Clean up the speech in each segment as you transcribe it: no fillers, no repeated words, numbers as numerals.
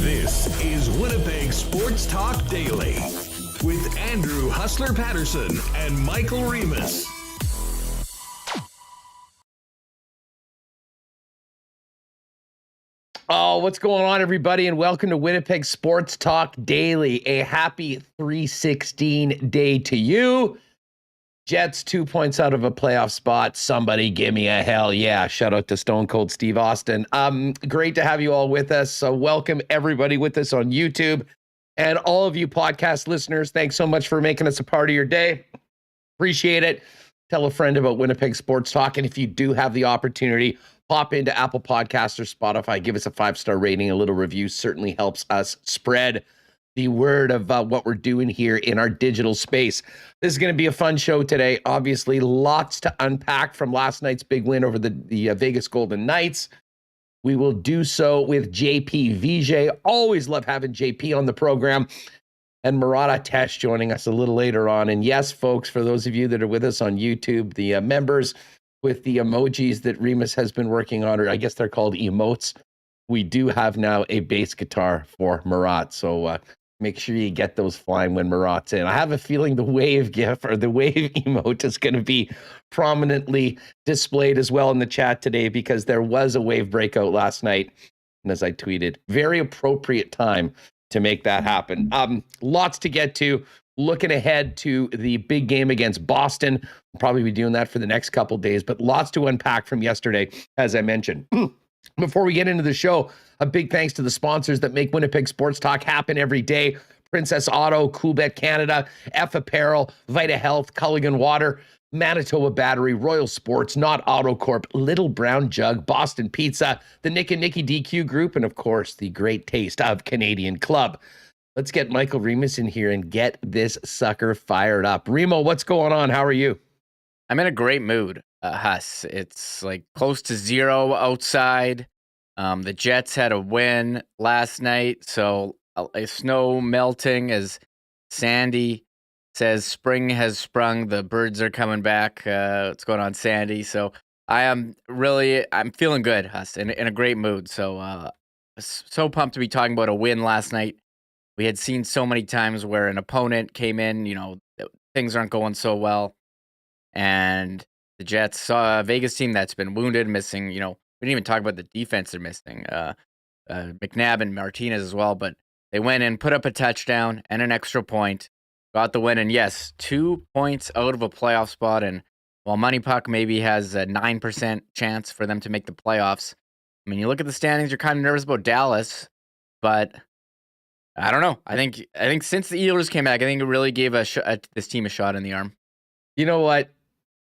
This is Winnipeg Sports Talk Daily with Andrew Hustler Paterson and Michael Remis. Oh, what's going on, everybody, and welcome to Winnipeg Sports Talk Daily. A happy 3/16 day to you. Jets 2 points out of a playoff spot. Somebody give me a hell yeah. Shout out to Stone Cold Steve Austin. Great to have you all with us. So welcome everybody with us on YouTube and all of you podcast listeners. Thanks so much for making us a part of your day. Appreciate it. Tell a friend about Winnipeg Sports Talk. And if you do have the opportunity, pop into Apple Podcasts or Spotify. Give us a 5-star rating. A little review certainly helps us spread the word of what we're doing here in our digital space. This is going to be a fun show today. Obviously, lots to unpack from last night's big win over the Vegas Golden Knights. We will do so with JP Vigier. Always love having JP on the program. And Murat joining us a little later on. And yes, folks, for those of you that are with us on YouTube, the members with the emojis that Remis has been working on, or I guess they're called emotes, we do have now a bass guitar for Murat. So make sure you get those flying when Murat's in. I have a feeling the wave gif or the wave emote is going to be prominently displayed as well in the chat today, because there was a wave breakout last night. And as I tweeted, very appropriate time to make that happen. Lots to get to. Looking ahead to the big game against Boston. We'll probably be doing that for the next couple days, but lots to unpack from yesterday, as I mentioned. Before we get into the show, a big thanks to the sponsors that make Winnipeg Sports Talk happen every day. Princess Auto, Coolbet Canada, F Apparel, Vita Health, Culligan Water, Manitoba Battery, Royal Sports, Not Auto Corp, Little Brown Jug, Boston Pizza, the Nick and Nicky DQ Group, and of course, the great taste of Canadian Club. Let's get Michael Remis in here and get this sucker fired up. Remo, what's going on? How are you? I'm in a great mood, Huss. It's like close to 0 outside. The Jets had a win last night, so snow melting, as Sandy says, spring has sprung. The birds are coming back. What's going on, Sandy? So I'm feeling good, Huss, in a great mood. So so pumped to be talking about a win last night. We had seen so many times where an opponent came in, things aren't going so well. And the Jets saw a Vegas team that's been wounded, missing, we didn't even talk about the defense they're missing, McNabb and Martinez as well. But they went in, put up a touchdown and an extra point, got the win. And yes, 2 points out of a playoff spot. And while Money Puck maybe has a 9% chance for them to make the playoffs, I mean, you look at the standings, you're kind of nervous about Dallas, but I don't know. I think since the Eagles came back, I think it really gave this team a shot in the arm. You know what?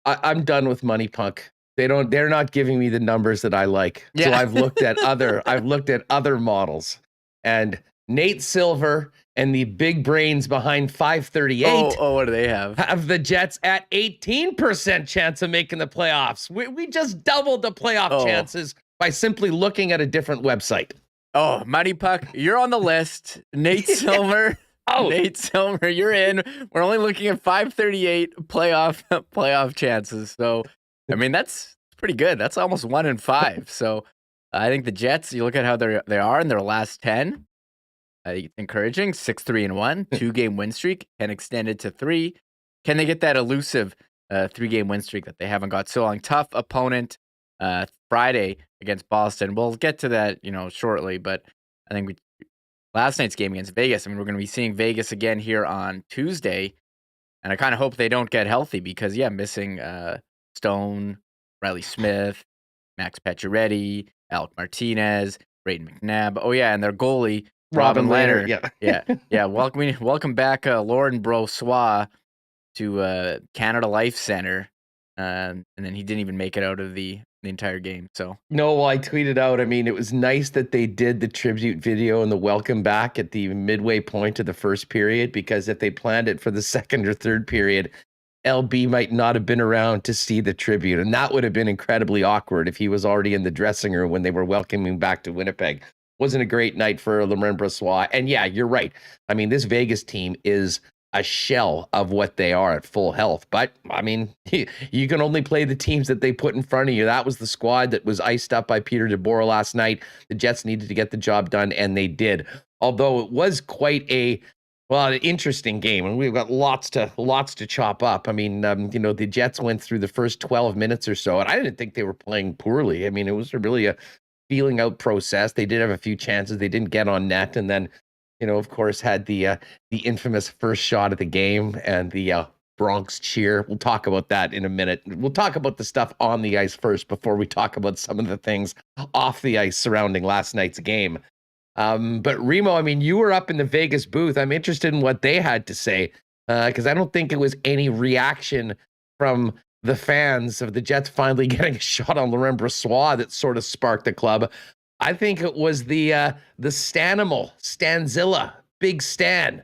I'm done with Money Puck. They're not giving me the numbers that I like. Yeah. So I've looked at other models, and Nate Silver and the big brains behind 538. Oh, what do they have? Have the Jets at 18% chance of making the playoffs. We just doubled the playoff chances by simply looking at a different website. Oh, Money Puck, you're on the list. Nate Silver. Nate Silver, you're in. We're only looking at 538 playoff chances. So, I mean, that's pretty good. That's almost 1 in 5. So, I think the Jets, you look at how they are in their last 10. Encouraging. 6-3-1, 2-game win streak, and extended to 3. Can they get that elusive 3-game win streak that they haven't got so long? Tough opponent Friday against Boston. We'll get to that, shortly. But I think last night's game against Vegas, I mean, we're going to be seeing Vegas again here on Tuesday. And I kind of hope they don't get healthy because, missing Stone, Riley Smith, Max Pacioretty, Alec Martinez, Brayden McNabb. Oh, yeah, and their goalie, Robin Leonard. Yeah. Welcome back, Lauren Brossois, to Canada Life Center. and then he didn't even make it out of the entire game. So No, I tweeted out, I mean, it was nice that they did the tribute video and the welcome back at the midway point of the first period, because if they planned it for the second or third period, LB might not have been around to see the tribute. And that would have been incredibly awkward if he was already in the dressing room when they were welcoming back to Winnipeg. Wasn't a great night for Laurent Brossoit. And yeah, you're right. I mean, this Vegas team is a shell of what they are at full health. But I mean, you can only play the teams that they put in front of you. That was the squad that was iced up by Peter DeBoer last night. The Jets needed to get the job done, and they did. Although it was quite an interesting game, and we've got lots to chop up. I mean, the Jets went through the first 12 minutes or so, and I didn't think they were playing poorly. I mean, it was really a feeling out process. They did have a few chances. They didn't get on net, and then, of course, had the infamous first shot of the game and the Bronx cheer. We'll talk about that in a minute. We'll talk about the stuff on the ice first before we talk about some of the things off the ice surrounding last night's game. But Remo, I mean, you were up in the Vegas booth. I'm interested in what they had to say, because I don't think it was any reaction from the fans of the Jets finally getting a shot on Laurent Brossoit that sort of sparked the club. I think it was the Stanimal, Stanzilla, Big Stan,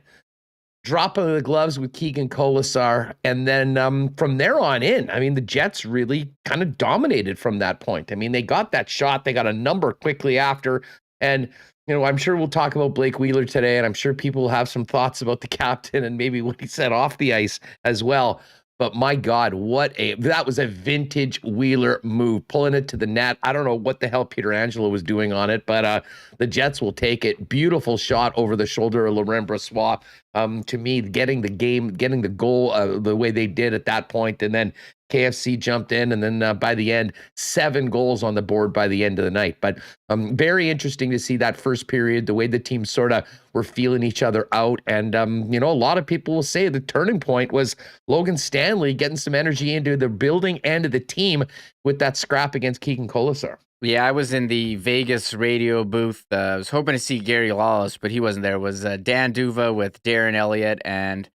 dropping the gloves with Keegan Colasar. And then from there on in, I mean, the Jets really kind of dominated from that point. I mean, they got that shot. They got a number quickly after. And, I'm sure we'll talk about Blake Wheeler today, and I'm sure people will have some thoughts about the captain and maybe what he said off the ice as well. But my God, that was a vintage Wheeler move, pulling it to the net. I don't know what the hell Pietrangelo was doing on it, but the Jets will take it. Beautiful shot over the shoulder of Laurent Brossoit. To me, getting the goal the way they did at that point, and then KFC jumped in, and then by the end, 7 goals on the board by the end of the night. But very interesting to see that first period, the way the teams sort of were feeling each other out. And, a lot of people will say the turning point was Logan Stanley getting some energy into the building and to the team with that scrap against Keegan Colasar. Yeah, I was in the Vegas radio booth. I was hoping to see Gary Lawless, but he wasn't there. It was Dan Duva with Darren Elliott, and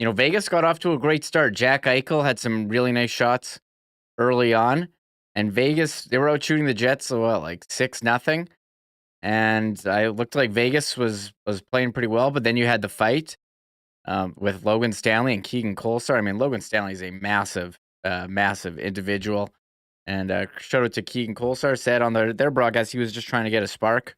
Vegas got off to a great start. Jack Eichel had some really nice shots early on, and Vegas, they were out shooting the Jets, so like 6-0, and I looked like Vegas was playing pretty well. But then you had the fight with Logan Stanley and Keegan Colasar. I mean, Logan Stanley is a massive individual. And shout out to Keegan Colasar, said on their broadcast he was just trying to get a spark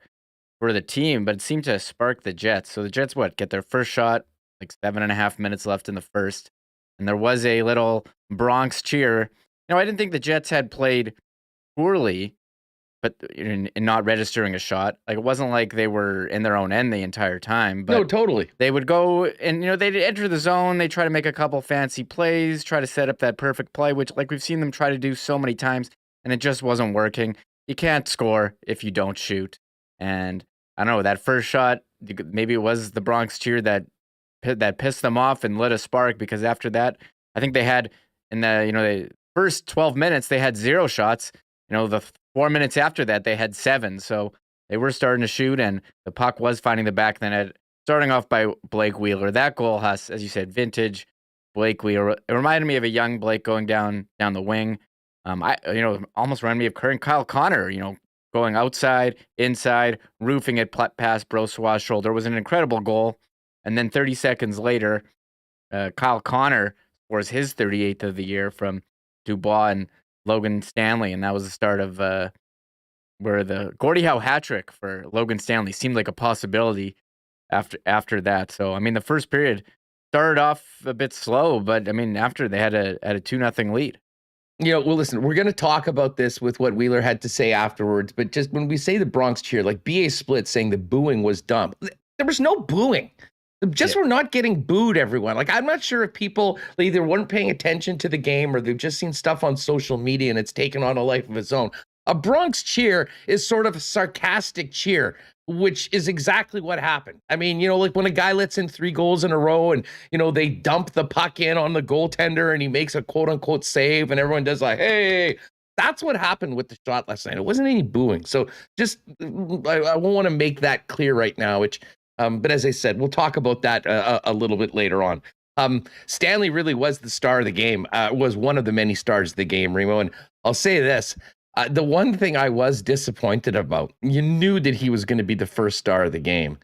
for the team, but it seemed to spark the Jets. So the Jets, get their first shot, like 7.5 minutes left in the first. And there was a little Bronx cheer. I didn't think the Jets had played poorly, but in not registering a shot. Like, it wasn't like they were in their own end the entire time. But no, totally. They would go and, they'd enter the zone. They try to make a couple fancy plays, try to set up that perfect play, which, like, we've seen them try to do so many times, and it just wasn't working. You can't score if you don't shoot. And I don't know, that first shot, maybe it was the Bronx cheer that pissed them off and lit a spark, because after that, I think they had in the first 12 minutes they had 0 shots. The 4 minutes after that they had 7. So they were starting to shoot, and the puck was finding the back of the net. Starting off by Blake Wheeler, that goal has, as you said, vintage Blake Wheeler. It reminded me of a young Blake going down the wing. Almost reminded me of current Kyle Connor. Going outside, inside, roofing it past Brossoit's shoulder. It was an incredible goal. And then 30 seconds later, Kyle Connor scores his 38th of the year from Dubois and Logan Stanley. And that was the start of where the Gordie Howe hat trick for Logan Stanley seemed like a possibility after that. So, I mean, the first period started off a bit slow, but, I mean, after they had a 2-0 lead. Well, listen, we're going to talk about this with what Wheeler had to say afterwards, but just when we say the Bronx cheer, like BA Split saying the booing was dumb, there was no booing. The Jets were not getting booed, everyone. Like, I'm not sure if people either weren't paying attention to the game or they've just seen stuff on social media and it's taken on a life of its own. A Bronx cheer is sort of a sarcastic cheer, which is exactly what happened. I mean, like when a guy lets in 3 goals in a row and, they dump the puck in on the goaltender and he makes a quote unquote save and everyone does like, hey, that's what happened with the shot last night. It wasn't any booing. So just, I want to make that clear right now, but as I said, we'll talk about that a little bit later on. Stanley really was the star of the game, was one of the many stars of the game, Remo. And I'll say this, the one thing I was disappointed about, you knew that he was going to be the first star of the game.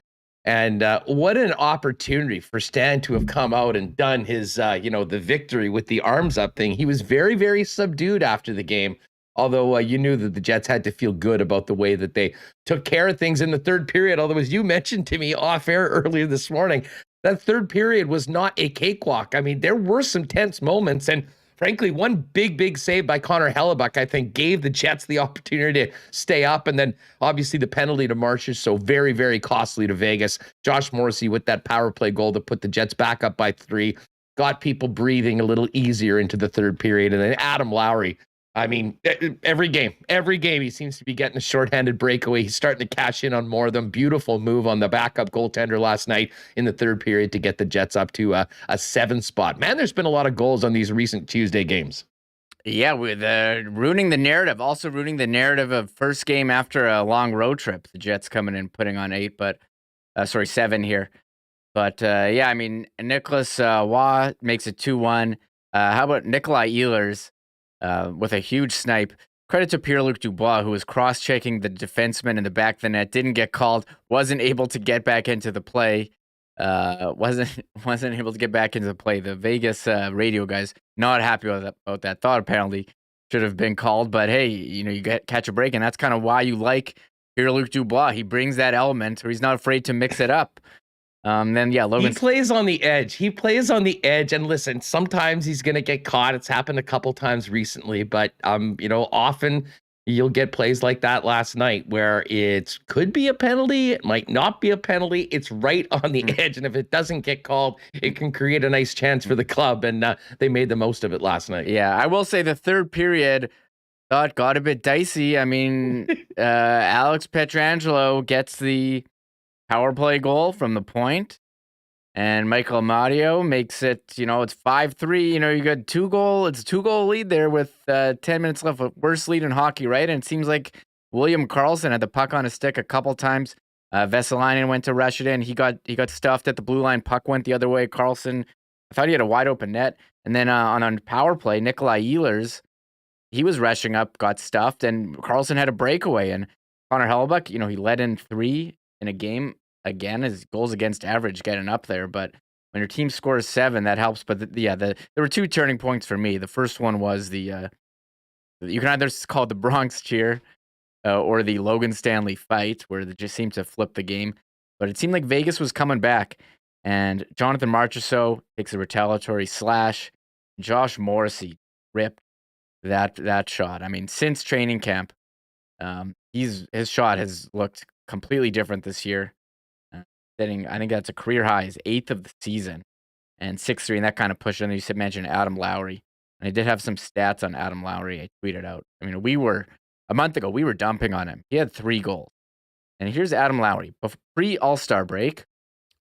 And what an opportunity for Stan to have come out and done his, the victory with the arms up thing. He was very, very subdued after the game. Although you knew that the Jets had to feel good about the way that they took care of things in the third period. Although, as you mentioned to me off air earlier this morning, that third period was not a cakewalk. I mean, there were some tense moments. And frankly, one big save by Connor Hellebuck, I think, gave the Jets the opportunity to stay up. And then obviously the penalty to Marchand, so very, very costly to Vegas. Josh Morrissey with that power play goal to put the Jets back up by 3, got people breathing a little easier into the third period. And then Adam Lowry, I mean, every game, he seems to be getting a shorthanded breakaway. He's starting to cash in on more of them. Beautiful move on the backup goaltender last night in the third period to get the Jets up to a 7 spot. Man, there's been a lot of goals on these recent Tuesday games. Yeah, with ruining the narrative. Also ruining the narrative of first game after a long road trip. The Jets coming in, putting on 7 here. But yeah, I mean, Nicholas Waugh makes it 2-1. How about Nikolai Ehlers? With a huge snipe. Credit to Pierre-Luc Dubois, who was cross-checking the defenseman in the back of the net, didn't get called, wasn't able to get back into the play. Wasn't able to get back into the play. The Vegas radio guys not happy about that. Thought a penalty should have been called, but hey, you catch a break, and that's kind of why you like Pierre-Luc Dubois. He brings that element, or he's not afraid to mix it up. Logan. He plays on the edge. And listen, sometimes he's going to get caught. It's happened a couple times recently, but often you'll get plays like that last night where it could be a penalty. It might not be a penalty. It's right on the edge. And if it doesn't get called, it can create a nice chance for the club. And they made the most of it last night. Yeah, I will say the third period got a bit dicey. I mean, Alex Pietrangelo gets the power play goal from the point, and Michael Amadio makes it, it's 5-3. You got it's a 2-goal lead there with 10 minutes left. Worst lead in hockey, right? And it seems like William Karlsson had the puck on his stick a couple times. Vesalainen went to rush it in. He got stuffed at the blue line. Puck went the other way. Karlsson, I thought he had a wide open net. And then on power play, Nikolai Ehlers, he was rushing up, got stuffed, and Karlsson had a breakaway. And Connor Hellebuck, he led in 3 in a game. Again, his goals against average getting up there, but when your team scores 7, that helps. But there were 2 turning points for me. The first one was you can either call it the Bronx cheer or the Logan Stanley fight, where they just seemed to flip the game. But it seemed like Vegas was coming back, and Jonathan Marchessault takes a retaliatory slash. Josh Morrissey ripped that shot. I mean, since training camp, his shot has looked completely different this year. I think that's a career high, his 8th of the season, and 6-3, and that kind of pushed. And you mentioned Adam Lowry, and I did have some stats on Adam Lowry. I tweeted out. I mean, a month ago, we were dumping on him. He had 3 goals, and here's Adam Lowry pre All-Star break,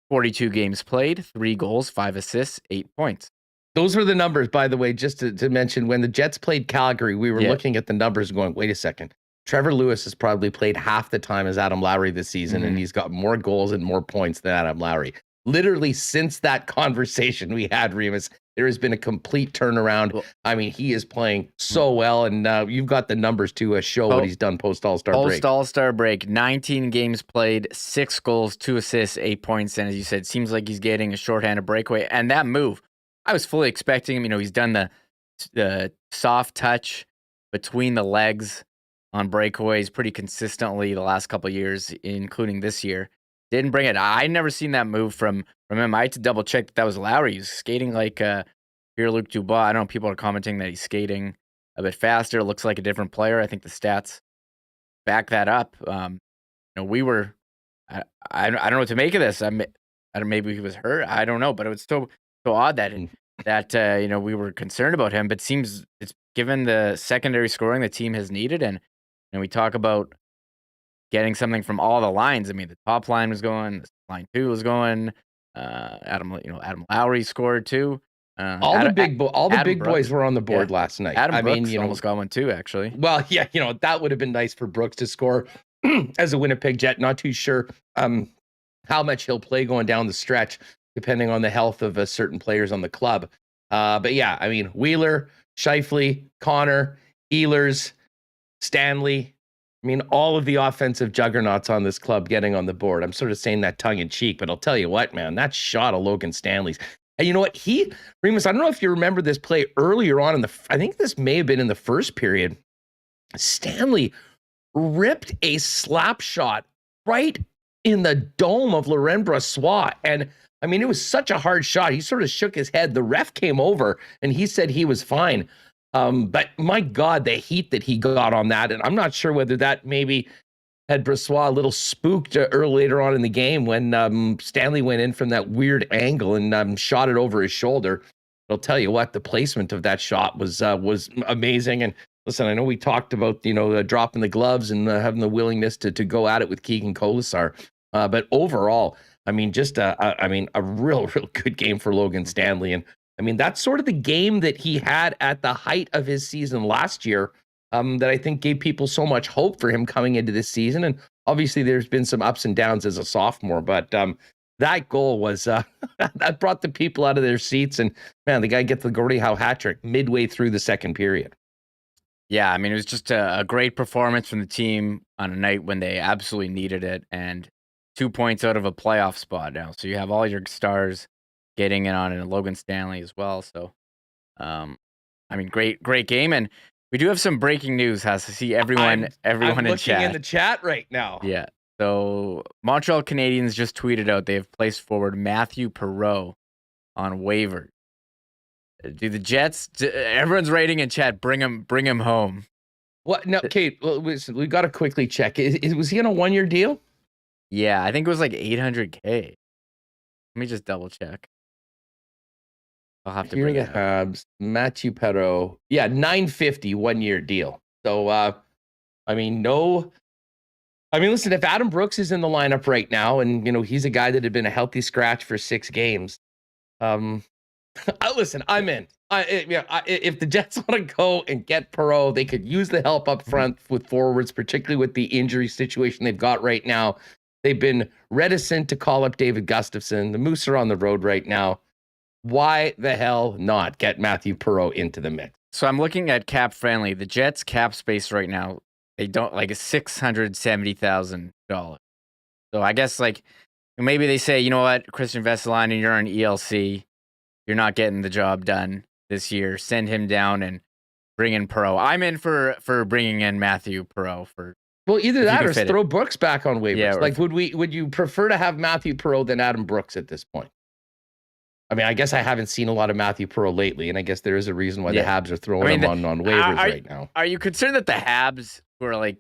42 games played, 3 goals, 5 assists, 8 points. Those were the numbers, by the way. Just to mention, when the Jets played Calgary, we were looking at the numbers, going, "Wait a second." Trevor Lewis has probably played half the time as Adam Lowry this season, and he's got more goals and more points than Adam Lowry. Literally, since that conversation we had, Remis, there has been a complete turnaround. Well, I mean, he is playing so well, and you've got the numbers to show what he's done post-All-Star break. Post-All-Star break, 19 games played, 6 goals, 2 assists, 8 points, and as you said, it seems like he's getting a shorthanded breakaway. And that move, I was fully expecting him. He's done the soft touch between the legs on breakaways pretty consistently the last couple of years, including this year. Didn't bring it. I never seen that move from him. I had to double check that was Lowry. He was skating like Pierre-Luc Dubois. I don't know. People are commenting that he's skating a bit faster. Looks like a different player. I think the stats back that up. We were. I don't know what to make of this. Maybe he was hurt. I don't know. But it was so odd that we were concerned about him. But seems it's given the secondary scoring the team has needed, and we talk about getting something from all the lines. I mean, the top line was going, the line 2 was going. Adam Lowry scored too. All the big boys were on the board last night. Adam Brooks almost got one too, actually. Well, yeah, that would have been nice for Brooks to score as a Winnipeg Jet. Not too sure how much he'll play going down the stretch. depending on the health of certain players on the club. But yeah, I mean, Wheeler, Scheifele, Connor, Ehlers, Stanley. I mean, all of the offensive juggernauts on this club getting on the board. I'm sort of saying that tongue in cheek, but I'll tell you what, man, that shot of Logan Stanley's. And you know what? Remis, I don't know if you remember this play earlier on I think this may have been in the first period. Stanley ripped a slap shot right in the dome of Laurent Brossoit. And I mean, it was such a hard shot. He sort of shook his head. The ref came over and he said he was fine. But my God, the heat that he got on that. And I'm not sure whether that maybe had Brossoit a little spooked later on in the game when Stanley went in from that weird angle and shot it over his shoulder. I'll tell you what, the placement of that shot was amazing. And listen, I know we talked about, dropping the gloves and having the willingness to go at it with Keegan Colasar. But overall, I mean, just a real good game for Logan Stanley. And I mean, that's sort of the game that he had at the height of his season last year that I think gave people so much hope for him coming into this season. And obviously there's been some ups and downs as a sophomore, but that goal was that brought the people out of their seats. And man, the guy gets the Gordie Howe hat trick midway through the second period. Yeah, I mean, it was just a great performance from the team on a night when they absolutely needed it, and 2 points out of a playoff spot now. So you have all your stars getting in on it, and Logan Stanley as well. So, I mean, great game. And we do have some breaking news. Has to see everyone I'm in looking chat. in the chat right now. Yeah. So Montreal Canadiens just tweeted out they have placed forward Mathieu Perreault on waivers. Do the Jets? Everyone's writing in chat. Bring him home. What? No, Kate. Well, we got to quickly check. Was he on a 1-year deal? Yeah, I think it was like $800K. Let me just double check. I'll have to bring the it up. Habs. Mathieu Perreault. Yeah, $950 1-year deal. So, I mean, no. I mean, listen. If Adam Brooks is in the lineup right now, and he's a guy that had been a healthy scratch for 6 games. Listen, I'm in. If the Jets want to go and get Perreault, they could use the help up front with forwards, particularly with the injury situation they've got right now. They've been reticent to call up David Gustafsson. The Moose are on the road right now. Why the hell not get Mathieu Perreault into the mix? So I'm looking at cap friendly. The Jets cap space right now, they don't like $670,000. So I guess like maybe they say, you know what, Christian Vesalainen, you're on ELC. You're not getting the job done this year. Send him down and bring in Perreault. I'm in for bringing in Mathieu Perreault for. Well, either that or throw Brooks back on waivers. Yeah, like, would you prefer to have Mathieu Perreault than Adam Brooks at this point? I mean, I guess I haven't seen a lot of Mathieu Perreault lately, and I guess there is a reason why the Habs are throwing him on waivers right now. Are you concerned that the Habs, who are like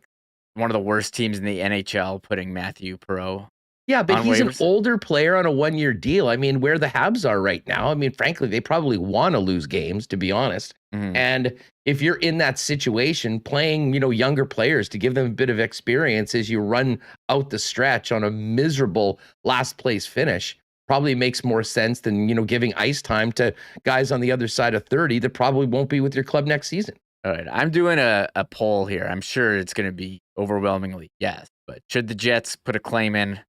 one of the worst teams in the NHL, putting Mathieu Perreault? Yeah, but he's waivers? An older player on a 1-year deal. I mean, where the Habs are right now, I mean, frankly, they probably want to lose games, to be honest. Mm-hmm. And if you're in that situation, playing, younger players to give them a bit of experience as you run out the stretch on a miserable last place finish probably makes more sense than, giving ice time to guys on the other side of 30 that probably won't be with your club next season. All right, I'm doing a poll here. I'm sure it's going to be overwhelmingly yes, but should the Jets put a claim in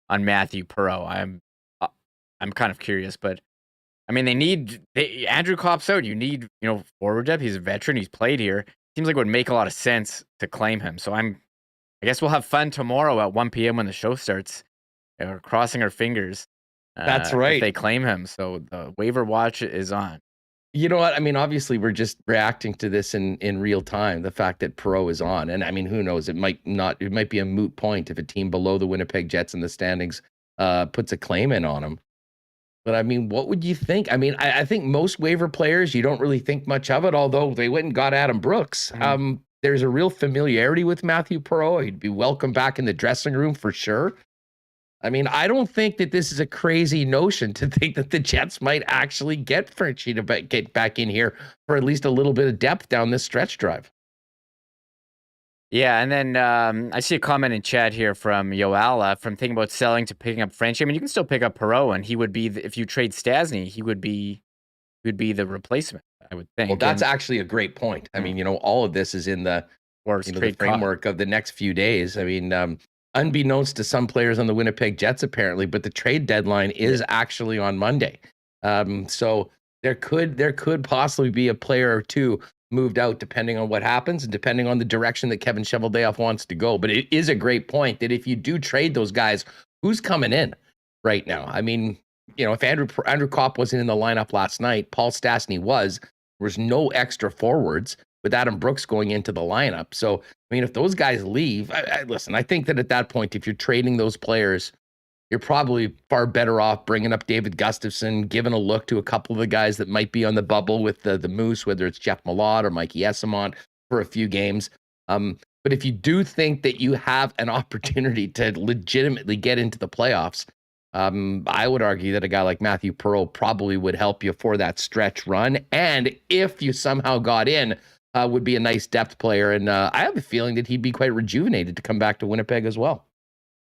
on Mathieu Perreault? I'm kind of curious, but I mean, Andrew Kopp's out. You need, forward depth. He's a veteran. He's played here. Seems like it would make a lot of sense to claim him. So I guess we'll have fun tomorrow at 1 p.m. when the show starts. We're crossing our fingers. That's right. If they claim him. So the waiver watch is on. You know what? I mean, obviously, we're just reacting to this in real time. The fact that Perreault is on, and I mean, who knows? It might not. It might be a moot point if a team below the Winnipeg Jets in the standings puts a claim in on him. But I mean, what would you think? I mean, I think most waiver players, you don't really think much of it. Although they went and got Adam Brooks. Mm-hmm. There's a real familiarity with Mathieu Perreault. He'd be welcome back in the dressing room for sure. I mean, I don't think that this is a crazy notion to think that the Jets might actually get Frenchie to get back in here for at least a little bit of depth down this stretch drive. Yeah, and then I see a comment in chat here from Yoala from thinking about selling to picking up Frenchie. I mean, you can still pick up Perreault, and he would be, if you trade Stastny, he would be the replacement, I would think. Well, that's actually a great point. I mean, all of this is in the, the framework of the next few days. I mean, unbeknownst to some players on the Winnipeg Jets, apparently, but the trade deadline is actually on Monday. So there could possibly be a player or two moved out depending on what happens and depending on the direction that Kevin Cheveldayoff wants to go. But it is a great point that if you do trade those guys, who's coming in right now? I mean, if Andrew Kopp wasn't in the lineup last night, Paul Stastny was. There was no extra forwards with Adam Brooks going into the lineup. So, I mean, if those guys leave, listen, I think that at that point, if you're trading those players, you're probably far better off bringing up David Gustafson, giving a look to a couple of the guys that might be on the bubble with the Moose, whether it's Jeff Malott or Mikey Esamont for a few games. But if you do think that you have an opportunity to legitimately get into the playoffs, I would argue that a guy like Mathieu Perreault probably would help you for that stretch run. And if you somehow got in, would be a nice depth player. And I have a feeling that he'd be quite rejuvenated to come back to Winnipeg as well.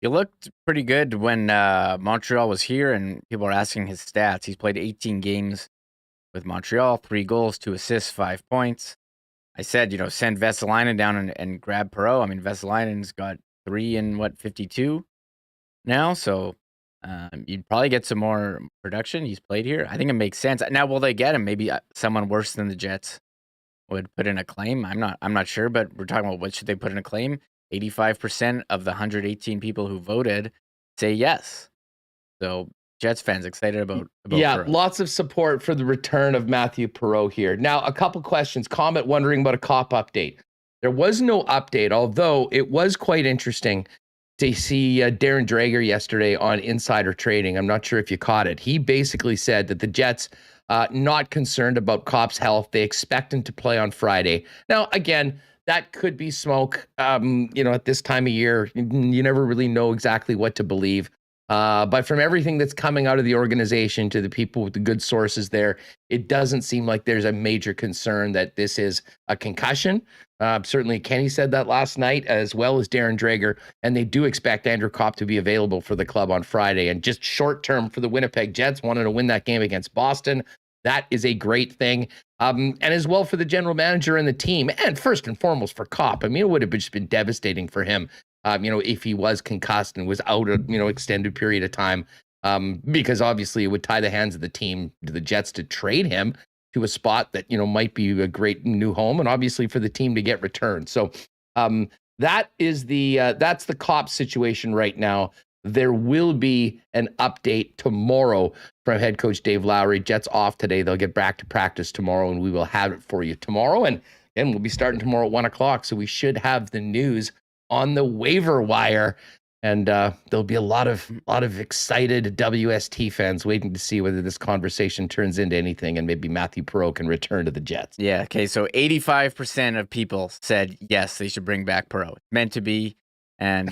He looked pretty good when Montreal was here, and people are asking his stats. He's played 18 games with Montreal, 3 goals, 2 assists, 5 points. I said, send Vesalainen down and grab Perreault. I mean, Vesalainen's got 3 in 52 now, so you'd probably get some more production. He's played here. I think it makes sense. Now, will they get him? Maybe someone worse than the Jets would put in a claim. I'm not sure, but we're talking about what should they put in a claim. 85% of the 118 people who voted say yes. So Jets fans excited about Perreault. Lots of support for the return of Mathieu Perreault here. Now, a couple questions. Comet wondering about a Kopp update. There was no update, although it was quite interesting to see Darren Dreger yesterday on Insider Trading. I'm not sure if you caught it. He basically said that the Jets not concerned about Kopp's health. They expect him to play on Friday. Now, again, that could be smoke. At this time of year, you never really know exactly what to believe. But from everything that's coming out of the organization to the people with the good sources there, it doesn't seem like there's a major concern that this is a concussion. Certainly Kenny said that last night, as well as Darren Dreger, and they do expect Andrew Kopp to be available for the club on Friday. And just short term for the Winnipeg Jets, wanted to win that game against Boston. That is a great thing. And as well for the general manager and the team, and first and foremost for Kopp. I mean, it would have just been devastating for him, if he was concussed and was out a, extended period of time, because obviously it would tie the hands of the team, to the Jets, to trade him to a spot that, might be a great new home, and obviously for the team to get returned. So that's the Kopp situation right now. There will be an update tomorrow from head coach Dave Lowry. Jets off today. They'll get back to practice tomorrow, and we will have it for you tomorrow. And then we'll be starting tomorrow at 1:00. So we should have the news on the waiver wire. And there'll be a lot of excited WST fans waiting to see whether this conversation turns into anything, and maybe Mathieu Perreault can return to the Jets. Yeah. Okay. So 85% of people said yes, they should bring back Perreault. Meant to be. And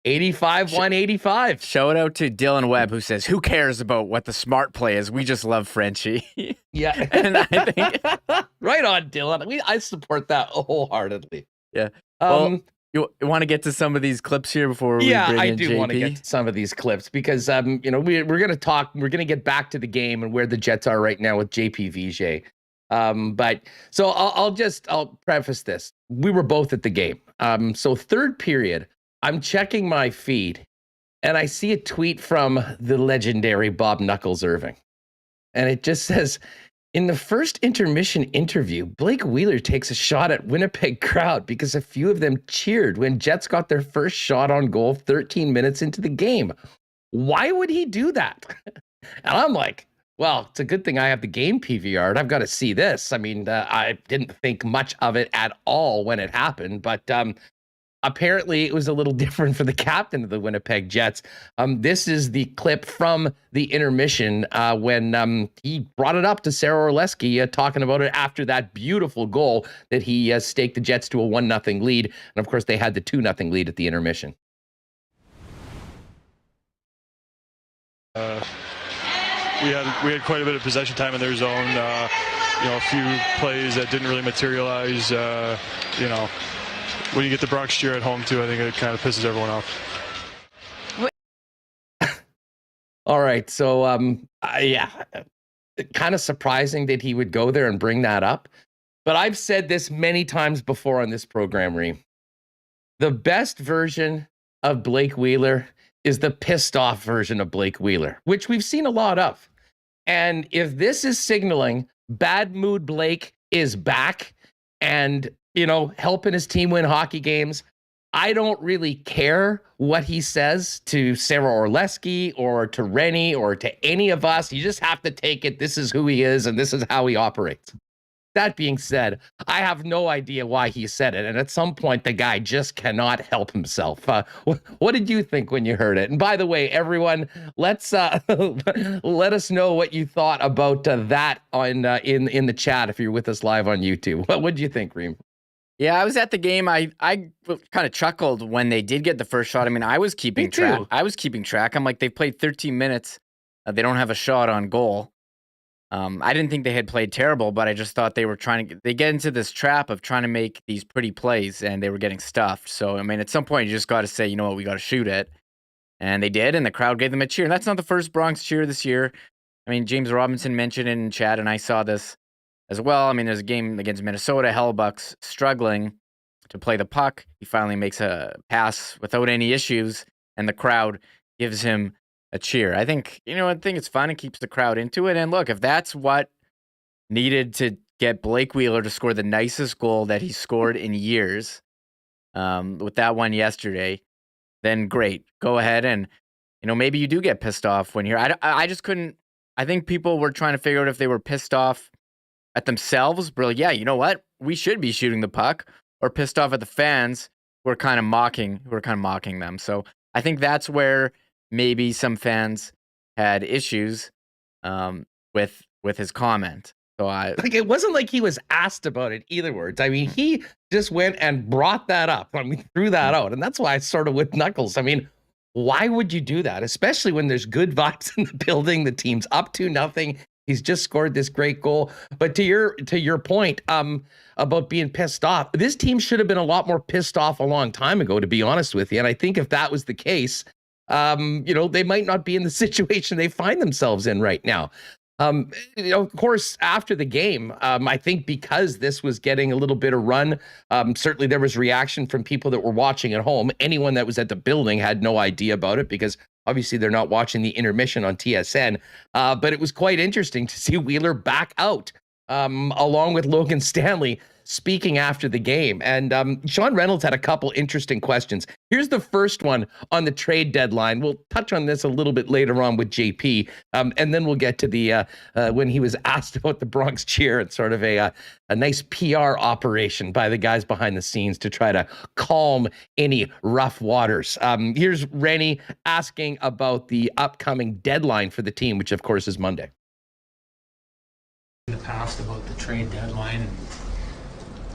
85-185. Shout out to Dylan Webb, who says, "Who cares about what the smart play is? We just love Frenchie." Yeah. And I think right on, Dylan. I support that wholeheartedly. Yeah. Well, you want to get to some of these clips here before we bring in JP? I do want to get to some of these clips because we're going to talk. We're going to get back to the game and where the Jets are right now with JP Vigier. But so I'll preface this. We were both at the game. So third period, I'm checking my feed and I see a tweet from the legendary Bob Knuckles Irving. And it just says, in the first intermission interview, Blake Wheeler takes a shot at Winnipeg crowd because a few of them cheered when Jets got their first shot on goal 13 minutes into the game. Why would he do that? And I'm like, well, it's a good thing I have the game PVR. I've got to see this. I mean, I didn't think much of it at all when it happened, but apparently it was a little different for the captain of the Winnipeg Jets. This is the clip from the intermission when he brought it up to Sarah Orlesky, talking about it after that beautiful goal that he staked the Jets to a 1-0 lead. And of course, they had the 2-0 lead at the intermission. We had quite a bit of possession time in their zone. A few plays that didn't really materialize. When you get the Bronx cheer at home too, I think it kind of pisses everyone off. All right, so kind of surprising that he would go there and bring that up. But I've said this many times before on this program, Reem. The best version of Blake Wheeler is the pissed off version of Blake Wheeler, which we've seen a lot of. And if this is signaling bad mood Blake is back and, helping his team win hockey games, I don't really care what he says to Sarah Orlesky or to Rennie or to any of us. You just have to take it. This is who he is, and this is how he operates. That being said, I have no idea why he said it. And at some point, the guy just cannot help himself. What did you think when you heard it? And by the way, everyone, let's let us know what you thought about that in the chat if you're with us live on YouTube. What did you think, Reem? Yeah, I was at the game. I kind of chuckled when they did get the first shot. I mean, I was keeping track. I'm like, they've played 13 minutes. They don't have a shot on goal. I didn't think they had played terrible, but I just thought they were they get into this trap of trying to make these pretty plays, and they were getting stuffed. So, I mean, at some point, you just got to say, you know what, we got to shoot it. And they did, and the crowd gave them a cheer. And that's not the first Bronx cheer this year. I mean, James Robinson mentioned it in chat, and I saw this as well. I mean, there's a game against Minnesota. Hellbuck's struggling to play the puck. He finally makes a pass without any issues, and the crowd gives him a cheer. I think, I think it's fun. It keeps the crowd into it. And look, if that's what needed to get Blake Wheeler to score the nicest goal that he scored in years, with that one yesterday, then great. Go ahead and, maybe you do get pissed off when you're. I just couldn't. I think people were trying to figure out if they were pissed off at themselves, but like, yeah, you know what? We should be shooting the puck, or pissed off at the fans who are kind of mocking them. So I think that's where maybe some fans had issues with his comment. So it wasn't like he was asked about it either. Words. I mean, he just went and brought that up. I mean, threw that out, and that's why I sort of with Knuckles. I mean, why would you do that? Especially when there's good vibes in the building. The team's up 2-0. He's just scored this great goal. But to your point about being pissed off, this team should have been a lot more pissed off a long time ago, to be honest with you. And I think if that was the case, they might not be in the situation they find themselves in right now. Of course, after the game, I think because this was getting a little bit of run, certainly there was reaction from people that were watching at home. Anyone that was at the building had no idea about it because obviously they're not watching the intermission on TSN. But it was quite interesting to see Wheeler back out along with Logan Stanley speaking after the game. And Sean Reynolds had a couple interesting questions. Here's the first one on the trade deadline. We'll touch on this a little bit later on with JP. And then we'll get to the when he was asked about the Bronx cheer and sort of a nice PR operation by the guys behind the scenes to try to calm any rough waters. Here's Rennie asking about the upcoming deadline for the team, which of course is Monday. In the past about the trade deadline, and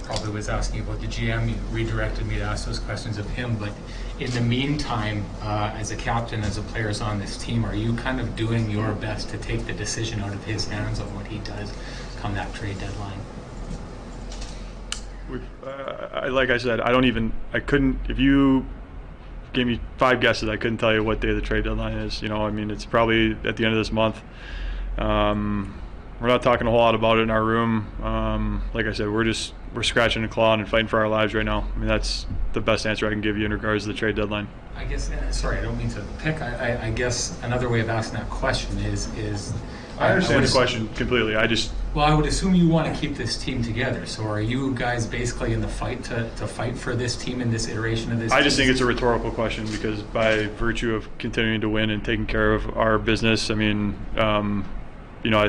probably was asking about the GM. You redirected me to ask those questions of him, but in the meantime, as a captain, as a players on this team, are you kind of doing your best to take the decision out of his hands on what he does come that trade deadline? Like I said, I couldn't, if you gave me 5 guesses, I couldn't tell you what day the trade deadline is. I mean, it's probably at the end of this month. We're not talking a whole lot about it in our room. Like I said, we're scratching and clawing and fighting for our lives right now. I mean, that's the best answer I can give you in regards to the trade deadline. I guess, sorry, I don't mean to pick. I guess another way of asking that question is I understand the question completely. Well, I would assume you want to keep this team together. So are you guys basically in the fight to fight for this team in this iteration of this I just think it's a rhetorical question because by virtue of continuing to win and taking care of our business, I mean, I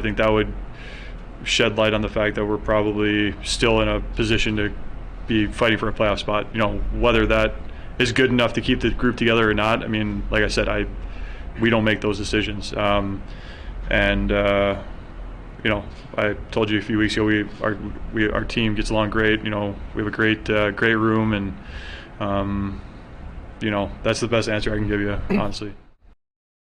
think that would shed light on the fact that we're probably still in a position to be fighting for a playoff spot. Whether that is good enough to keep the group together or not, I mean, like I said, we don't make those decisions. I told you a few weeks ago, our team gets along great. We have a great room, and that's the best answer I can give you, honestly.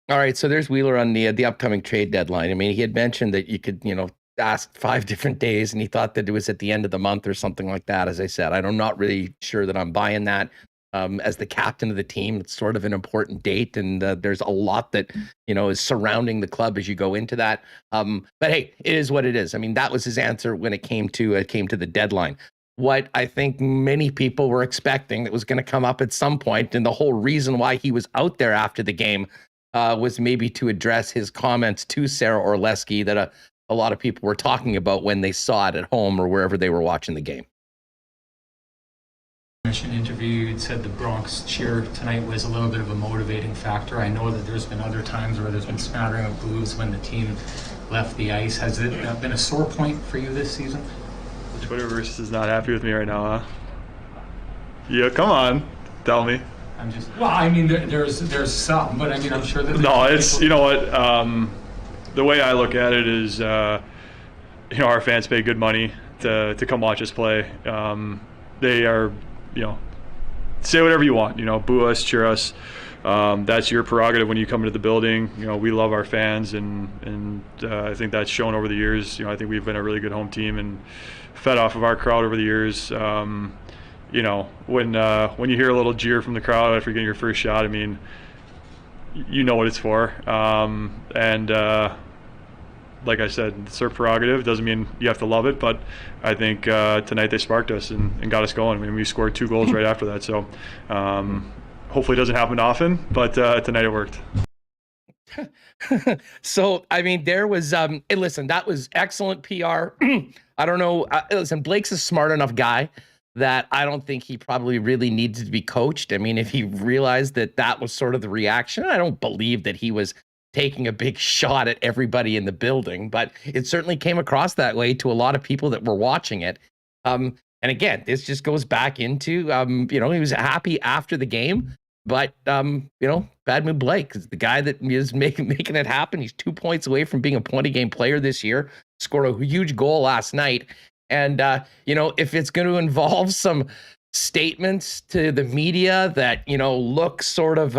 All right, so there's Wheeler on the upcoming trade deadline. I mean, he had mentioned that you could, ask 5 different days, and he thought that it was at the end of the month or something like that. As I said, I'm not really sure that I'm buying that. As the captain of the team, it's sort of an important date, and there's a lot that is surrounding the club as you go into that. But hey, it is what it is. I mean, that was his answer when it came to the deadline. what I think many people were expecting that was going to come up at some point. And the whole reason why he was out there after the game was maybe to address his comments to Sarah Orlesky that a lot of people were talking about when they saw it at home or wherever they were watching the game. Interview, you'd said the Bronx cheer tonight was a little bit of a motivating factor. I know that there's been other times where there's been smattering of boos when the team left the ice. Has it been a sore point for you this season? Twitterverse is not happy with me right now, huh? Yeah, come on, tell me. I'm just, well, I mean, there's some, but I mean, I'm sure that. No, it's, you know what, the way I look at it is, you know, our fans pay good money to come watch us play. They are, you know, say whatever you want, you know, boo us, cheer us. That's your prerogative when you come into the building. You know, we love our fans, and I think that's shown over the years. You know, I think we've been a really good home team and fed off of our crowd over the years. You know, when you hear a little jeer from the crowd after getting your first shot, I mean, you know what it's for. Like I said, it's their prerogative. It doesn't mean you have to love it, but I think tonight they sparked us and got us going. I mean, we scored 2 goals right after that. So hopefully it doesn't happen often, but tonight it worked. So, I mean, there was, listen, that was excellent PR. I don't know. Listen, Blake's a smart enough guy that I don't think he probably really needed to be coached. I mean, if he realized that that was sort of the reaction, I don't believe that he was taking a big shot at everybody in the building, but it certainly came across that way to a lot of people that were watching it. And again, this just goes back into, you know, he was happy after the game, but, you know, bad mood Blake is the guy that is making it happen. He's 2 points away from being a 20-game player this year, scored a huge goal last night. And, you know, if it's going to involve some statements to the media that, you know, look sort of,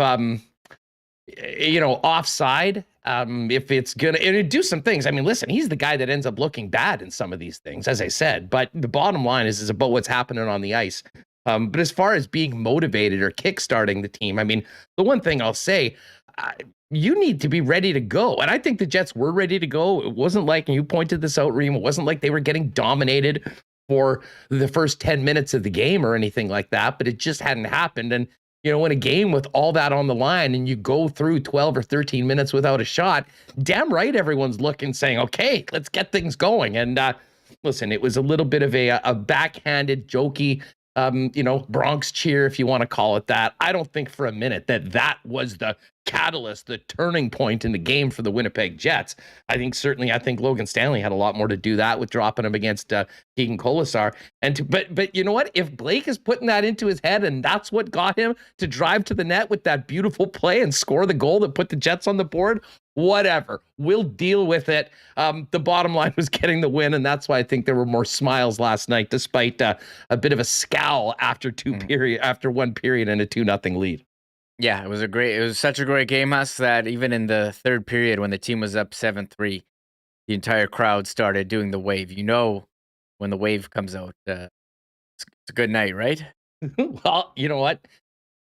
you know, offside, if it's going to do some things. I mean, listen, he's the guy that ends up looking bad in some of these things, as I said. But the bottom line is about what's happening on the ice. But as far as being motivated or kickstarting the team, I mean, the one thing I'll say, you need to be ready to go. And I think the Jets were ready to go. It wasn't like, and you pointed this out, Reem, it wasn't like they were getting dominated for the first 10 minutes of the game or anything like that, but it just hadn't happened. And, you know, in a game with all that on the line and you go through 12 or 13 minutes without a shot, damn right everyone's looking, saying, okay, let's get things going. And listen, it was a little bit of a backhanded, jokey, you know, Bronx cheer, if you want to call it that. I don't think for a minute that was the catalyst, the turning point in the game for the Winnipeg Jets. I think Logan Stanley had a lot more to do that with dropping him against Keegan Colasar. But you know what? If Blake is putting that into his head and that's what got him to drive to the net with that beautiful play and score the goal that put the Jets on the board, whatever, we'll deal with it. The bottom line was getting the win, and that's why I think there were more smiles last night, despite a bit of a scowl after after one period and a 2-0 lead. Yeah, it was such a great game, Huss, that even in the third period when the team was up 7-3, the entire crowd started doing the wave. You know, when the wave comes out, it's a good night, right? Well, you know what?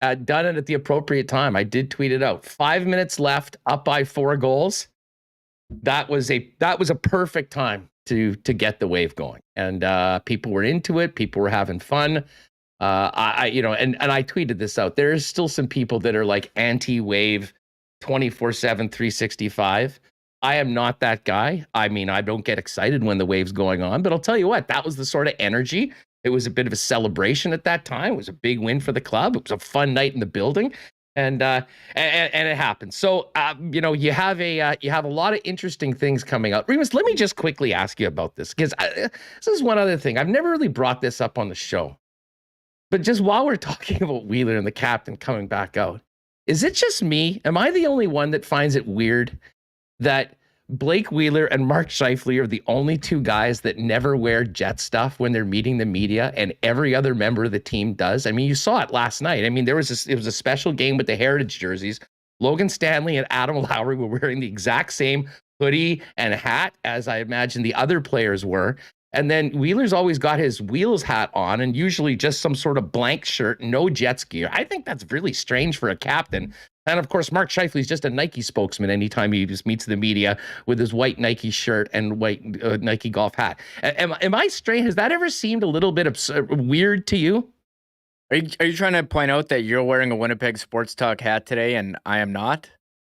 Done it at the appropriate time. I did tweet it out. 5 minutes left, up by 4 goals. That was a perfect time to get the wave going, and people were into it. People were having fun. You know, and I tweeted this out. There's still some people that are like anti-wave 24/7, 365. I am not that guy. I mean, I don't get excited when the wave's going on, but I'll tell you what, that was the sort of energy. It was a bit of a celebration at that time. It was a big win for the club. It was a fun night in the building, and it happened. So, you know, you have a lot of interesting things coming out. Remis, let me just quickly ask you about this, because this is one other thing. I've never really brought this up on the show. But just while we're talking about Wheeler and the captain coming back out, is it just me? Am I the only one that finds it weird that Blake Wheeler and Mark Scheifele are the only 2 guys that never wear Jet stuff when they're meeting the media, and every other member of the team does? I mean, you saw it last night. I mean, it was a special game with the Heritage jerseys. Logan Stanley and Adam Lowry were wearing the exact same hoodie and hat as I imagine the other players were. And then Wheeler's always got his Wheels hat on, and usually just some sort of blank shirt, no Jets gear. I think that's really strange for a captain. And of course, Mark Scheifele's just a Nike spokesman anytime he just meets the media with his white Nike shirt and white Nike golf hat. Am I strange? Has that ever seemed a little bit weird to you? Are you trying to point out that you're wearing a Winnipeg Sports Talk hat today and I am not?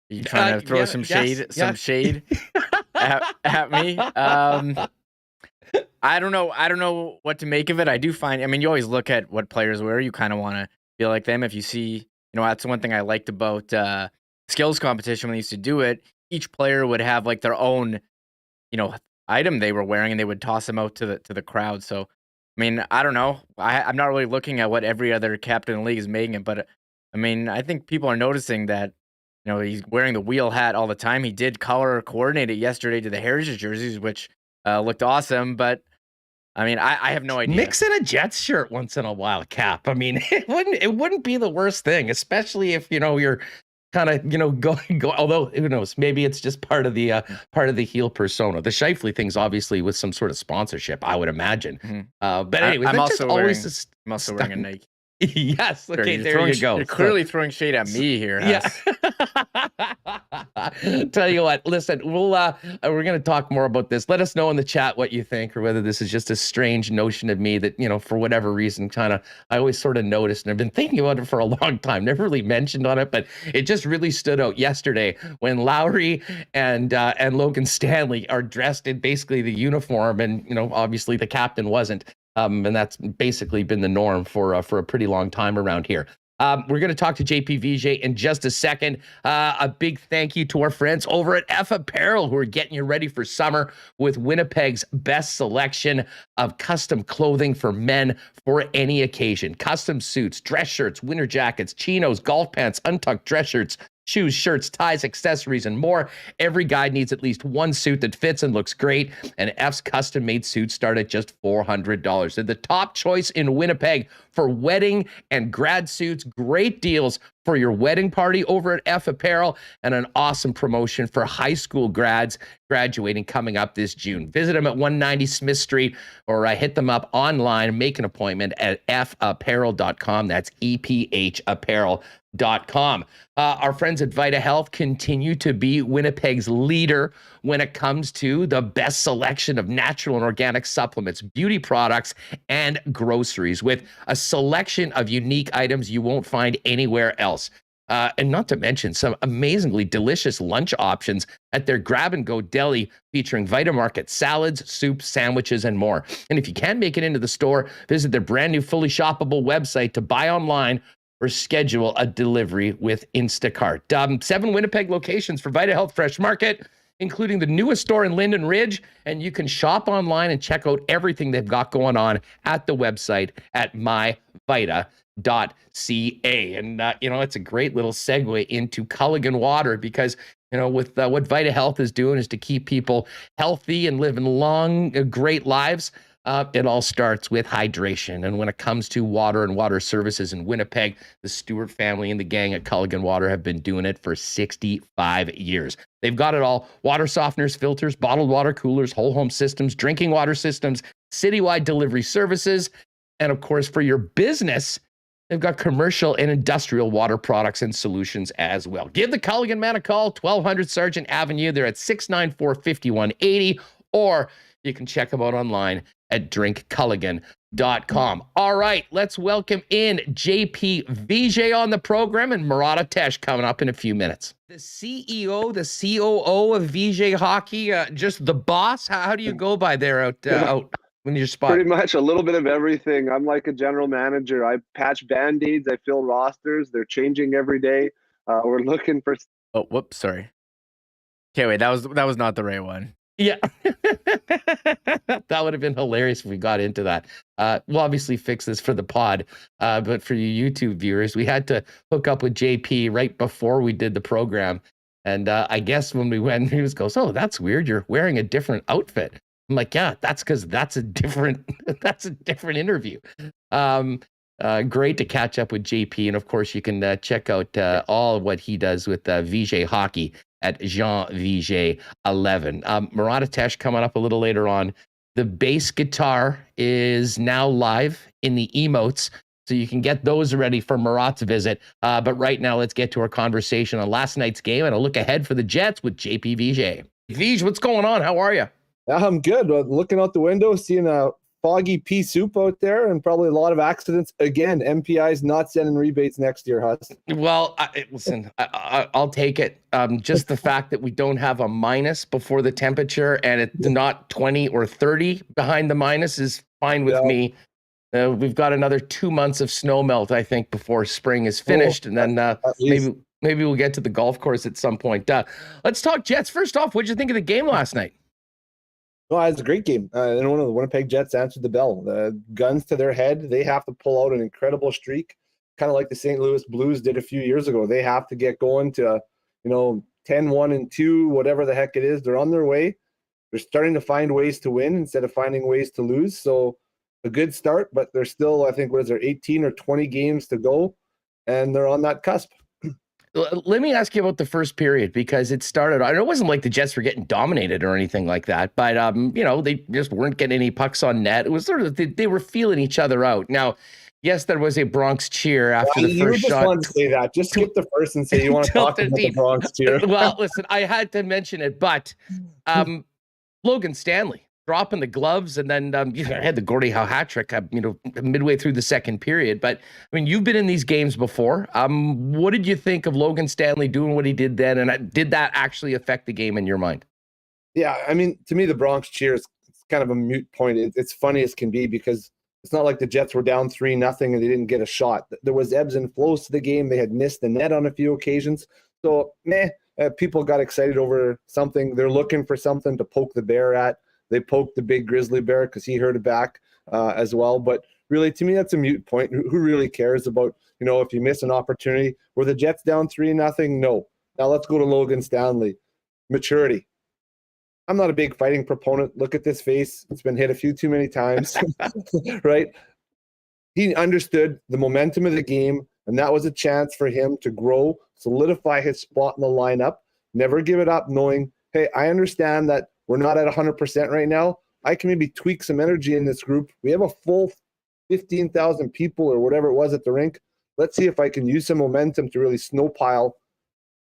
Are you trying to throw some shade at me? I don't know what to make of it. I do find, I mean, you always look at what players wear. You kind of want to feel like them. If you see, that's one thing I liked about skills competition when they used to do it. Each player would have like their own, item they were wearing, and they would toss them out to the crowd. So, I mean, I don't know. I'm not really looking at what every other captain in the league is making it, but I mean, I think people are noticing that, he's wearing the wheel hat all the time. He did color coordinate it yesterday to the Heritage jerseys, which looked awesome, but I mean, I have no idea. Mix in a Jets shirt once in a while, Cap. I mean, it wouldn't be the worst thing, especially if you're kind of go. Although who knows, maybe it's just part of the heel persona. The Scheifele thing's obviously with some sort of sponsorship, I would imagine. Mm-hmm. But anyway, I'm also wearing a Nike. Yes. Okay. There you go. You're clearly throwing shade at me here. Yeah. Tell you what. Listen, we're going to talk more about this. Let us know in the chat what you think, or whether this is just a strange notion of me that for whatever reason, I always sort of noticed, and I've been thinking about it for a long time. Never really mentioned on it, but it just really stood out yesterday when Lowry and Logan Stanley are dressed in basically the uniform, and obviously the captain wasn't. And that's basically been the norm for a pretty long time around here. We're going to talk to JP Vigier in just a second. A big thank you to our friends over at F Apparel, who are getting you ready for summer with Winnipeg's best selection of custom clothing for men for any occasion. Custom suits, dress shirts, winter jackets, chinos, golf pants, untucked dress shirts, shoes, shirts, ties, accessories, and more. Every guy needs at least one suit that fits and looks great, and F's custom-made suits start at just $400. They're the top choice in Winnipeg for wedding and grad suits. Great deals for your wedding party over at F Apparel, and an awesome promotion for high school grads graduating coming up this June. Visit them at 190 Smith Street, or hit them up online. Make an appointment at fapparel.com. That's EPHapparel.com. Our friends at Vita Health continue to be Winnipeg's leader when it comes to the best selection of natural and organic supplements, beauty products, and groceries, with a selection of unique items you won't find anywhere else. And not to mention some amazingly delicious lunch options at their grab-and-go deli, featuring Vita Market salads, soups, sandwiches, and more. And if you can't make it into the store, visit their brand new fully shoppable website to buy online or schedule a delivery with Instacart. 7 Winnipeg locations for Vita Health Fresh Market, including the newest store in Linden Ridge. And you can shop online and check out everything they've got going on at the website at myvita.ca. And, it's a great little segue into Culligan Water, because, with what Vita Health is doing is to keep people healthy and living long, great lives. It all starts with hydration. And when it comes to water and water services in Winnipeg, the Stewart family and the gang at Culligan Water have been doing it for 65 years. They've got it all: water softeners, filters, bottled water coolers, whole home systems, drinking water systems, citywide delivery services. And of course, for your business, they've got commercial and industrial water products and solutions as well. Give the Culligan man a call, 1200 Sargent Avenue. They're at 694-5180, or you can check them out online at drinkculligan.com. All right, let's welcome in JP Vigier on the program, and Murat coming up in a few minutes. The CEO, the COO of Vigier Hockey, just the boss. How do you go by there out when you're spot? Pretty much a little bit of everything. I'm like a general manager. I patch Band-Aids. I fill rosters. They're changing every day. We're looking for... Oh, whoops, sorry. Okay, wait, that was not the right one. Yeah. That would have been hilarious if we got into that. We'll obviously fix this for the pod, but for you YouTube viewers, we had to hook up with JP right before we did the program. And I guess when we went, he goes, "Oh, that's weird. You're wearing a different outfit." I'm like, "Yeah, that's because that's a different interview." Great to catch up with JP. And of course, you can check out all of what he does with Vigier Hockey at Jean Vigier 11. Murat coming up a little later on. The bass guitar is now live in the emotes, So you can get those ready for Murat's visit. But right now, let's get to our conversation on last night's game and a look ahead for the Jets with JP Vigier. Vij, what's going on? How are you? I'm good. Looking out the window, seeing a foggy pea soup out there and probably a lot of accidents. Again, MPI's not sending rebates next year, Huss. Well, listen, I'll take it. Just the fact that we don't have a minus before the temperature and it's not 20 or 30 behind the minus is fine with me. We've got another 2 months of snow melt, I think, before spring is finished. And then maybe we'll get to the golf course at some point. Let's talk Jets. First off, what did you think of the game last night? Well, it was a great game. And one of the Winnipeg Jets answered the bell. The guns to their head. They have to pull out an incredible streak, kind of like the St. Louis Blues did a few years ago. They have to get going to, 10-1-2, whatever the heck it is. They're on their way. They're starting to find ways to win instead of finding ways to lose. So a good start, but there's still, I think, 18 or 20 games to go, and they're on that cusp. Let me ask you about the first period, because it started, I know it wasn't like the Jets were getting dominated or anything like that, but, they just weren't getting any pucks on net. It was sort of, they were feeling each other out. Now, yes, there was a Bronx cheer after the first shot. You just wanted to say that. Just skip the first and say you want to talk about the Bronx cheer. Well, listen, I had to mention it, but Logan Stanley dropping the gloves, and then I had the Gordie Howe hat trick, midway through the second period. But I mean, you've been in these games before. What did you think of Logan Stanley doing what he did then, and did that actually affect the game in your mind? Yeah, I mean, to me, the Bronx cheer is kind of a moot point. It's funny as can be, because it's not like the Jets were down 3-0 and they didn't get a shot. There was ebbs and flows to the game. They had missed the net on a few occasions. So, people got excited over something. They're looking for something to poke the bear at. They poked the big grizzly bear because he heard it back as well. But really, to me, that's a moot point. Who really cares about, if you miss an opportunity? Were the Jets down 3-0? No. Now let's go to Logan Stanley. Maturity. I'm not a big fighting proponent. Look at this face. It's been hit a few too many times, right? He understood the momentum of the game, and that was a chance for him to grow, solidify his spot in the lineup, never give it up, knowing, hey, I understand that we're not at 100% right now. I can maybe tweak some energy in this group. We have a full 15,000 people or whatever it was at the rink. Let's see if I can use some momentum to really snowpile.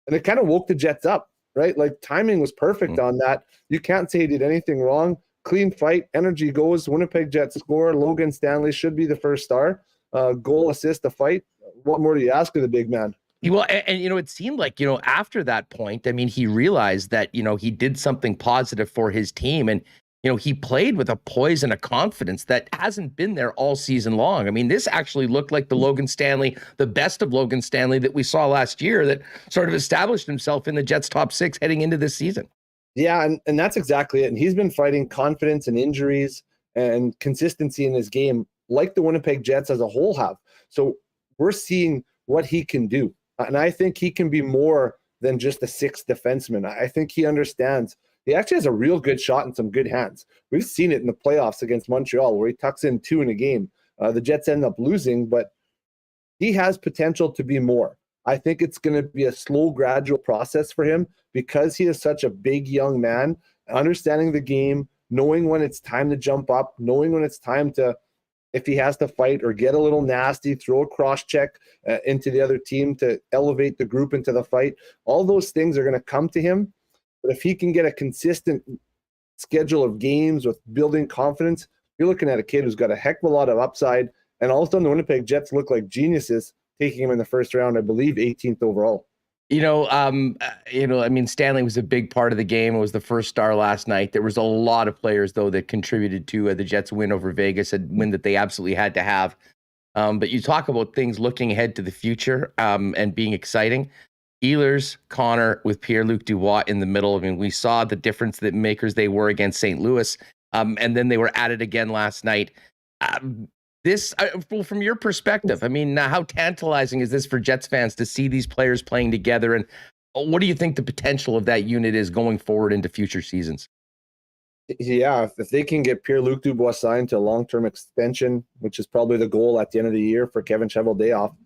And it kind of woke the Jets up, right? Like, timing was perfect on that. You can't say he did anything wrong. Clean fight, energy goes. Winnipeg Jets score. Logan Stanley should be the first star. Goal, assist, a fight. What more do you ask of the big man? Well, and it seemed like, after that point, I mean, he realized that, he did something positive for his team, and, he played with a poise and a confidence that hasn't been there all season long. I mean, this actually looked like the Logan Stanley, the best of Logan Stanley that we saw last year, that sort of established himself in the Jets' top six heading into this season. Yeah, and that's exactly it. And he's been fighting confidence and injuries and consistency in his game like the Winnipeg Jets as a whole have. So we're seeing what he can do. And I think he can be more than just a sixth defenseman. I think he understands. He actually has a real good shot and some good hands. We've seen it in the playoffs against Montreal where he tucks in 2 in a game. The Jets end up losing, but he has potential to be more. I think it's going to be a slow, gradual process for him because he is such a big young man, understanding the game, knowing when it's time to jump up, knowing when it's time to, if he has to fight or get a little nasty, throw a cross check into the other team to elevate the group into the fight. All those things are going to come to him. But if he can get a consistent schedule of games with building confidence, you're looking at a kid who's got a heck of a lot of upside. And all of a sudden, the Winnipeg Jets look like geniuses, taking him in the first round, I believe 18th overall. I mean, Stanley was a big part of the game. It was the first star last night. There was a lot of players, though, that contributed to the Jets' win over Vegas, a win that they absolutely had to have. But you talk about things looking ahead to the future and being exciting. Ehlers, Connor with Pierre-Luc Dubois in the middle. I mean, we saw the difference that makers they were against St. Louis, and then they were at it again last night. From your perspective, I mean, how tantalizing is this for Jets fans to see these players playing together? And what do you think the potential of that unit is going forward into future seasons? Yeah, if they can get Pierre-Luc Dubois signed to a long-term extension, which is probably the goal at the end of the year for Kevin Cheveldayoff,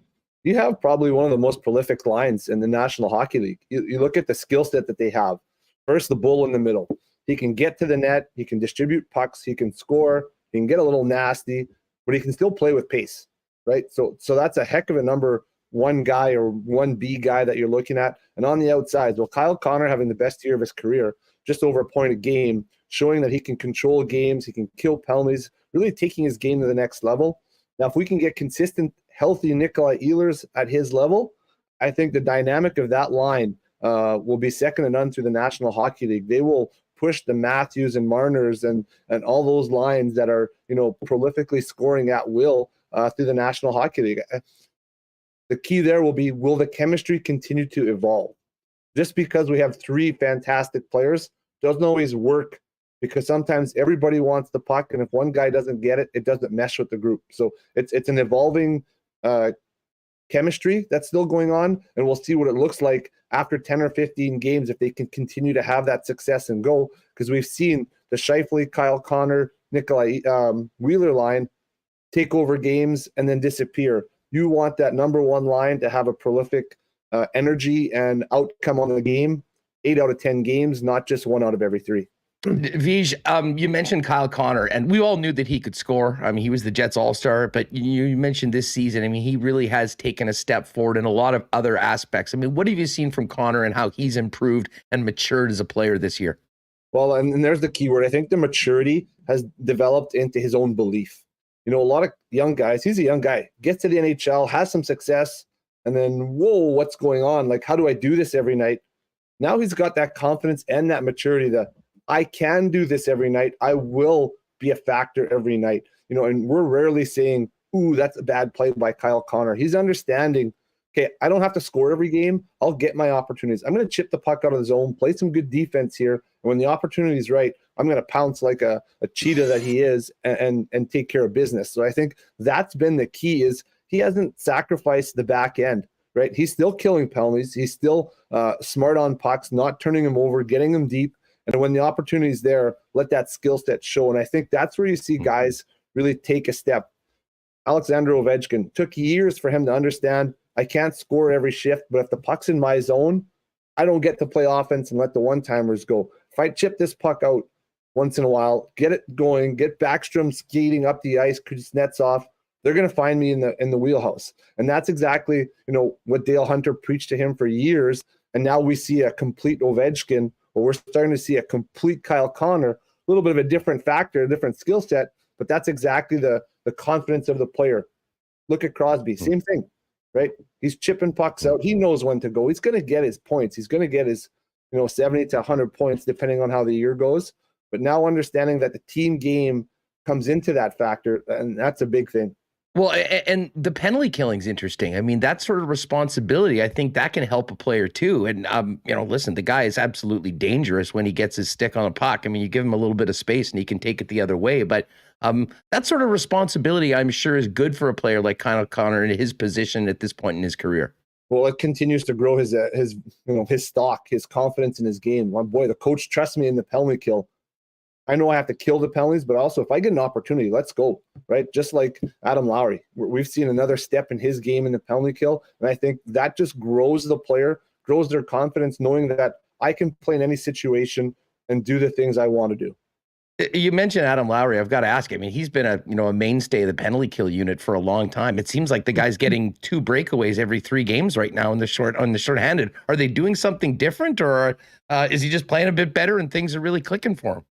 you have probably one of the most prolific lines in the National Hockey League. You look at the skill set that they have. First, the bull in the middle. He can get to the net. He can distribute pucks. He can score. He can get a little nasty, but he can still play with pace. right? So that's a heck of a number one guy or 1B guy that you're looking at. And on the outside, well, Kyle Connor having the best year of his career, just over a point a game, showing that he can control games, he can kill penalties, really taking his game to the next level. Now, if we can get consistent, healthy Nikolai Ehlers at his level, I think the dynamic of that line will be second to none through the National Hockey League. They will push the Matthews and Marners and all those lines that are, prolifically scoring at will through the National Hockey League. The key there will be, will the chemistry continue to evolve? Just because we have three fantastic players doesn't always work, because sometimes everybody wants the puck, and if one guy doesn't get it, it doesn't mesh with the group. So it's an evolving chemistry that's still going on, and we'll see what it looks like after 10 or 15 games if they can continue to have that success and go, because we've seen the Scheifele, Kyle Connor, Nikolai Wheeler line take over games and then disappear. You want that number one line to have a prolific energy and outcome on the game, 8 out of 10 games, not just 1 out of every 3. Vij, you mentioned Kyle Connor, and we all knew that he could score. I mean, he was the Jets All-Star, but you mentioned this season. I mean, he really has taken a step forward in a lot of other aspects. I mean, what have you seen from Connor and how he's improved and matured as a player this year? Well, and there's the key word. I think the maturity has developed into his own belief. A lot of young guys, he's a young guy, gets to the NHL, has some success, and then, whoa, what's going on? Like, how do I do this every night? Now he's got that confidence and that maturity that I can do this every night. I will be a factor every night. And we're rarely saying, ooh, that's a bad play by Kyle Connor. He's understanding, okay, I don't have to score every game. I'll get my opportunities. I'm going to chip the puck out of the zone, play some good defense here. And when the opportunity is right, I'm going to pounce like a cheetah that he is and take care of business. So I think that's been the key, is he hasn't sacrificed the back end, right? He's still killing penalties. He's still smart on pucks, not turning them over, getting them deep. And when the opportunity is there, let that skill set show. And I think that's where you see guys really take a step. Alexander Ovechkin, took years for him to understand, I can't score every shift, but if the puck's in my zone, I don't get to play offense and let the one-timers go. If I chip this puck out once in a while, get it going, get Backstrom skating up the ice, Kuznetsov, they're going to find me in the wheelhouse. And that's exactly, what Dale Hunter preached to him for years. And now we see a complete Ovechkin, or we're starting to see a complete Kyle Connor, a little bit of a different factor, a different skill set, but that's exactly the confidence of the player. Look at Crosby, same thing, right? He's chipping pucks out. He knows when to go. He's going to get his points. He's going to get his 70 to 100 points, depending on how the year goes. But now understanding that the team game comes into that factor, and that's a big thing. Well, and the penalty killing's interesting. I mean, that sort of responsibility, I think that can help a player too. And, listen, the guy is absolutely dangerous when he gets his stick on a puck. I mean, you give him a little bit of space and he can take it the other way. But that sort of responsibility, I'm sure, is good for a player like Kyle Connor in his position at this point in his career. Well, it continues to grow his stock, his confidence in his game. My boy, the coach trusts me in the penalty kill. I know I have to kill the penalties, but also if I get an opportunity, let's go, right? Just like Adam Lowry. We've seen another step in his game in the penalty kill, and I think that just grows the player, grows their confidence, knowing that I can play in any situation and do the things I want to do. You mentioned Adam Lowry. I've got to ask. I mean, he's been a mainstay of the penalty kill unit for a long time. It seems like the guy's getting 2 breakaways every 3 games right now on the shorthanded. Are they doing something different, or is he just playing a bit better and things are really clicking for him?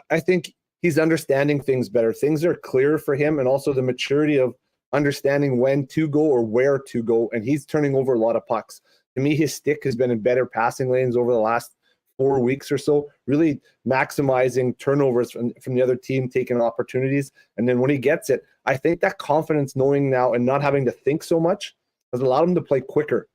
I think he's understanding things better. Things are clear for him, and also the maturity of understanding when to go or where to go. And he's turning over a lot of pucks. To me, his stick has been in better passing lanes over the last 4 weeks or so, really maximizing turnovers from the other team, taking opportunities. And then when he gets it, I think that confidence, knowing now and not having to think so much, has allowed him to play quicker.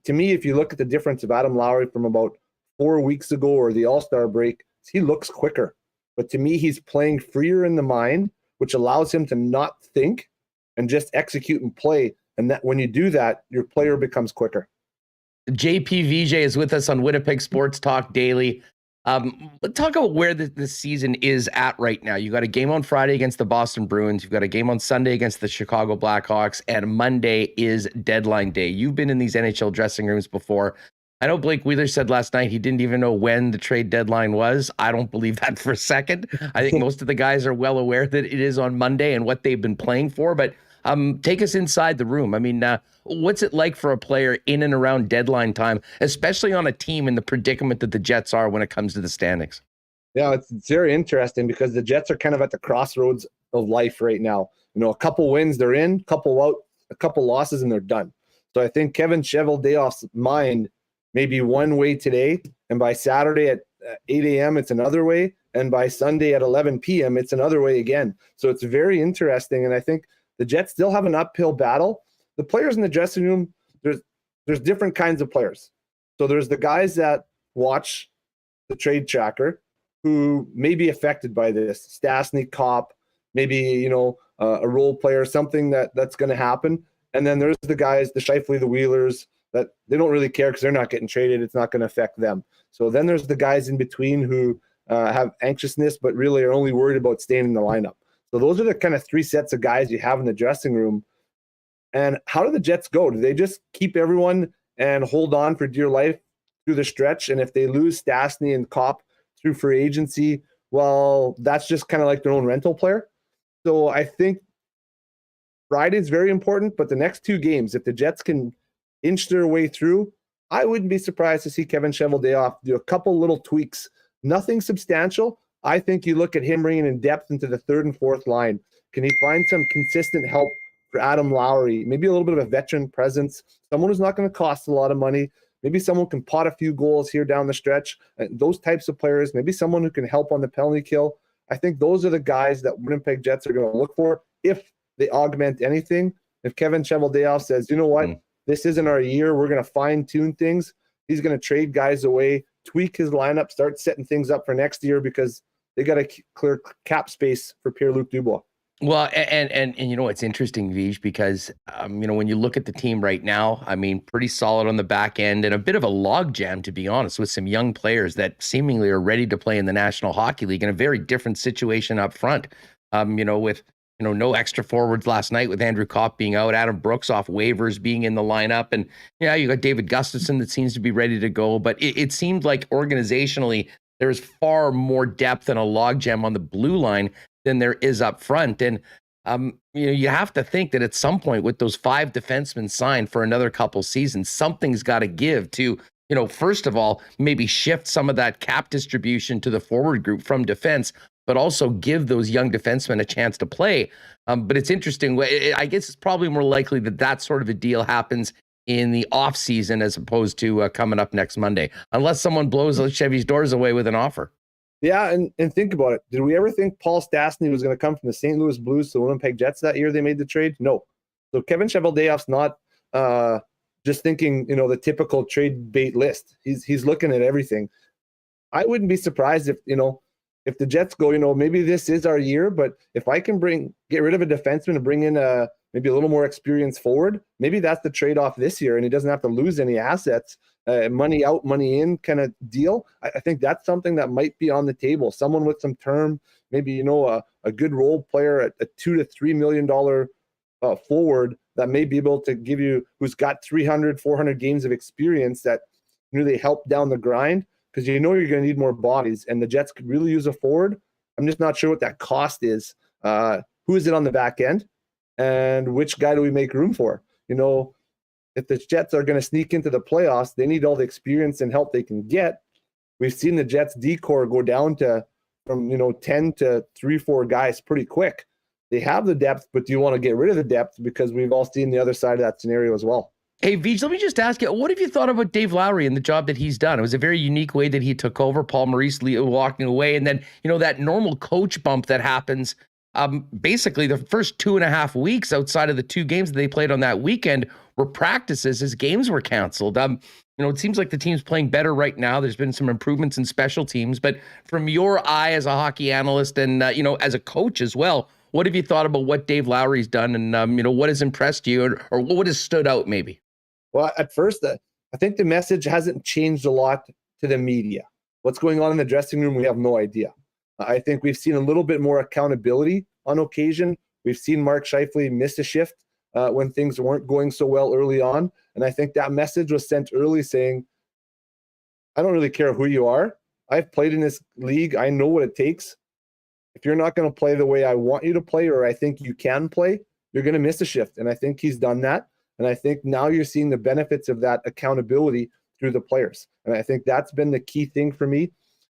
To me, if you look at the difference of Adam Lowry from about 4 weeks ago or the All-Star break, he looks quicker. But to me, he's playing freer in the mind, which allows him to not think and just execute and play. And that when you do that, your player becomes quicker. JP Vigier is with us on Winnipeg Sports Talk Daily. Let's talk about where the season is at right now. You got a game on Friday against the Boston Bruins. You've got a game on Sunday against the Chicago Blackhawks, and Monday is deadline day. You've been in these NHL dressing rooms before. I know Blake Wheeler said last night he didn't even know when the trade deadline was. I don't believe that for a second. I think most of the guys are well aware that it is on Monday and what they've been playing for. But Take us inside the room. I mean, what's it like for a player in and around deadline time, especially on a team in the predicament that the Jets are when it comes to the standings? Yeah, it's very interesting because the Jets are kind of at the crossroads of life right now. A couple wins, they're in, couple out, a couple losses, and they're done. So I think Kevin Cheveldayoff's mind may be one way today, and by Saturday at 8 a.m. it's another way, and by Sunday at 11 p.m. it's another way again. So it's very interesting, and I think the Jets still have an uphill battle. The players in the dressing room, there's different kinds of players. So there's the guys that watch the trade tracker who may be affected by this. Stastny, Kopp, maybe, a role player, something that's going to happen. And then there's the guys, the Scheifele, the Wheelers, that they don't really care because they're not getting traded. It's not going to affect them. So then there's the guys in between who have anxiousness, but really are only worried about staying in the lineup. So those are the kind of three sets of guys you have in the dressing room. And how do the Jets go? Do they just keep everyone and hold on for dear life through the stretch? And if they lose Stastny and Kopp through free agency, well, that's just kind of like their own rental player. So I think Friday is very important, but the next two games, if the Jets can inch their way through, I wouldn't be surprised to see Kevin Cheveldayoff do a couple little tweaks. Nothing substantial. I think you look at him bringing in depth into the third and fourth line. Can he find some consistent help for Adam Lowry? Maybe a little bit of a veteran presence, someone who's not going to cost a lot of money. Maybe someone can pot a few goals here down the stretch. Those types of players, maybe someone who can help on the penalty kill. I think those are the guys that Winnipeg Jets are going to look for if they augment anything. If Kevin Cheveldayoff says, you know what, this isn't our year, we're going to fine-tune things, he's going to trade guys away, tweak his lineup, start setting things up for next year because they got to clear cap space for Pierre-Luc Dubois. Well, and it's interesting, Vij, because when you look at the team right now, I mean, pretty solid on the back end and a bit of a logjam, to be honest, with some young players that seemingly are ready to play in the National Hockey League in a very different situation up front. With no extra forwards last night with Andrew Kopp being out, Adam Brooks off waivers being in the lineup, and you got David Gustafsson that seems to be ready to go. But it seemed like organizationally there's far more depth and a logjam on the blue line than there is up front. And, you have to think that at some point with those 5 defensemen signed for another couple seasons, something's got to give to, first of all, maybe shift some of that cap distribution to the forward group from defense, but also give those young defensemen a chance to play. But it's interesting. I guess it's probably more likely that sort of a deal happens in the off season as opposed to coming up next Monday, unless someone blows Chevy's doors away with an offer. Yeah, and think about it. Did we ever think Paul Stastny was going to come from the St. Louis Blues to the Winnipeg Jets that year they made the trade? No. So Kevin Cheveldayoff's not just thinking, the typical trade bait list. He's looking at everything. I wouldn't be surprised if the Jets go, maybe this is our year, but if I can get rid of a defenseman and bring in maybe a little more experienced forward, maybe that's the trade-off this year, and he doesn't have to lose any assets. Money out, money in kind of deal. I think that's something that might be on the table. Someone with some term, maybe, a good role player at a $2 to $3 million forward that may be able to give you, who's got 300, 400 games of experience that really help down the grind, because you're going to need more bodies, and the Jets could really use a forward. I'm just not sure what that cost is. Who is it on the back end, and which guy do we make room for? If the Jets are going to sneak into the playoffs, they need all the experience and help they can get. We've seen the Jets D-core go down from 10 to 3-4 guys pretty quick. They have the depth, but do you want to get rid of the depth? Because we've all seen the other side of that scenario as well. Hey, Vij, let me just ask you, what have you thought about Dave Lowry and the job that he's done? It was a very unique way that he took over, Paul Maurice walking away, and then, that normal coach bump that happens basically the first 2.5 weeks outside of the 2 games that they played on that weekend were practices as games were canceled. It seems like the team's playing better right now. There's been some improvements in special teams, but from your eye as a hockey analyst and, as a coach as well, what have you thought about what Dave Lowry's done and, what has impressed you or what has stood out maybe? Well, at first, I think the message hasn't changed a lot to the media. What's going on in the dressing room, we have no idea. I think we've seen a little bit more accountability on occasion. We've seen Mark Scheifele miss a shift when things weren't going so well early on. And I think that message was sent early saying, I don't really care who you are. I've played in this league. I know what it takes. If you're not going to play the way I want you to play or I think you can play, you're going to miss a shift. And I think he's done that. And I think now you're seeing the benefits of that accountability through the players. And I think that's been the key thing for me.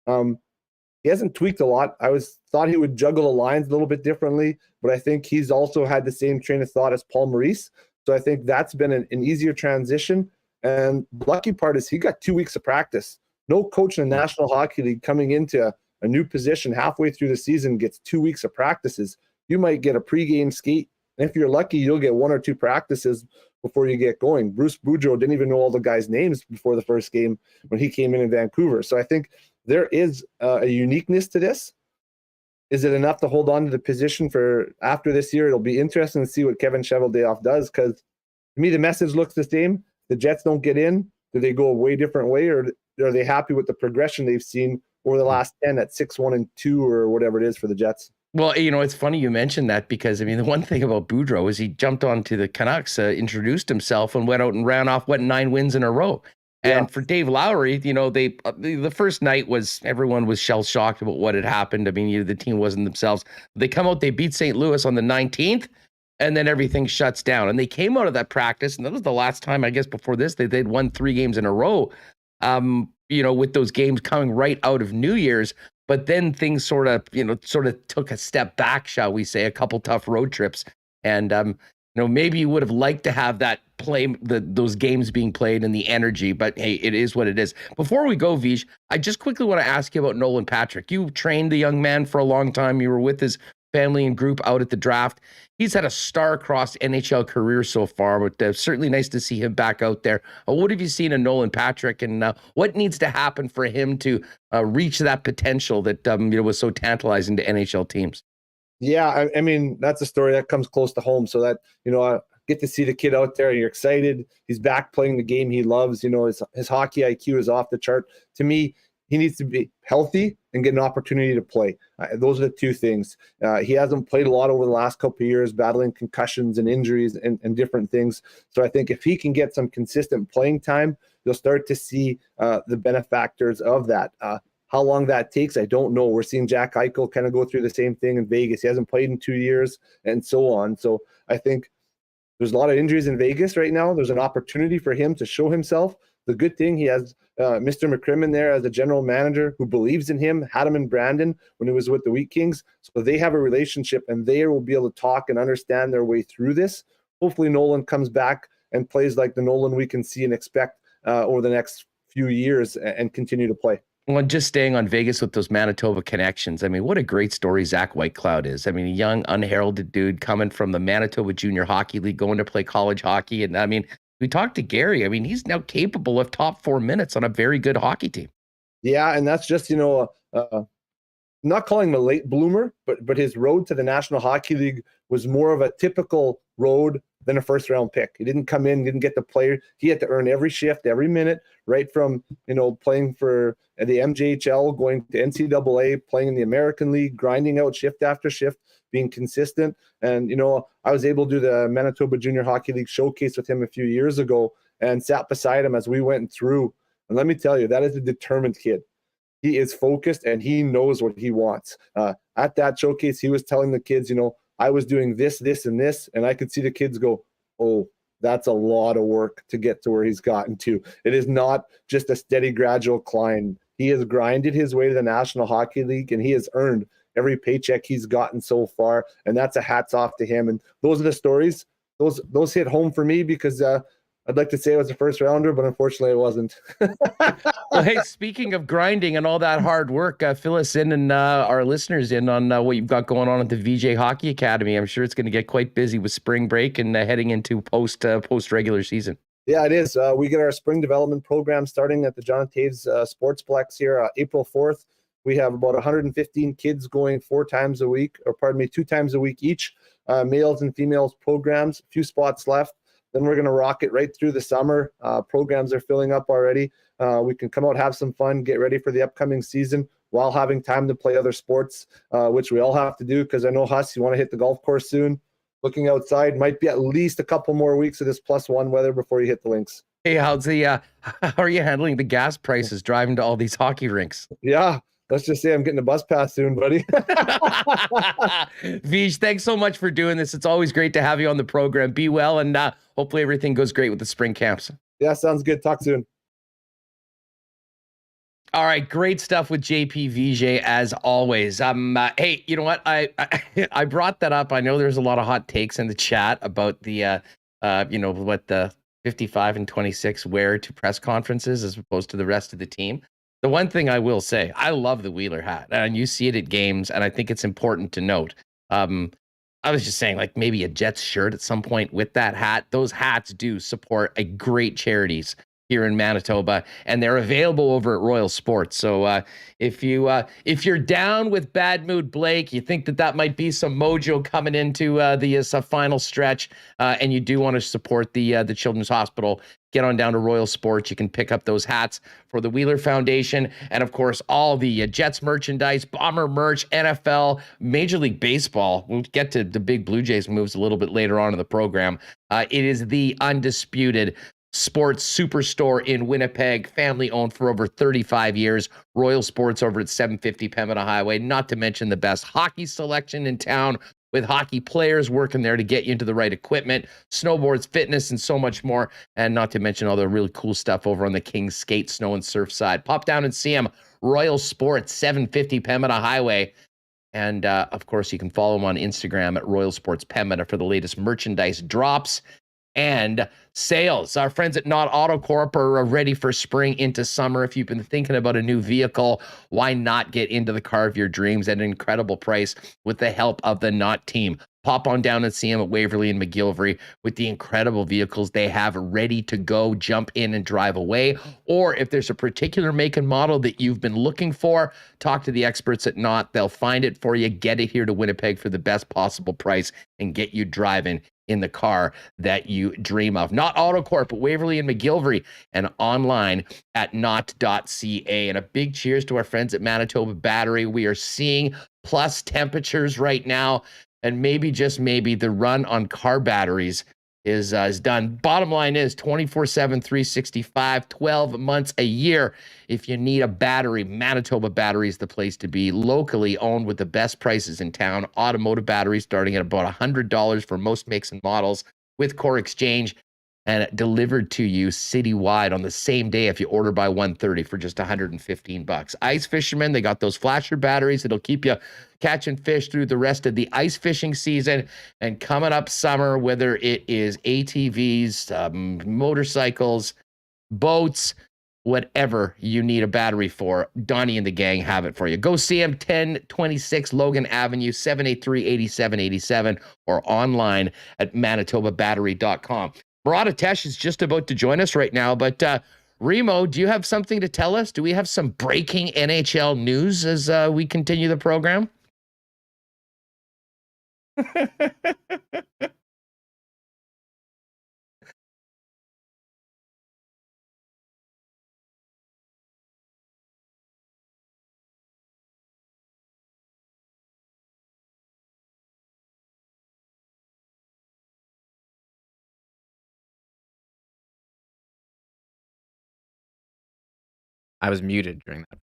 He hasn't tweaked a lot. I thought he would juggle the lines a little bit differently, but I think he's also had the same train of thought as Paul Maurice. So I think that's been an easier transition. And the lucky part is he got 2 weeks of practice. No coach in the National Hockey League coming into a new position halfway through the season gets 2 weeks of practices. You might get a pregame skate. And if you're lucky, you'll get 1 or 2 practices before you get going. Bruce Boudreau didn't even know all the guys' names before the first game when he came in Vancouver. So I think there is a uniqueness to this. Is it enough to hold on to the position for after this year? It'll be interesting to see what Kevin Cheveldayoff does, because to me, the message looks the same. The Jets don't get in. Do they go a way different way, or are they happy with the progression they've seen over the last 10 at 6-1-2 or whatever it is for the Jets? Well, it's funny you mentioned that, because, the one thing about Boudreau is he jumped onto the Canucks, introduced himself, and went out and ran off, 9 wins in a row. And for Dave Lowry, the first night everyone was shell-shocked about what had happened. The team wasn't themselves. They come out, they beat St. Louis on the 19th, and then everything shuts down. And they came out of that practice, and that was the last time, I guess, before this, they'd won 3 games in a row, with those games coming right out of New Year's. But then things sort of took a step back, shall we say, a couple tough road trips. And, maybe you would have liked to have that those games being played and the energy, but hey, it is what it is. Before we go, Vij, I just quickly want to ask you about Nolan Patrick. You trained the young man for a long time. You were with his family and group out at the draft. He's had a star-crossed NHL career so far, but certainly nice to see him back out there. What have you seen in Nolan Patrick, and what needs to happen for him to reach that potential that was so tantalizing to NHL teams? Yeah, that's a story that comes close to home. So that, I get to see the kid out there. You're excited. He's back playing the game he loves. His hockey IQ is off the chart. To me, he needs to be healthy and get an opportunity to play. Those are the two things. He hasn't played a lot over the last couple of years, battling concussions and injuries and different things. So I think if he can get some consistent playing time, you'll start to see the benefactors of that. How long that takes, I don't know. We're seeing Jack Eichel kind of go through the same thing in Vegas. He hasn't played in 2 years and so on. So I think there's a lot of injuries in Vegas right now. There's an opportunity for him to show himself. The good thing, he has Mr. McCrimmon there as a general manager who believes in him, had him in Brandon when he was with the Wheat Kings. So they have a relationship, and they will be able to talk and understand their way through this. Hopefully Nolan comes back and plays like the Nolan we can see and expect over the next few years and continue to play. Well, just staying on Vegas with those Manitoba connections. What a great story Zach Whitecloud is. A young, unheralded dude coming from the Manitoba Junior Hockey League, going to play college hockey. And we talked to Gary. He's now capable of top 4 minutes on a very good hockey team. Yeah, and that's just, not calling him a late bloomer, but his road to the National Hockey League was more of a typical road than a first-round pick. He didn't come in, didn't get the player. He had to earn every shift, every minute, right from, playing for the MJHL, going to NCAA, playing in the American League, grinding out shift after shift, being consistent. And, I was able to do the Manitoba Junior Hockey League showcase with him a few years ago and sat beside him as we went through. And let me tell you, that is a determined kid. He is focused and he knows what he wants. At that showcase, he was telling the kids, I was doing this, this, and this, and I could see the kids go, oh, that's a lot of work to get to where he's gotten to. It is not just a steady, gradual climb. He has grinded his way to the National Hockey League, and he has earned every paycheck he's gotten so far, and that's a hats off to him. And those are the stories. Those hit home for me because I'd like to say I was a first rounder, but unfortunately I wasn't. Well, hey, speaking of grinding and all that hard work, fill us in and our listeners in on what you've got going on at the Vigier Hockey Academy. I'm sure it's going to get quite busy with spring break and heading into post regular season. Yeah, it is. We get our spring development program starting at the John Taves Sportsplex here April 4th. We have about 115 kids going 2 times a week each, males and females programs, a few spots left. Then we're going to rock it right through the summer. Programs are filling up already. We can come out, have some fun, get ready for the upcoming season while having time to play other sports, which we all have to do because I know, Huss, you want to hit the golf course soon. Looking outside, might be at least a couple more weeks of this +1 weather before you hit the links. Hey, how are you handling the gas prices driving to all these hockey rinks? Yeah, Let's just say I'm getting a bus pass soon, buddy. Vij, thanks so much for doing this. It's always great to have you on the program. Be well, and hopefully everything goes great with the spring camps. Yeah, sounds good. Talk soon. All right, great stuff with JP Vigier as always. Hey, you know what? I brought that up. I know there's a lot of hot takes in the chat about the what the 55 and 26 wear to press conferences as opposed to the rest of the team. The one thing I will say, I love the Wheeler hat, and you see it at games, and I think it's important to note. I was just saying, like, maybe a Jets shirt at some point with that hat. Those hats do support a great charities here in Manitoba, and they're available over at Royal Sports. So if you're down with Bad Mood Blake, you think that might be some mojo coming into the final stretch, and you do want to support the Children's Hospital, get on down to Royal Sports. You can pick up those hats for the Wheeler Foundation, and of course all the Jets merchandise, Bomber merch, NFL, Major League Baseball. We'll get to the big Blue Jays moves a little bit later on in the program. It is the undisputed sports superstore in Winnipeg, family owned for over 35 years. Royal Sports over at 750 Pembina Highway, not to mention the best hockey selection in town, with hockey players working there to get you into the right equipment, snowboards, fitness, and so much more. And not to mention all the really cool stuff over on the King's Skate, Snow, and Surf side. Pop down and see them. Royal Sports, 750 Pembina Highway. And of course, you can follow them on Instagram at Royal Sports Pembina for the latest merchandise drops and sales. Our friends at Knott Auto Corp are ready for spring into summer. If you've been thinking about a new vehicle, why not get into the car of your dreams at an incredible price with the help of the Knott team? Pop on down and see them at Waverly and McGillivray with the incredible vehicles they have ready to go. Jump in and drive away. Or if there's a particular make and model that you've been looking for, talk to the experts at Knott. They'll find it for you. Get it here to Winnipeg for the best possible price and get you driving in the car that you dream of. Knott Auto Corp at Waverly and McGillivray, and online at knott.ca. And a big cheers to our friends at Manitoba Battery. We are seeing plus temperatures right now, and maybe, just maybe, the run on car batteries is done. Bottom line is 24/7, 365, 12 months a year. If you need a battery, Manitoba Battery is the place to be. Locally owned with the best prices in town. Automotive batteries starting at about $100 for most makes and models with core exchange, and delivered to you citywide on the same day if you order by 1:30 for just $115. Ice fishermen, they got those flasher batteries that'll keep you catching fish through the rest of the ice fishing season. And coming up summer, whether it is ATVs, motorcycles, boats, whatever you need a battery for, Donnie and the gang have it for you. Go see them, 1026 Logan Avenue, 783-8787, or online at manitobabattery.com. Murat is just about to join us right now, but Remo, do you have something to tell us? Do we have some breaking NHL news as we continue the program? I was muted during that.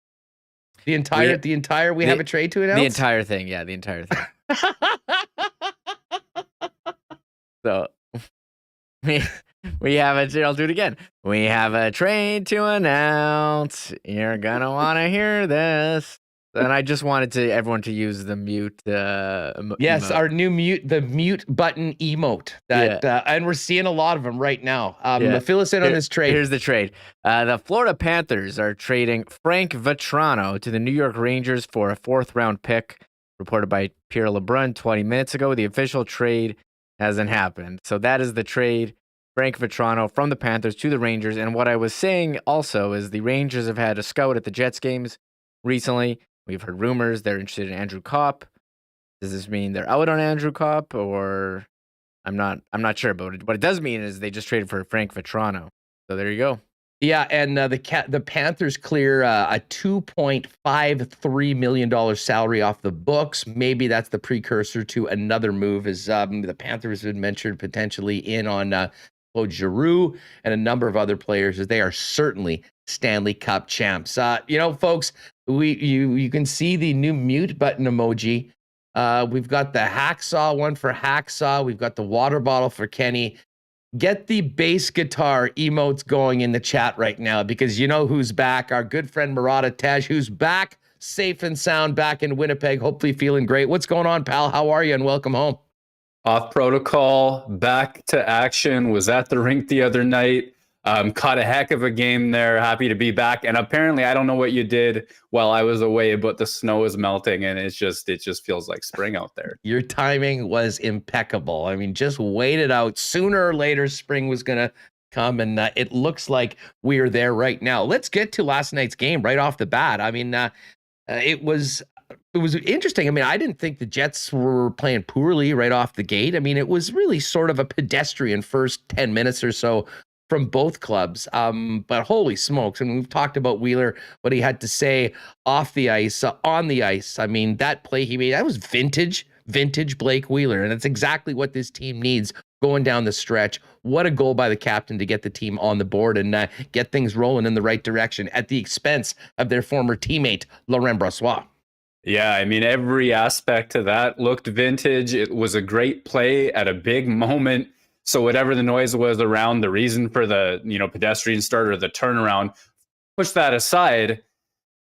The entire we have a trade to announce? The entire thing, yeah, the entire thing. So we have a, I'll do it again. We have a trade to announce. You're gonna want to hear this. And I just wanted everyone to use the mute. Yes, emote. our new the mute button emote. And we're seeing a lot of them right now. Fill us in on this trade. Here's the trade. The Florida Panthers are trading Frank Vetrano to the New York Rangers for a 4th-round pick, reported by Pierre LeBrun 20 minutes ago. The official trade hasn't happened. So that is the trade. Frank Vetrano from the Panthers to the Rangers. And what I was saying also is the Rangers have had a scout at the Jets games recently. We've heard rumors they're interested in Andrew Kopp. Does this mean they're out on Andrew Kopp, or I'm not sure about it. What it does mean is they just traded for Frank Vetrano. So there you go. Yeah, and the Panthers clear a $2.53 million salary off the books. Maybe that's the precursor to another move, as the Panthers have mentioned potentially in on Claude Giroux and a number of other players, as they are certainly Stanley Cup champs. Folks, You can see the new mute button emoji. We've got the hacksaw one for hacksaw. We've got the water bottle for Kenny. Get the bass guitar emotes going in the chat right now, because you know who's back. Our good friend Murat, who's back safe and sound back in Winnipeg, hopefully feeling great. What's going on, pal? How are you? And welcome home. Off protocol, back to action. Was at the rink the other night. Caught a heck of a game there. Happy to be back. And apparently, I don't know what you did while I was away, but the snow is melting, and it just feels like spring out there. Your timing was impeccable. I mean, just wait it out. Sooner or later, spring was gonna come, and it looks like we are there right now. Let's get to last night's game right off the bat. I mean, it was interesting. I mean, I didn't think the Jets were playing poorly right off the gate. I mean, it was really sort of a pedestrian first 10 minutes or so from both clubs. But holy smokes. And we've talked about Wheeler, what he had to say off the ice, on the ice. I mean, that play he made, that was vintage Blake Wheeler. And it's exactly what this team needs going down the stretch. What a goal by the captain to get the team on the board and get things rolling in the right direction at the expense of their former teammate, Laurent Brossoit. Yeah, I mean, every aspect to that looked vintage. It was a great play at a big moment. So whatever the noise was around the reason for the, pedestrian start or the turnaround, push that aside.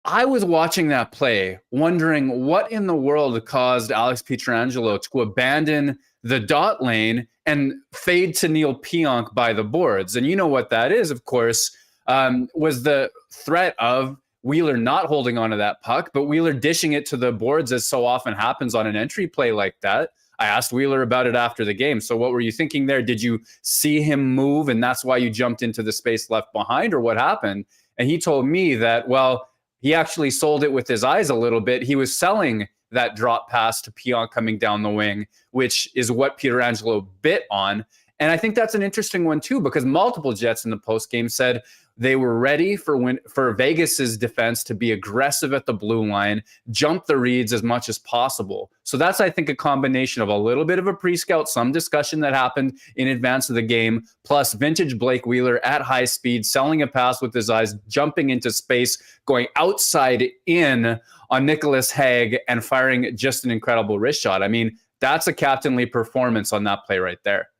I was watching that play wondering what in the world caused Alex Pietrangelo to abandon the dot lane and fade to Neil Pionk by the boards. And you know what that is, of course, was the threat of Wheeler not holding onto that puck, but Wheeler dishing it to the boards, as so often happens on an entry play like that. I asked Wheeler about it after the game. So what were you thinking there? Did you see him move and that's why you jumped into the space left behind, or what happened? And he told me that, well, he actually sold it with his eyes a little bit. He was selling that drop pass to Pionk coming down the wing, which is what Pietrangelo bit on. And I think that's an interesting one too, because multiple Jets in the postgame said they were ready for Vegas's defense to be aggressive at the blue line, jump the reads as much as possible. So that's, I think, a combination of a little bit of a pre-scout, some discussion that happened in advance of the game, plus vintage Blake Wheeler at high speed, selling a pass with his eyes, jumping into space, going outside in on Nicholas Hague and firing just an incredible wrist shot. I mean, that's a captainly performance on that play right there.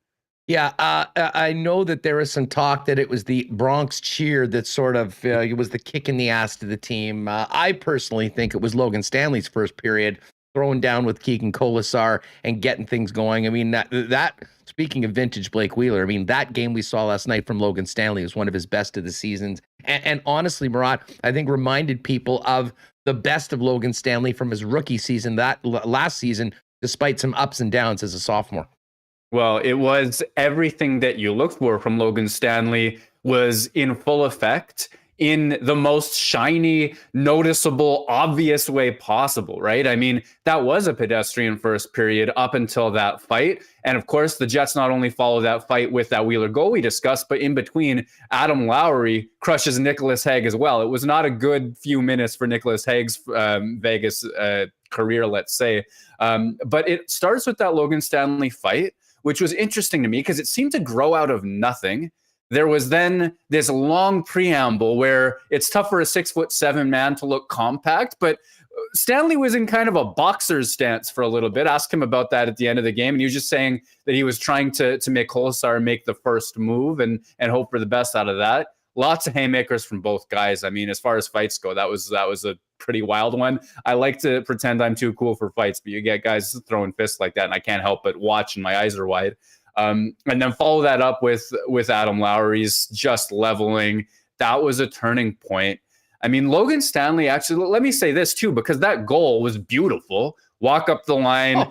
Yeah, I know that there was some talk that it was the Bronx cheer that sort of it was the kick in the ass to the team. I personally think it was Logan Stanley's first period, throwing down with Keegan Colasar and getting things going. I mean, that speaking of vintage Blake Wheeler, I mean, that game we saw last night from Logan Stanley was one of his best of the seasons. And honestly, Murat, I think reminded people of the best of Logan Stanley from his rookie season, that last season, despite some ups and downs as a sophomore. Well, it was everything that you looked for from Logan Stanley was in full effect in the most shiny, noticeable, obvious way possible, right? I mean, that was a pedestrian first period up until that fight. And of course, the Jets not only follow that fight with that Wheeler goal we discussed, but in between, Adam Lowry crushes Nicholas Hague as well. It was not a good few minutes for Nicholas Hague's Vegas career, let's say. But it starts with that Logan Stanley fight, which was interesting to me because it seemed to grow out of nothing. There was then this long preamble where it's tough for a 6'7" man to look compact, but Stanley was in kind of a boxer's stance for a little bit. Asked him about that at the end of the game, and he was just saying that he was trying to make Colasar make the first move and hope for the best out of that. Lots of haymakers from both guys. I mean, as far as fights go, that was a pretty wild one. I like to pretend I'm too cool for fights, but you get guys throwing fists like that, and I can't help but watch, and my eyes are wide. And then follow that up with Adam Lowry's just leveling. That was a turning point. I mean, Logan Stanley, actually, let me say this too, because that goal was beautiful. Walk up the line,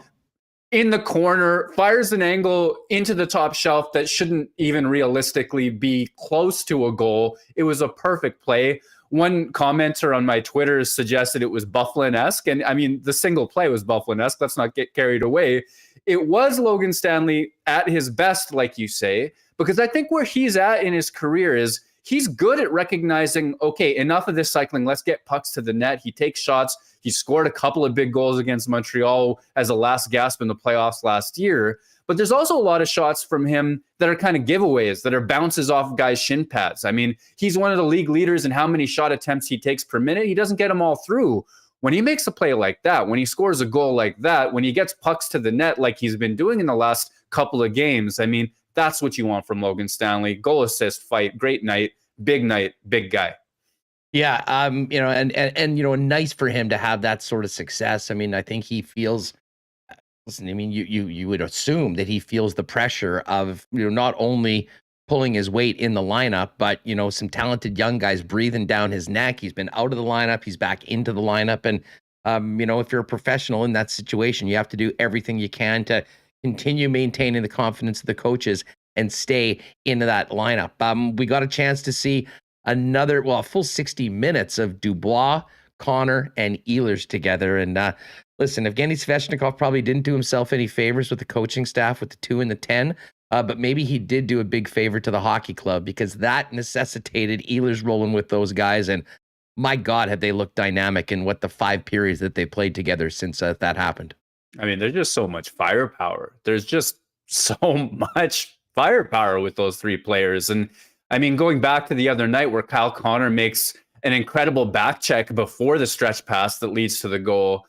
in the corner, fires an angle into the top shelf that shouldn't even realistically be close to a goal. It was a perfect play. One commenter on my Twitter suggested it was Bufflin-esque. And I mean, the single play was Bufflin-esque. Let's not get carried away. It was Logan Stanley at his best, like you say, because I think where he's at in his career is he's good at recognizing, okay, enough of this cycling. Let's get pucks to the net. He takes shots. He scored a couple of big goals against Montreal as a last gasp in the playoffs last year. but there's also a lot of shots from him that are kind of giveaways, that are bounces off guys' shin pads. I mean, he's one of the league leaders in how many shot attempts he takes per minute. He doesn't get them all through. When he makes a play like that, when he scores a goal like that, when he gets pucks to the net like he's been doing in the last couple of games, I mean, that's what you want from Logan Stanley. Goal, assist, fight, great night, big guy. Yeah, nice for him to have that sort of success. I mean, I think he feels. Listen, I mean, you would assume that he feels the pressure of not only pulling his weight in the lineup, but some talented young guys breathing down his neck. He's been out of the lineup, he's back into the lineup, and if you're a professional in that situation, you have to do everything you can to continue maintaining the confidence of the coaches and stay into that lineup. We got a chance to see a full 60 minutes of Dubois, Connor, and Ehlers together. And listen, Evgeny Svechnikov probably didn't do himself any favors with the coaching staff with the 2 and the 10, but maybe he did do a big favor to the hockey club, because that necessitated Ehlers rolling with those guys. And my God, have they looked dynamic in the 5 periods that they played together since that happened. I mean, there's just so much firepower. There's just so much firepower with those 3 players. And I mean, going back to the other night where Kyle Connor makes an incredible back check before the stretch pass that leads to the goal.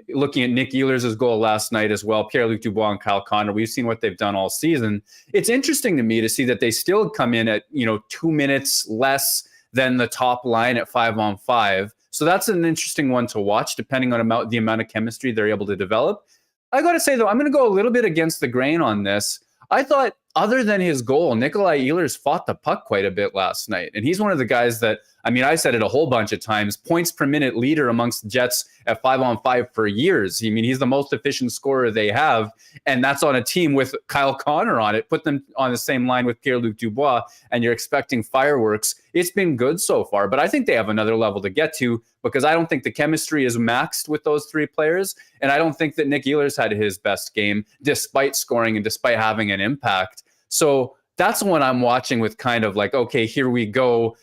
Looking at Nick Ehlers' goal last night as well, Pierre-Luc Dubois and Kyle Connor, we've seen what they've done all season. It's interesting to me to see that they still come in at 2 minutes less than the top line at 5-on-5. So that's an interesting one to watch, depending on the amount of chemistry they're able to develop. I got to say, though, I'm going to go a little bit against the grain on this. I thought, other than his goal, Nikolai Ehlers fought the puck quite a bit last night. And he's one of the guys that, I mean, I said it a whole bunch of times, points per minute leader amongst the Jets at 5-on-5 for years. I mean, he's the most efficient scorer they have. And that's on a team with Kyle Connor on it. Put them on the same line with Pierre-Luc Dubois, and you're expecting fireworks. It's been good so far, but I think they have another level to get to, because I don't think the chemistry is maxed with those 3 players. And I don't think that Nick Ehlers had his best game, despite scoring and despite having an impact. So that's one I'm watching with kind of like, okay, here we go.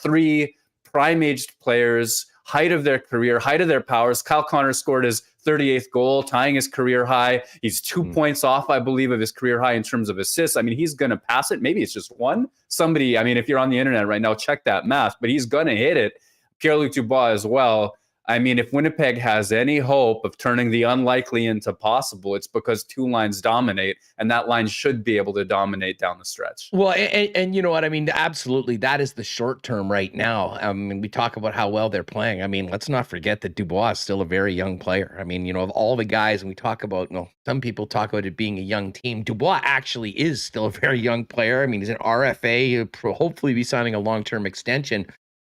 3 prime-aged players, height of their career, height of their powers. Kyle Connor scored his 38th goal, tying his career high. He's 2 points off, I believe, of his career high in terms of assists. I mean, he's going to pass it. Maybe it's just 1. Somebody, I mean, if you're on the internet right now, check that math, but he's going to hit it. Pierre-Luc Dubois as well. I mean, if Winnipeg has any hope of turning the unlikely into possible, it's because 2 lines dominate, and that line should be able to dominate down the stretch. Well, and you know what I mean? Absolutely. That is the short term right now. And we talk about how well they're playing. I mean, let's not forget that Dubois is still a very young player. I mean, of all the guys, and we talk about, some people talk about it being a young team. Dubois actually is still a very young player. I mean, he's an RFA. He'll hopefully be signing a long-term extension.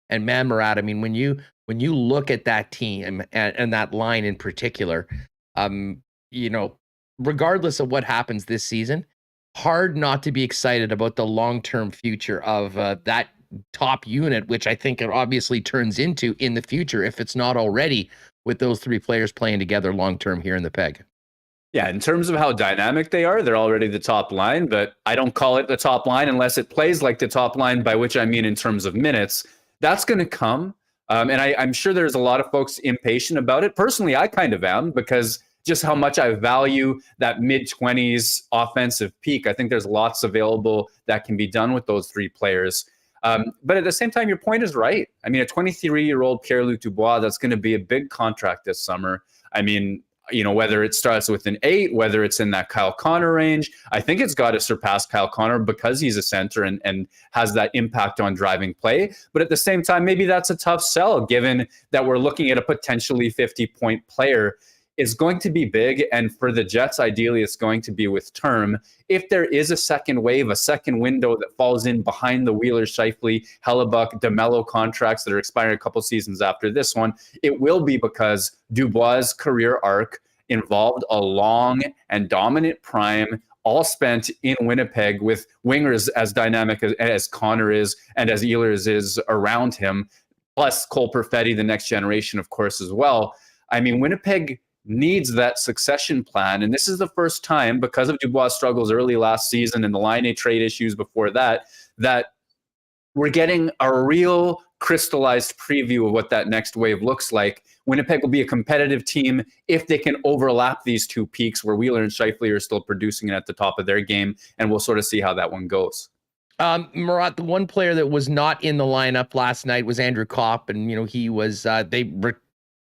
And man, Murat, I mean, when you look at that team and that line in particular, regardless of what happens this season, hard not to be excited about the long-term future of that top unit, which I think it obviously turns into in the future, if it's not already, with those 3 players playing together long-term here in the Peg. Yeah, in terms of how dynamic they are, they're already the top line, but I don't call it the top line unless it plays like the top line, by which I mean in terms of minutes. That's going to come. And I'm sure there's a lot of folks impatient about it. Personally, I kind of am, because just how much I value that mid-20s offensive peak. I think there's lots available that can be done with those 3 players. But at the same time, your point is right. I mean, a 23-year-old Pierre-Luc Dubois, that's going to be a big contract this summer. I mean, whether it starts with an 8, whether it's in that Kyle Connor range, I think it's got to surpass Kyle Connor because he's a center and has that impact on driving play. But at the same time, maybe that's a tough sell, given that we're looking at a potentially 50-point player. It's going to be big, and for the Jets, ideally, it's going to be with term. If there is a second wave, a second window that falls in behind the Wheeler, Scheifele, Hellebuck, DeMello contracts that are expiring a couple seasons after this one, it will be because Dubois' career arc involved a long and dominant prime, all spent in Winnipeg with wingers as dynamic as Connor is and as Ehlers is around him, plus Cole Perfetti, the next generation, of course, as well. I mean, Winnipeg needs that succession plan. And this is the first time, because of Dubois' struggles early last season and the Line A trade issues before that, that we're getting a real crystallized preview of what that next wave looks like. Winnipeg will be a competitive team if they can overlap these two peaks where Wheeler and Scheifele are still producing it at the top of their game, and we'll sort of see how that one goes. Murat, the one player that was not in the lineup last night was Andrew Kopp, and he was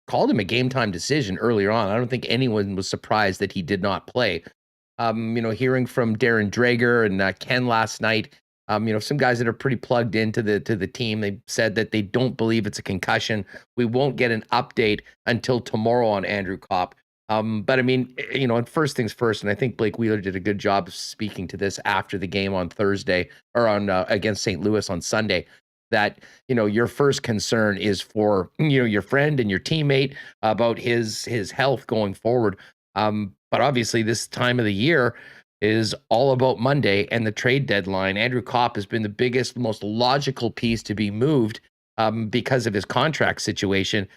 called him a game time decision earlier on. I don't think anyone was surprised that he did not play. Hearing from Darren Drager and Ken last night, some guys that are pretty plugged into the team, they said that they don't believe it's a concussion. We won't get an update until tomorrow on Andrew Kopp. But I mean, and first things first, and I think Blake Wheeler did a good job of speaking to this after the game on Thursday or on against St. Louis on Sunday, that, your first concern is for, your friend and your teammate about his health going forward. But obviously this time of the year is all about Monday and the trade deadline. Andrew Kopp has been the biggest, most logical piece to be moved because of his contract situation.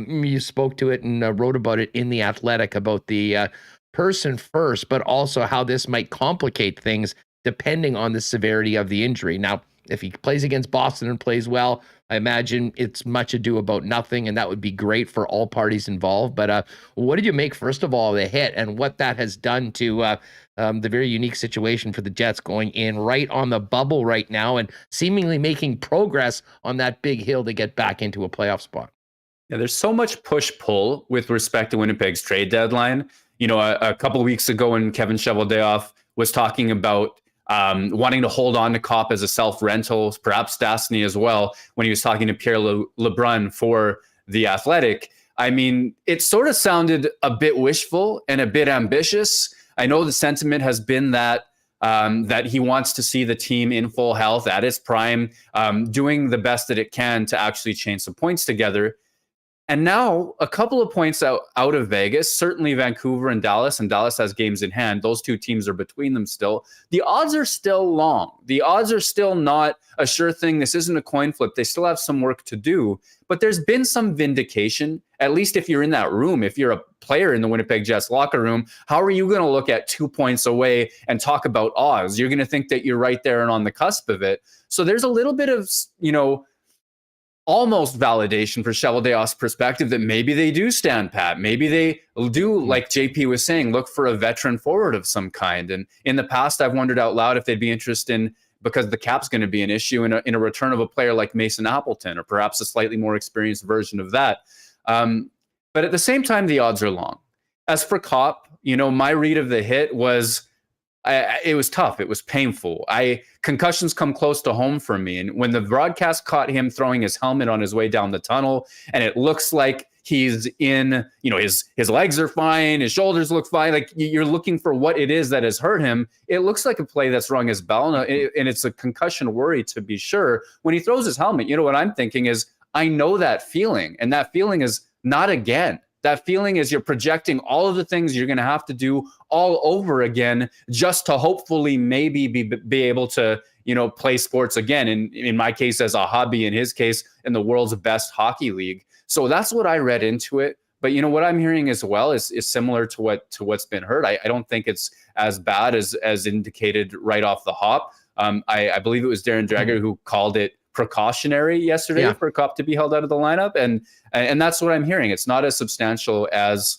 You spoke to it and wrote about it in The Athletic about the person first, but also how this might complicate things depending on the severity of the injury. Now, if he plays against Boston and plays well, I imagine it's much ado about nothing, and that would be great for all parties involved. But what did you make, first of all, of the hit and what that has done to the very unique situation for the Jets going in right on the bubble right now and seemingly making progress on that big hill to get back into a playoff spot? Yeah, there's so much push-pull with respect to Winnipeg's trade deadline. A couple of weeks ago when Kevin Cheveldayoff was talking about wanting to hold on to Kopp as a self-rental, perhaps Stastny as well, when he was talking to Pierre Lebrun for The Athletic. I mean, it sort of sounded a bit wishful and a bit ambitious. I know the sentiment has been that he wants to see the team in full health at its prime, doing the best that it can to actually chain some points together. And now a couple of points out of Vegas, certainly Vancouver and Dallas has games in hand. Those two teams are between them still. The odds are still long. The odds are still not a sure thing. This isn't a coin flip. They still have some work to do, but there's been some vindication, at least if you're in that room, if you're a player in the Winnipeg Jets locker room. How are you going to look at 2 points away and talk about odds? You're going to think that you're right there and on the cusp of it. So there's a little bit of, almost validation for Cheveldayoff's perspective that maybe they do stand pat. Maybe they do, like JP was saying, look for a veteran forward of some kind. And in the past, I've wondered out loud if they'd be interested in, because the cap's going to be an issue, in a return of a player like Mason Appleton, or perhaps a slightly more experienced version of that. But at the same time, the odds are long. As for Kopp, my read of the hit was, it was tough. It was painful. Concussions come close to home for me. And when the broadcast caught him throwing his helmet on his way down the tunnel, and it looks like he's in, his legs are fine, his shoulders look fine. Like, you're looking for what it is that has hurt him. It looks like a play that's rung his bell, and it's a concussion worry, to be sure. When he throws his helmet, what I'm thinking is, I know that feeling, and that feeling is not again. That feeling is you're projecting all of the things you're going to have to do all over again just to hopefully maybe be able to, play sports again. In my case, as a hobby, in his case, in the world's best hockey league. So that's what I read into it. But what I'm hearing as well is similar to what's been heard. I don't think it's as bad as indicated right off the hop. I believe it was Darren Drager who called it precautionary yesterday for Kopp to be held out of the lineup, and that's what I'm hearing. It's not as substantial as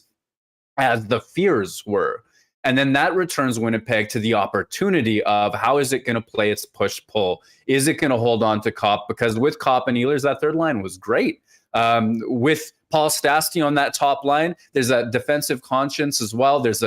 the fears were. And then that returns Winnipeg to the opportunity of how is it going to play its push-pull? Is it going to hold on to Kopp? Because with Kopp and Ehlers, that third line was great. With Paul Stastny on that top line, there's a defensive conscience as well. There's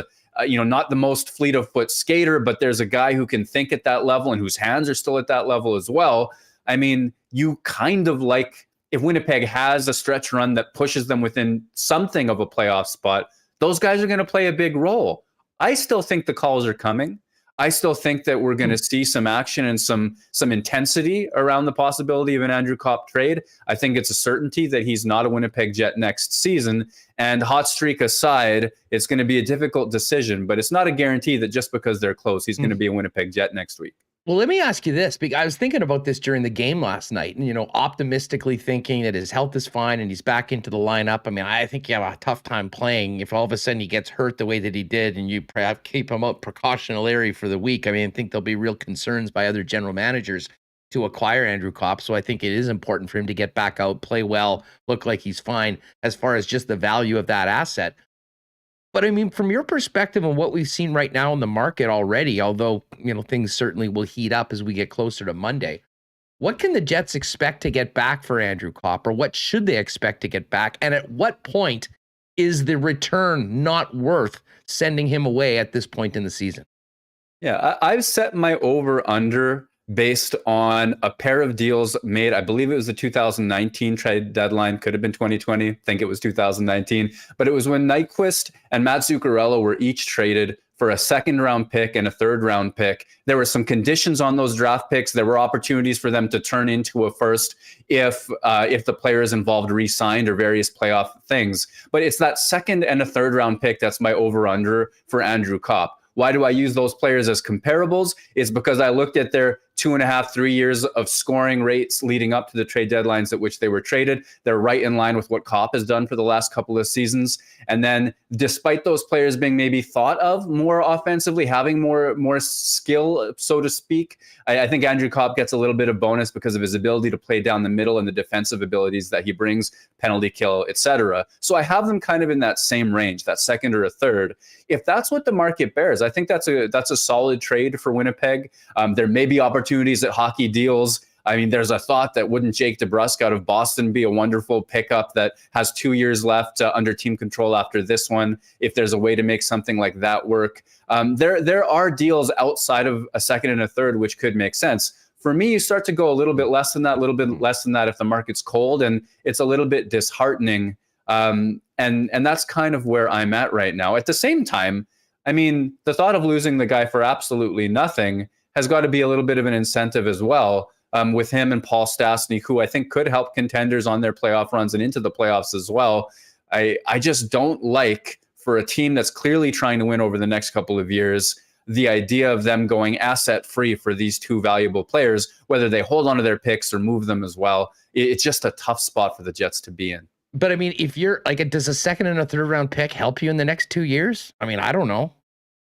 not the most fleet of foot skater, but there's a guy who can think at that level and whose hands are still at that level as well. I mean, you kind of like, if Winnipeg has a stretch run that pushes them within something of a playoff spot, those guys are going to play a big role. I still think the calls are coming. I still think that we're going to see some action and some intensity around the possibility of an Andrew Kopp trade. I think it's a certainty that he's not a Winnipeg Jet next season. And hot streak aside, it's going to be a difficult decision, but it's not a guarantee that just because they're close, he's going to be a Winnipeg Jet next week. Well, let me ask you this, because I was thinking about this during the game last night, and, optimistically thinking that his health is fine and he's back into the lineup. I mean, I think you have a tough time playing if all of a sudden he gets hurt the way that he did and you perhaps keep him out precautionary for the week. I mean, I think there'll be real concerns by other general managers. to acquire Andrew Kopp. So I think it is important for him to get back out, play well, look like he's fine as far as just the value of that asset. But I mean, from your perspective and what we've seen right now in the market already, although, things certainly will heat up as we get closer to Monday, what can the Jets expect to get back for Andrew Kopp, or what should they expect to get back? And at what point is the return not worth sending him away at this point in the season? Yeah, I've set my over-under based on a pair of deals made. I believe it was the 2019 trade deadline. Could have been 2020. I think it was 2019. But it was when Nyquist and Matt Zuccarello were each traded for a second-round pick and a third-round pick. There were some conditions on those draft picks. There were opportunities for them to turn into a first if the players involved re-signed or various playoff things. But it's that second and a third-round pick that's my over-under for Andrew Kopp. Why do I use those players as comparables? It's because I looked at their 2.5, 3 years of scoring rates leading up to the trade deadlines at which they were traded. They're right in line with what Kopp has done for the last couple of seasons. And then despite those players being maybe thought of more offensively, having more skill, so to speak, I think Andrew Kopp gets a little bit of bonus because of his ability to play down the middle and the defensive abilities that he brings, penalty kill, etc. So I have them kind of in that same range, that second or a third. If that's what the market bears, I think that's a solid trade for Winnipeg. There may be opportunities at hockey deals. I mean, there's a thought that wouldn't Jake DeBrusk out of Boston be a wonderful pickup that has 2 years left under team control after this one, if there's a way to make something like that work. There are deals outside of a second and a third which could make sense. For me, you start to go a little bit less than that if the market's cold, and it's a little bit disheartening. And that's kind of where I'm at right now. At the same time, I mean, the thought of losing the guy for absolutely nothing has got to be a little bit of an incentive as well, with him and Paul Stastny, who I think could help contenders on their playoff runs and into the playoffs as well. I just don't like, for a team that's clearly trying to win over the next couple of years, the idea of them going asset free for these two valuable players, whether they hold onto their picks or move them as well. It's just a tough spot for the Jets to be in. But I mean, if you're like, does a second and a third round pick help you in the next 2 years? I mean, I don't know.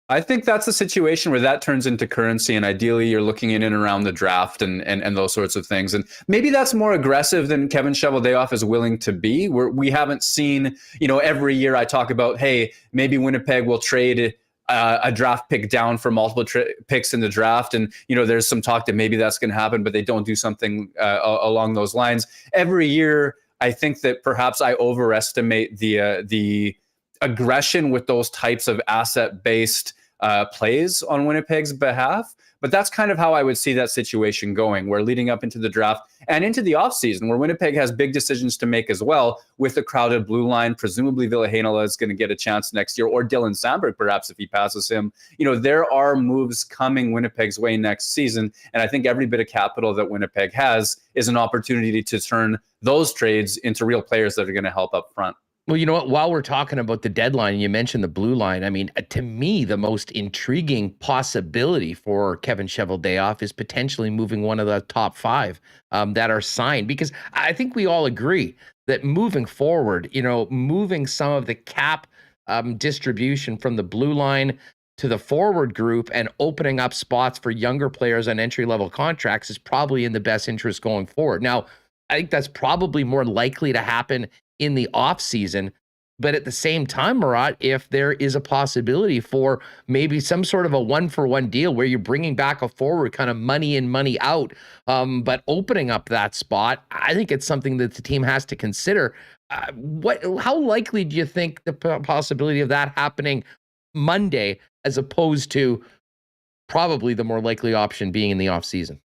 I think that's a situation where that turns into currency, and ideally you're looking in and around the draft and those sorts of things. And maybe that's more aggressive than Kevin Cheveldayoff is willing to be. We haven't seen, every year I talk about, hey, maybe Winnipeg will trade a draft pick down for multiple picks in the draft. And, there's some talk that maybe that's going to happen, but they don't do something along those lines. Every year, I think that perhaps I overestimate the aggression with those types of asset-based plays on Winnipeg's behalf. But that's kind of how I would see that situation going, where leading up into the draft and into the offseason, where Winnipeg has big decisions to make as well with the crowded blue line. Presumably Villa is going to get a chance next year, or Dylan Sandberg, perhaps, if he passes him. There are moves coming Winnipeg's way next season. And I think every bit of capital that Winnipeg has is an opportunity to turn those trades into real players that are going to help up front. Well, you know what? While we're talking about the deadline, you mentioned the blue line. I mean, to me, the most intriguing possibility for Kevin Cheveldayoff is potentially moving one of the top five that are signed, because I think we all agree that moving forward, moving some of the cap distribution from the blue line to the forward group and opening up spots for younger players on entry-level contracts is probably in the best interest going forward. Now, I think that's probably more likely to happen in the off season, but at the same time, Murat, if there is a possibility for maybe some sort of a 1-for-1 deal where you're bringing back a forward, kind of money in, money out, but opening up that spot, I think it's something that the team has to consider. How likely do you think the possibility of that happening Monday, as opposed to probably the more likely option being in the off season?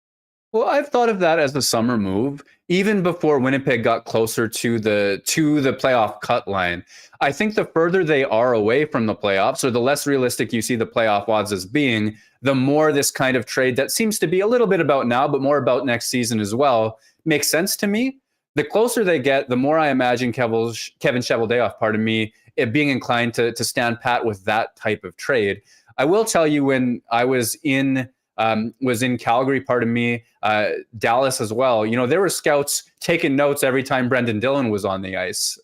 Well, I've thought of that as a summer move, even before Winnipeg got closer to the playoff cut line. I think the further they are away from the playoffs, or the less realistic you see the playoff odds as being, the more this kind of trade that seems to be a little bit about now, but more about next season as well, makes sense to me. The closer they get, the more I imagine Kevin Cheveldayoff, it being inclined to stand pat with that type of trade. I will tell you, when I was in was in Calgary, pardon me, Dallas as well. There were scouts taking notes every time Brendan Dillon was on the ice.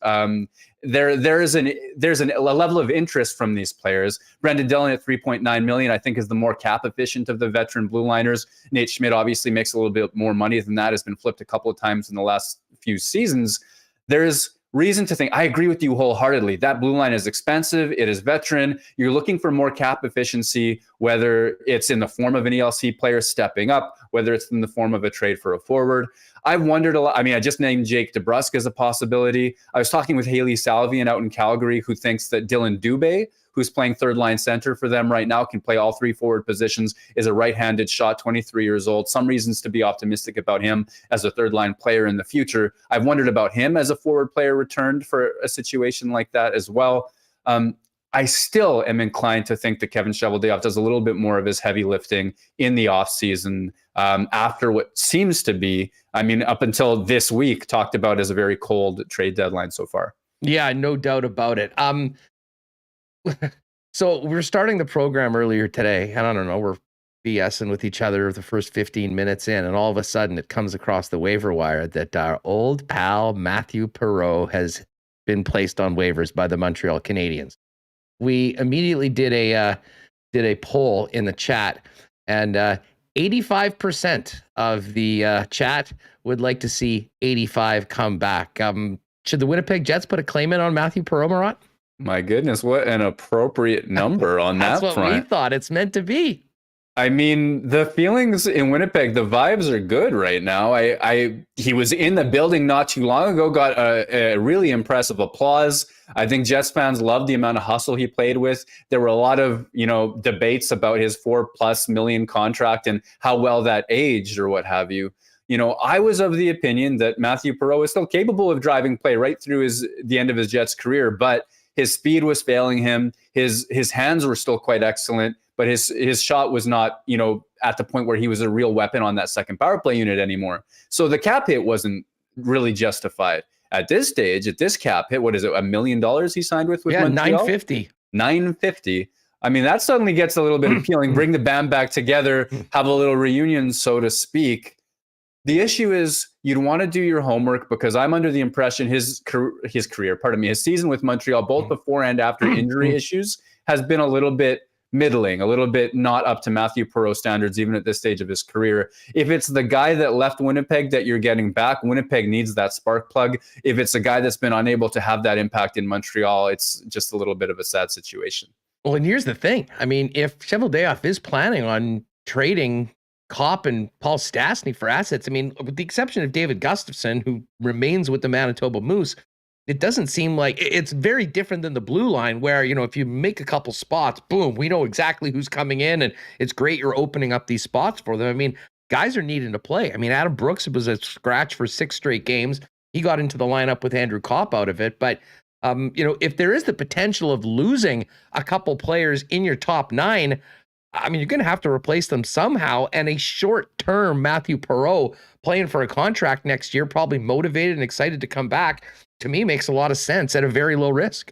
There's a level of interest from these players. Brendan Dillon at $3.9 million, I think, is the more cap efficient of the veteran blue liners. Nate Schmidt obviously makes a little bit more money than that, has been flipped a couple of times in the last few seasons. There's reason to think, I agree with you wholeheartedly, that blue line is expensive, it is veteran, you're looking for more cap efficiency, whether it's in the form of an ELC player stepping up, whether it's in the form of a trade for a forward. I've wondered a lot. I mean, I just named Jake DeBrusk as a possibility. I was talking with Haley Salvian out in Calgary, who thinks that Dylan Dubé, who's playing third line center for them right now, can play all three forward positions, is a right-handed shot, 23 years old. Some reasons to be optimistic about him as a third line player in the future. I've wondered about him as a forward player returned for a situation like that as well. I still am inclined to think that Kevin Cheveldayoff does a little bit more of his heavy lifting in the offseason after what seems to be, I mean, up until this week, talked about as a very cold trade deadline so far. Yeah, no doubt about it. So we were starting the program earlier today, and I don't know, we're BSing with each other the first 15 minutes in, and all of a sudden it comes across the waiver wire that our old pal Mathieu Perreault has been placed on waivers by the Montreal Canadiens. We immediately did a poll in the chat, and 85% of the chat would like to see 85 come back. Should the Winnipeg Jets put a claim in on Mathieu Perreault, Murat? My goodness, what an appropriate number on that front. That's what we thought it's meant to be. I mean, the feelings in Winnipeg, the vibes are good right now. He was in the building not too long ago, got a really impressive applause. I think Jets fans loved the amount of hustle he played with. There were a lot of, debates about his $4+ million contract and how well that aged or what have you. I was of the opinion that Mathieu Perreault is still capable of driving play right through the end of his Jets career, but his speed was failing him. His hands were still quite excellent, but his shot was not, at the point where he was a real weapon on that second power play unit anymore. So the cap hit wasn't really justified. At this stage, at this cap hit, what is it, $1 million he signed with Montreal? $950. I mean, that suddenly gets a little bit appealing. Bring the band back together, have a little reunion, so to speak. The issue is you'd want to do your homework, because I'm under the impression his season with Montreal, both before and after injury issues, has been a little bit middling, a little bit not up to Mathieu Perreault standards, even at this stage of his career. If it's the guy that left Winnipeg that you're getting back, Winnipeg needs that spark plug. If it's a guy that's been unable to have that impact in Montreal, it's just a little bit of a sad situation. Well, and here's the thing. I mean, if Cheveldayoff is planning on trading Kopp and Paul Stastny for assets, I mean, with the exception of David Gustafson, who remains with the Manitoba Moose, it doesn't seem like it's very different than the blue line where, if you make a couple spots, boom, we know exactly who's coming in, and it's great you're opening up these spots for them. I mean, guys are needing to play. I mean, Adam Brooks was a scratch for 6 straight games. He got into the lineup with Andrew Kopp out of it. But, if there is the potential of losing a couple players in your top 9, I mean, you're going to have to replace them somehow. And a short-term Mathieu Perreault playing for a contract next year, probably motivated and excited to come back, to me makes a lot of sense at a very low risk.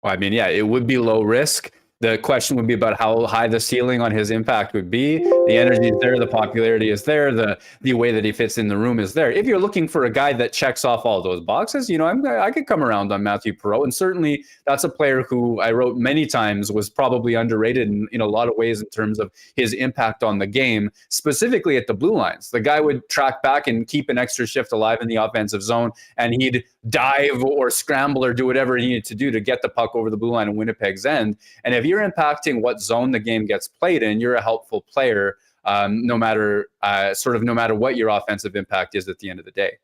Well, I mean, yeah, it would be low risk. The question would be about how high the ceiling on his impact would be. The energy is there, the popularity is there, the way that he fits in the room is there. If you're looking for a guy that checks off all those boxes, I could come around on Mathieu Perreault. And certainly that's a player who I wrote many times was probably underrated in a lot of ways in terms of his impact on the game, specifically at the blue lines. The guy would track back and keep an extra shift alive in the offensive zone, and he'd dive or scramble or do whatever he needed to do to get the puck over the blue line in Winnipeg's end. And if you're impacting what zone the game gets played in, you're a helpful player, no matter what your offensive impact is at the end of the day.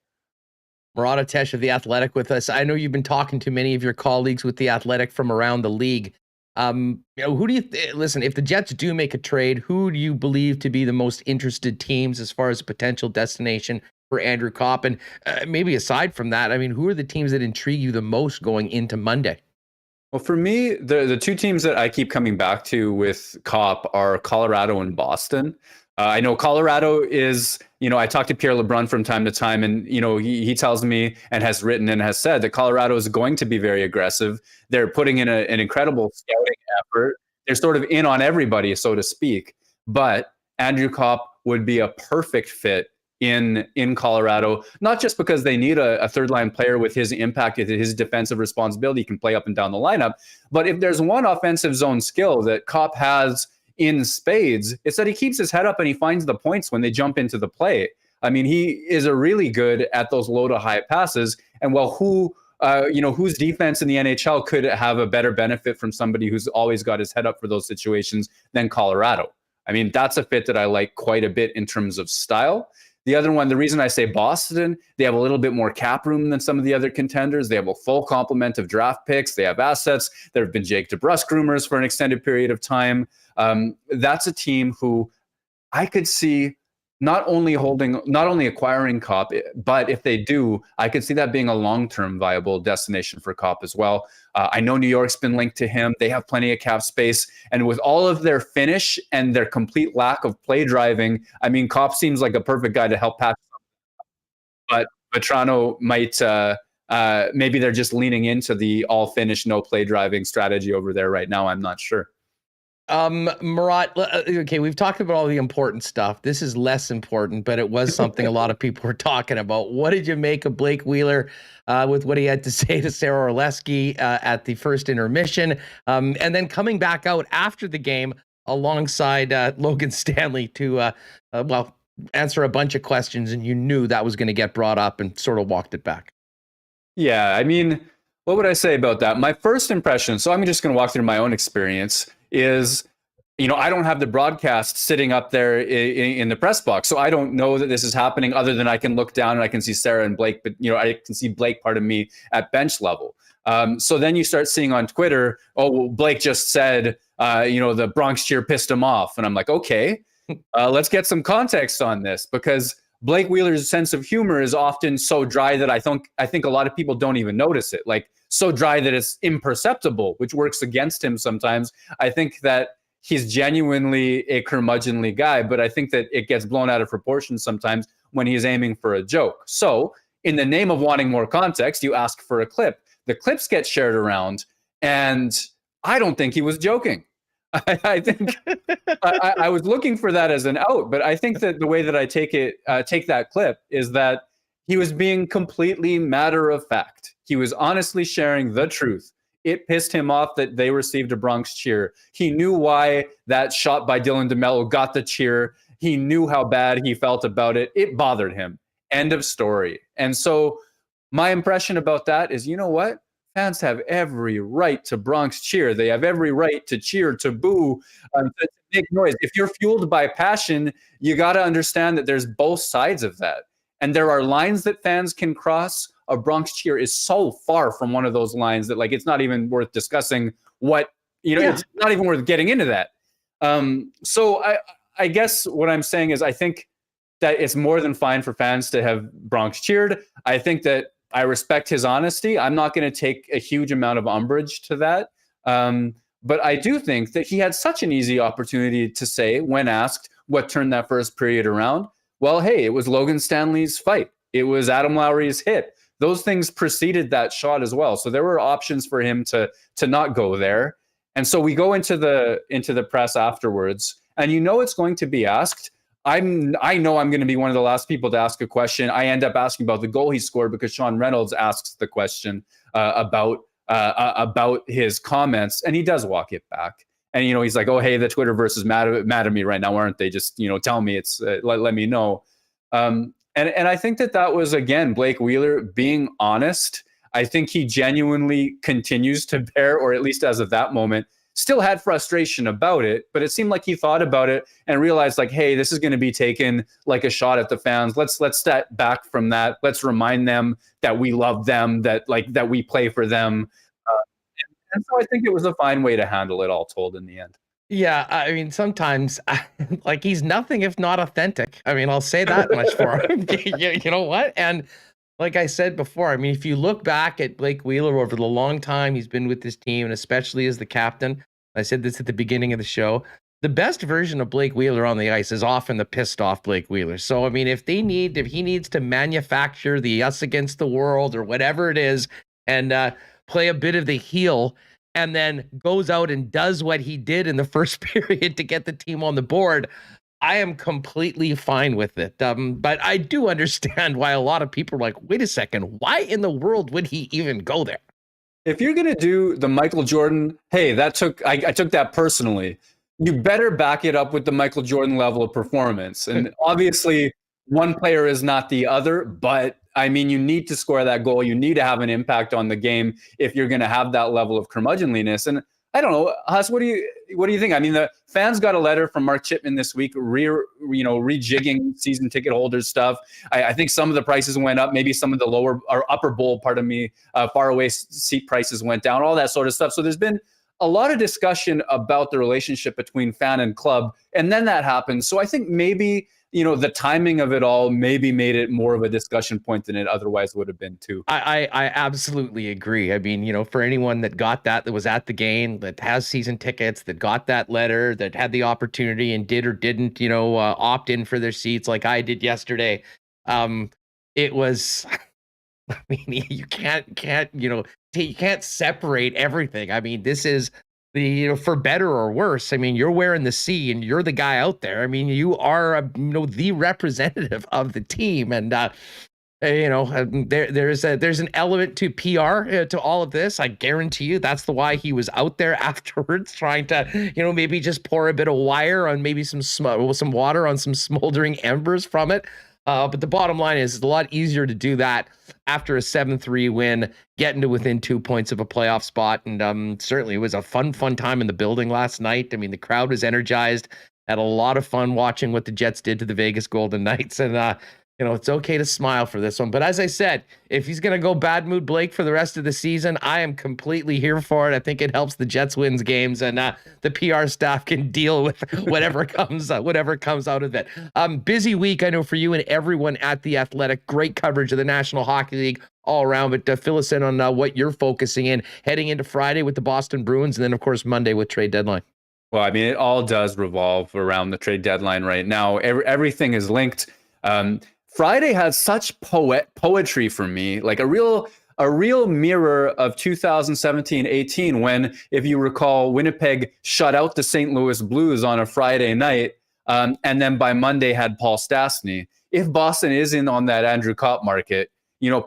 Murat Atesh of The Athletic with us. I know you've been talking to many of your colleagues with The Athletic from around the league. Who do you listen, if the Jets do make a trade, who do you believe to be the most interested teams as far as a potential destination for Andrew Kopp? And maybe aside from that, I mean, who are the teams that intrigue you the most going into Monday? Well, for me, the two teams that I keep coming back to with Kopp are Colorado and Boston. I know Colorado is, I talk to Pierre LeBrun from time to time, and, he tells me and has written and has said that Colorado is going to be very aggressive. They're putting in an incredible scouting effort. They're sort of in on everybody, so to speak. Andrew Copp would be a perfect fit in Colorado, not just because they need a third line player with his impact, his defensive responsibility, he can play up and down the lineup. But if there's one offensive zone skill that Copp has in spades, it's that he keeps his head up and he finds the points when they jump into the play. I mean, he is a really good at those low to high passes. And well, whose defense in the NHL could have a better benefit from somebody who's always got his head up for those situations than Colorado? I mean, that's a fit that I like quite a bit in terms of style. The other one, the reason I say Boston, they have a little bit more cap room than some of the other contenders. They have a full complement of draft picks. They have assets. There have been Jake DeBrusk rumors for an extended period of time. That's a team who I could see not only acquiring Copp, but if they do, I could see that being a long-term viable destination for Copp as well. I know New York's been linked to him. They have plenty of cap space. And with all of their finish and their complete lack of play driving, I mean, Copp seems like a perfect guy to help patch something. But Toronto might, maybe they're just leaning into the all finish, no play driving strategy over there right now. I'm not sure. Murat, okay, we've talked about all the important stuff. This is less important, but it was something a lot of people were talking about. What did you make of Blake Wheeler with what he had to say to Sarah Orlesky at the first intermission? And then coming back out after the game alongside Logan Stanley to, answer a bunch of questions, and you knew that was going to get brought up and sort of walked it back. Yeah, I mean, what would I say about that? My first impression, so I'm just going to walk through my own experience, is, I don't have the broadcast sitting up there in the press box, so I don't know that this is happening other than I can look down and I can see Sarah and Blake, but, I can see Blake, pardon me, at bench level. So then you start seeing on Twitter, Blake just said, the Bronx cheer pissed him off. And I'm like, okay, let's get some context on this, because Blake Wheeler's sense of humor is often so dry that I think a lot of people don't even notice it. Like, so dry that it's imperceptible, which works against him sometimes. I think that he's genuinely a curmudgeonly guy, but I think that it gets blown out of proportion sometimes when he's aiming for a joke. So in the name of wanting more context, you ask for a clip. The clips get shared around, and I don't think he was joking. I think I was looking for that as an out, but I think that the way that I take that clip is that he was being completely matter of fact. He was honestly sharing the truth. It pissed him off that they received a Bronx cheer. He knew why that shot by Dylan DeMello got the cheer. He knew how bad he felt about it. It bothered him. End of story. And so my impression about that is, you know what? Fans have every right to Bronx cheer. They have every right to cheer, to boo, to make noise. If you're fueled by passion, you got to understand that there's both sides of that. And there are lines that fans can cross. A Bronx cheer is so far from one of those lines that, like, it's not even worth discussing it's not even worth getting into that. So I guess what I'm saying is I think that it's more than fine for fans to have Bronx cheered. I think that I respect his honesty. I'm not going to take a huge amount of umbrage to that. But I do think that he had such an easy opportunity to say, when asked what turned that first period around, well, hey, it was Logan Stanley's fight. It was Adam Lowry's hit. Those things preceded that shot as well. So there were options for him to not go there. And so we go into the press afterwards, and it's going to be asked. I know I'm going to be one of the last people to ask a question. I end up asking about the goal he scored because Sean Reynolds asks the question about his comments, and he does walk it back. And he's like, "Oh, hey, the Twitterverse is mad at me right now, aren't they? Just tell me, it's let me know." And I think that was, again, Blake Wheeler being honest. I think he genuinely continues to bear, or at least as of that moment, still had frustration about it, but it seemed like he thought about it and realized, like, hey, this is going to be taken like a shot at the fans. Let's step back from that. Let's remind them that we love them, that we play for them. And so I think it was a fine way to handle it, all told, in the end. Yeah, I mean, sometimes, he's nothing if not authentic. I mean, I'll say that much for him. You know what? And like I said before, I mean, if you look back at Blake Wheeler over the long time he's been with this team, and especially as the captain, I said this at the beginning of the show, the best version of Blake Wheeler on the ice is often the pissed off Blake Wheeler. So, I mean, if he needs to manufacture the us against the world or whatever it is and play a bit of the heel, and then goes out and does what he did in the first period to get the team on the board, I am completely fine with it. But I do understand why a lot of people are like, wait a second, why in the world would he even go there? If you're going to do the Michael Jordan, hey, I took that personally, you better back it up with the Michael Jordan level of performance. And obviously, one player is not the other, but I mean, you need to score that goal. You need to have an impact on the game if you're going to have that level of curmudgeonliness. And I don't know, Huss, what do you think? I mean, the fans got a letter from Mark Chipman this week, rejigging season ticket holders stuff. I think some of the prices went up. Maybe some of the lower or upper bowl, far away seat prices went down. All that sort of stuff. So there's been a lot of discussion about the relationship between fan and club, and then that happened. So I think maybe the timing of it all maybe made it more of a discussion point than it otherwise would have been too. I absolutely agree. I mean, for anyone that was at the game, that has season tickets, that got that letter, that had the opportunity and did or didn't, opt in for their seats like I did yesterday. It was, I mean, you can't separate everything. I mean, this is for better or worse. I mean, you're wearing the C and you're the guy out there. I mean, you are, the representative of the team. And, there's an element to PR to all of this. I guarantee you that's why he was out there afterwards trying to, maybe just pour a bit of wire on maybe some water on some smoldering embers from it. But the bottom line is it's a lot easier to do that after a 7-3 win, getting to within 2 points of a playoff spot. And certainly it was a fun time in the building last night. I mean, the crowd was energized, had a lot of fun watching what the Jets did to the Vegas Golden Knights. And, it's okay to smile for this one. But as I said, if he's going to go bad mood Blake for the rest of the season, I am completely here for it. I think it helps the Jets wins games, and the PR staff can deal with whatever comes out of it. Busy week, I know, for you and everyone at The Athletic. Great coverage of the National Hockey League all around. But fill us in on what you're focusing in heading into Friday with the Boston Bruins, and then, of course, Monday with trade deadline. Well, I mean, it all does revolve around the trade deadline right now. Everything is linked. Friday has such poetry for me, like a real mirror of 2017-18 when, if you recall, Winnipeg shut out the St. Louis Blues on a Friday night, and then by Monday had Paul Stastny. If Boston is in on that Andrew Kopp market,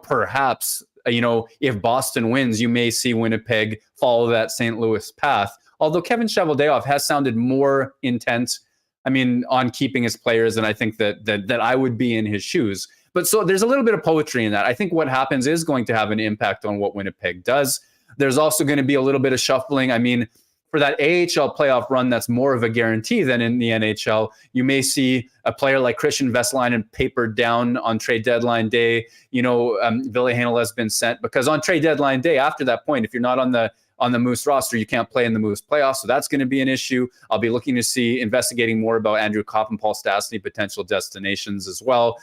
perhaps, if Boston wins, you may see Winnipeg follow that St. Louis path. Although Kevin Cheveldayoff has sounded more intent, on keeping his players, and I think that I would be in his shoes. But so there's a little bit of poetry in that. I think what happens is going to have an impact on what Winnipeg does. There's also going to be a little bit of shuffling. I mean, for that AHL playoff run, that's more of a guarantee than in the NHL. You may see a player like Christian Vesalainen papered down on trade deadline day. Ville Heinola has been sent because on trade deadline day, after that point, if you're not on the Moose roster, you can't play in the Moose playoffs. So that's going to be an issue. I'll be looking to see, investigating more about Andrew Kopp and Paul Stastny potential destinations as well,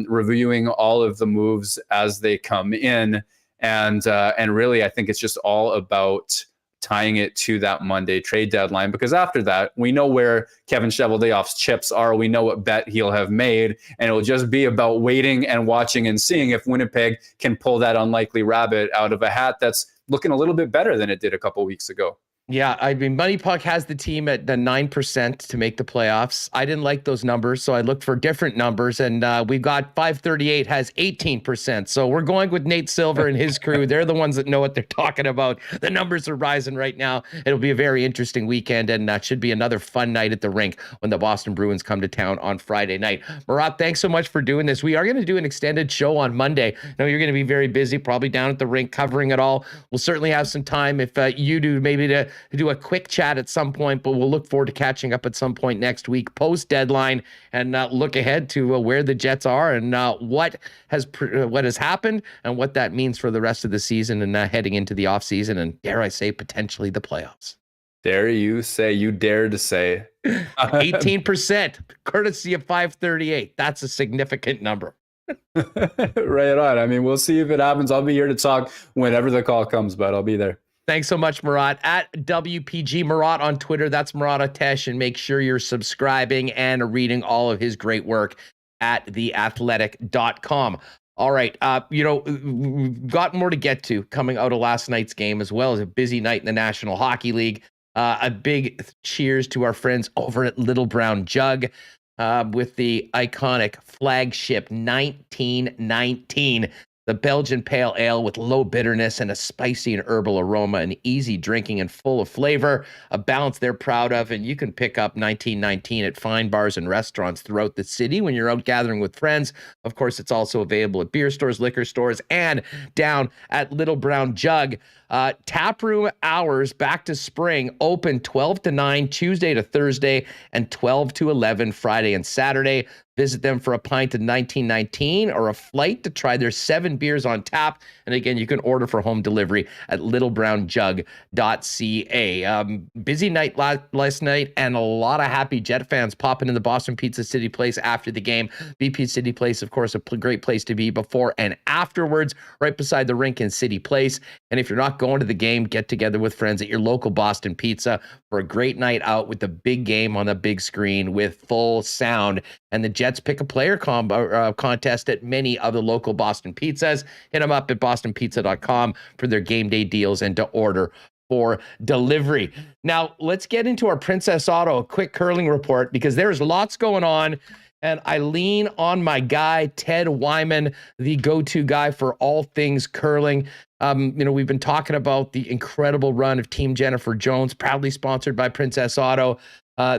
reviewing all of the moves as they come in. And really, I think it's just all about tying it to that Monday trade deadline, because after that, we know where Kevin Cheveldayoff's chips are. We know what bet he'll have made, and it'll just be about waiting and watching and seeing if Winnipeg can pull that unlikely rabbit out of a hat that's looking a little bit better than it did a couple weeks ago. Yeah, I mean, Money Puck has the team at the 9% to make the playoffs. I didn't like those numbers, so I looked for different numbers, and we've got 538 has 18%. So we're going with Nate Silver and his crew. They're the ones that know what they're talking about. The numbers are rising right now. It'll be a very interesting weekend, and should be another fun night at the rink when the Boston Bruins come to town on Friday night. Murat, thanks so much for doing this. We are going to do an extended show on Monday. I know you're going to be very busy, probably down at the rink covering it all. We'll certainly have some time if you do, maybe to do a quick chat at some point, but we'll look forward to catching up at some point next week post deadline and look ahead to where the Jets are and what has happened and what that means for the rest of the season and heading into the off season and, dare I say, potentially the playoffs. Dare you say, you dare to say 18%, courtesy of 538. That's a significant number. Right on. I mean, we'll see if it happens. I'll be here to talk whenever the call comes, but I'll be there. Thanks so much, Murat. At WPG Murat on Twitter, that's Murat Atesh, and make sure you're subscribing and reading all of his great work at theathletic.com. All right, we've got more to get to coming out of last night's game, as well as a busy night in the National Hockey League. A big cheers to our friends over at Little Brown Jug. with the iconic flagship 1919. The Belgian Pale Ale with low bitterness and a spicy and herbal aroma, and easy drinking and full of flavor, a balance they're proud of. And you can pick up 1919 at fine bars and restaurants throughout the city when you're out gathering with friends. Of course, it's also available at beer stores, liquor stores, and down at Little Brown Jug. Taproom hours back to spring, open 12 to 9 Tuesday to Thursday and 12 to 11 Friday and Saturday. Visit them for a pint of 1919 or a flight to try their 7 beers on tap. And again, you can order for home delivery at littlebrownjug.ca. Busy night last night, and a lot of happy Jet fans popping in the Boston Pizza City Place after the game. BP City Place, of course, a great place to be before and afterwards, right beside the rink in City Place. And if you're not going to the game, get together with friends at your local Boston Pizza for a great night out with the big game on the big screen with full sound. And the Jets pick a player contest at many of the local Boston pizzas. Hit them up at bostonpizza.com for their game day deals and to order for delivery. Now, let's get into our Princess Auto, a quick curling report, because there's lots going on. And I lean on my guy, Ted Wyman, the go-to guy for all things curling. We've been talking about the incredible run of Team Jennifer Jones, proudly sponsored by Princess Auto.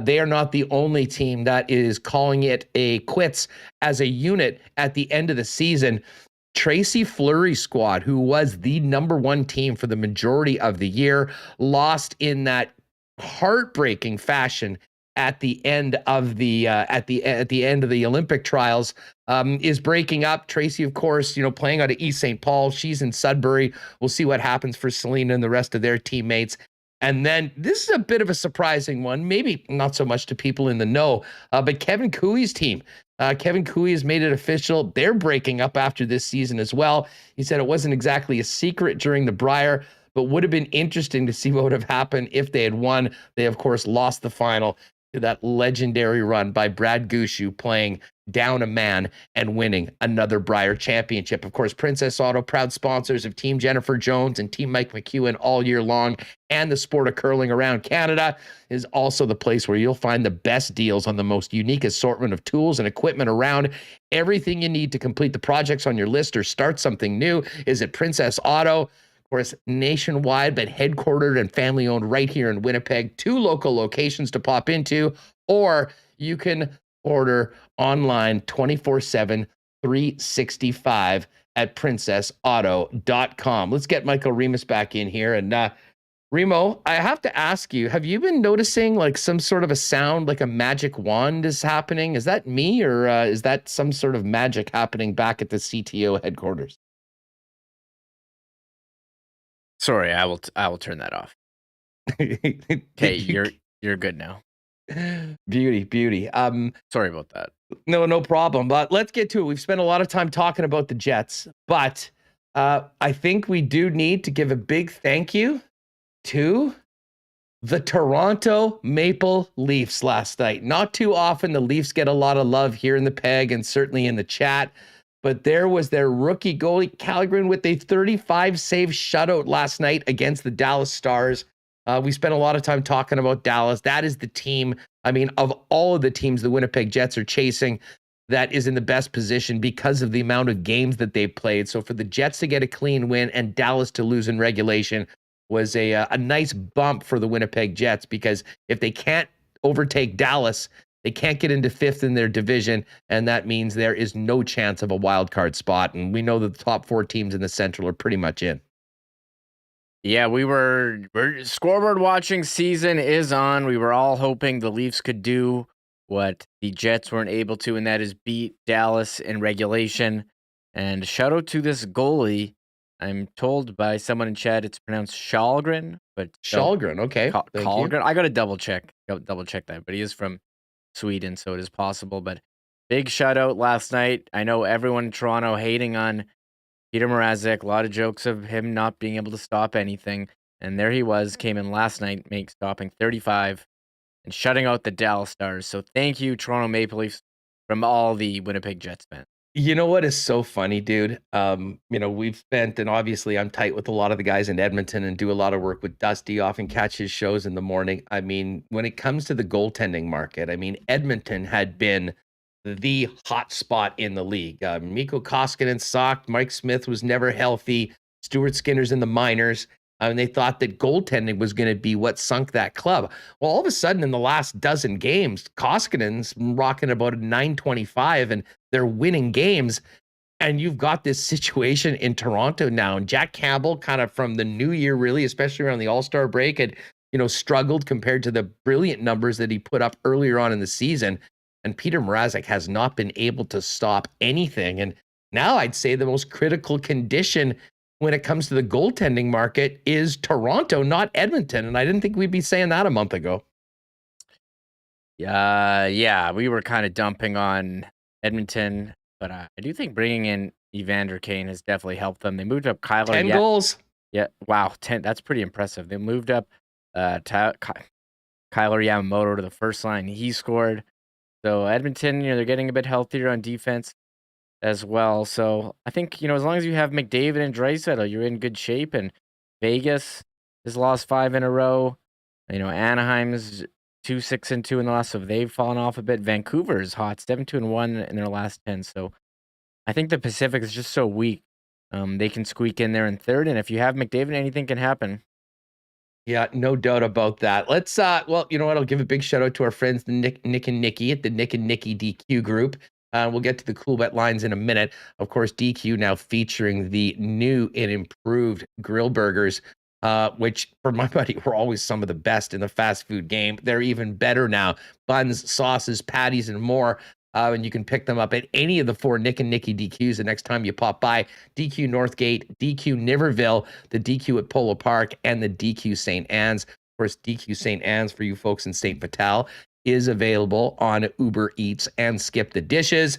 They are not the only team that is calling it a quits as a unit at the end of the season. Tracy Fleury's squad, who was the number one team for the majority of the year, lost in that heartbreaking fashion at the end of the end of the Olympic trials, is breaking up. Tracy, of course, playing out of East St. Paul. She's in Sudbury. We'll see what happens for Selena and the rest of their teammates. And then this is a bit of a surprising one, maybe not so much to people in the know, but Kevin Cooey's team. Kevin Cooey has made it official. They're breaking up after this season as well. He said it wasn't exactly a secret during the Brier, but would have been interesting to see what would have happened if they had won. They, of course, lost the final to that legendary run by Brad Gushu playing down a man and winning another Brier championship. Of course, Princess Auto, proud sponsors of Team Jennifer Jones and Team Mike McEwen all year long, and the sport of curling around Canada, is also the place where you'll find the best deals on the most unique assortment of tools and equipment around. Everything you need to complete the projects on your list or start something new is at Princess Auto. Of course, nationwide, but headquartered and family owned right here in Winnipeg. 2 local locations to pop into, or you can order online 24/7, 365 at princessauto.com. Let's get Michael Remis back in here. And Remo, I have to ask you, have you been noticing like some sort of a sound, like a magic wand is happening? Is that me, or is that some sort of magic happening back at the CTO headquarters? Sorry, I will turn that off. Okay, you're good now. Beauty. Sorry about that. No problem. But let's get to it. We've spent a lot of time talking about the Jets, but I think we do need to give a big thank you to the Toronto Maple Leafs last night. Not too often the Leafs get a lot of love here in the PEG and certainly in the chat, but there was their rookie goalie, Calgren, with a 35-save shutout last night against the Dallas Stars. We spent a lot of time talking about Dallas. That is the team, of all of the teams the Winnipeg Jets are chasing, that is in the best position because of the amount of games that they've played. So for the Jets to get a clean win and Dallas to lose in regulation was a nice bump for the Winnipeg Jets, because if they can't overtake Dallas, they can't get into 5th in their division, and that means there is no chance of a wild card spot. And we know that the top 4 teams in the Central are pretty much in. Yeah, we're scoreboard watching season is on. We were all hoping the Leafs could do what the Jets weren't able to, and that is beat Dallas in regulation. And shout out to this goalie. I'm told by someone in chat it's pronounced Shalgren, but Shalgren, okay. Shalgren. I got to double check that, but he is from Sweden, so it is possible. But big shout out last night. I know everyone in Toronto hating on Peter Mrazek, a lot of jokes of him not being able to stop anything, and there he was, came in last night, stopping 35 and shutting out the Dallas Stars. So thank you, Toronto Maple Leafs, from all the Winnipeg Jets fans. You know what is so funny, dude? We've spent, and obviously I'm tight with a lot of the guys in Edmonton and do a lot of work with Dusty, often catch his shows in the morning. I mean, when it comes to the goaltending market, I mean, Edmonton had been the hot spot in the league. Mikko Koskinen sucked. Mike Smith was never healthy. Stuart Skinner's in the minors. And they thought that goaltending was going to be what sunk that club. Well, all of a sudden, in the last dozen games, Koskinen's rocking about a 925, and they're winning games. And you've got this situation in Toronto now. And Jack Campbell, kind of from the new year, really, especially around the All-Star break, had struggled compared to the brilliant numbers that he put up earlier on in the season. And Peter Mrazek has not been able to stop anything. And now I'd say the most critical condition when it comes to the goaltending market is Toronto, not Edmonton. And I didn't think we'd be saying that a month ago. Yeah, we were kind of dumping on Edmonton, but I do think bringing in Evander Kane has definitely helped them. They moved up Kyler. 10 goals. Yeah, wow, 10. That's pretty impressive. They moved up Kyler Yamamoto to the first line. He scored. So Edmonton, they're getting a bit healthier on defense as well. So I think, as long as you have McDavid and Draisaitl, you're in good shape. And Vegas has lost 5 in a row. Anaheim's 2-6-2 in the last, so they've fallen off a bit. Vancouver's hot, 7-2-1 in their last 10. So I think the Pacific is just so weak. They can squeak in there in third. And if you have McDavid, anything can happen. Yeah, no doubt about that. Let's well, you know what? I'll give a big shout out to our friends, the Nick and Nikki at the Nick and Nikki DQ group. We'll get to the Coolbet Lines in a minute. Of course, DQ now featuring the new and improved grill burgers, which for my money were always some of the best in the fast food game. They're even better now. Buns, sauces, patties, and more. And you can pick them up at any of the 4 Nick and Nikki DQs the next time you pop by. DQ Northgate, DQ Niverville, the DQ at Polo Park, and the DQ St. Anne's. Of course, DQ St. Anne's for you folks in St. Vital is available on Uber Eats and Skip the Dishes.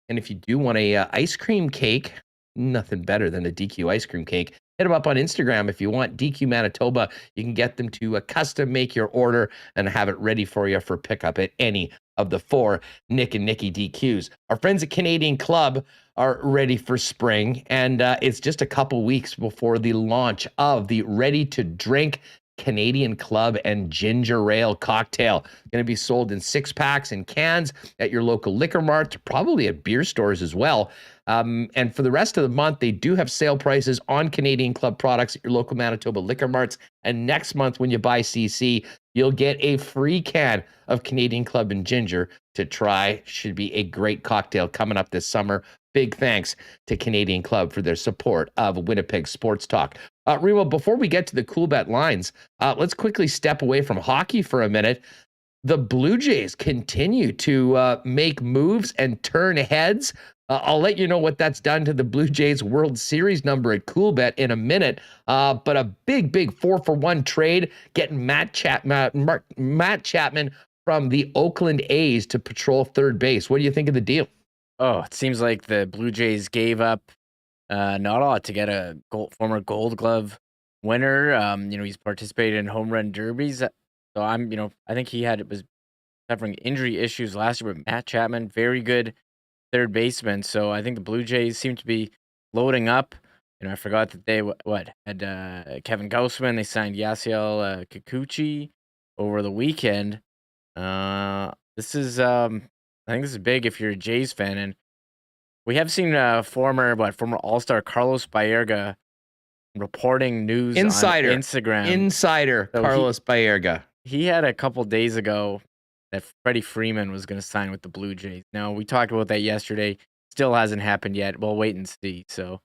And if you do want a ice cream cake, nothing better than a DQ ice cream cake. Hit them up on Instagram if you want. DQ Manitoba, you can get them to custom make your order and have it ready for you for pickup at any of the 4 Nick and Nikki DQs. Our friends at Canadian Club are ready for spring, and it's just a couple weeks before the launch of the ready-to-drink Canadian Club and Ginger Ale cocktail. Going to be sold in 6-packs and cans at your local liquor mart, probably at beer stores as well. And for the rest of the month, they do have sale prices on Canadian Club products at your local Manitoba liquor marts. And next month, when you buy CC, you'll get a free can of Canadian Club and Ginger to try. Should be a great cocktail coming up this summer. Big thanks to Canadian Club for their support of Winnipeg Sports Talk. Remo, before we get to the Coolbet Lines, let's quickly step away from hockey for a minute. The Blue Jays continue to make moves and turn heads. I'll let you know what that's done to the Blue Jays World Series number at Coolbet in a minute. But a big 4-for-1 trade, getting Matt Chapman from the Oakland A's to patrol third base. What do you think of the deal? Oh, it seems like the Blue Jays gave up not a lot to get a former Gold Glove winner. He's participated in home run derbies. So I think he was suffering injury issues last year, but Matt Chapman, very good third baseman. So I think the Blue Jays seem to be loading up. I forgot that they had Kevin Gausman. They signed Yasiel Kikuchi over the weekend. This is I think this is big if you're a Jays fan, and we have seen former All-Star Carlos Baerga reporting news on Instagram. Insider so Carlos Baerga. He had a couple days ago that Freddie Freeman was going to sign with the Blue Jays. Now, we talked about that yesterday. Still hasn't happened yet. We'll wait and see. So,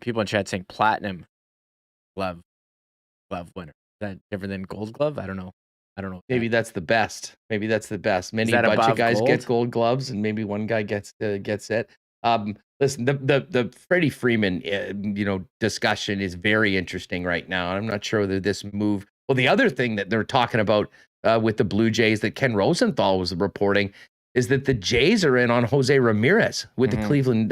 people in chat saying platinum glove winner. Is that different than Gold Glove? I don't know. Maybe that's the best. Many bunch of guys get gold gloves, and maybe one guy gets it. Listen, the Freddie Freeman, discussion is very interesting right now. I'm not sure whether this move. Well, the other thing that they're talking about with the Blue Jays that Ken Rosenthal was reporting is that the Jays are in on Jose Ramirez with the Cleveland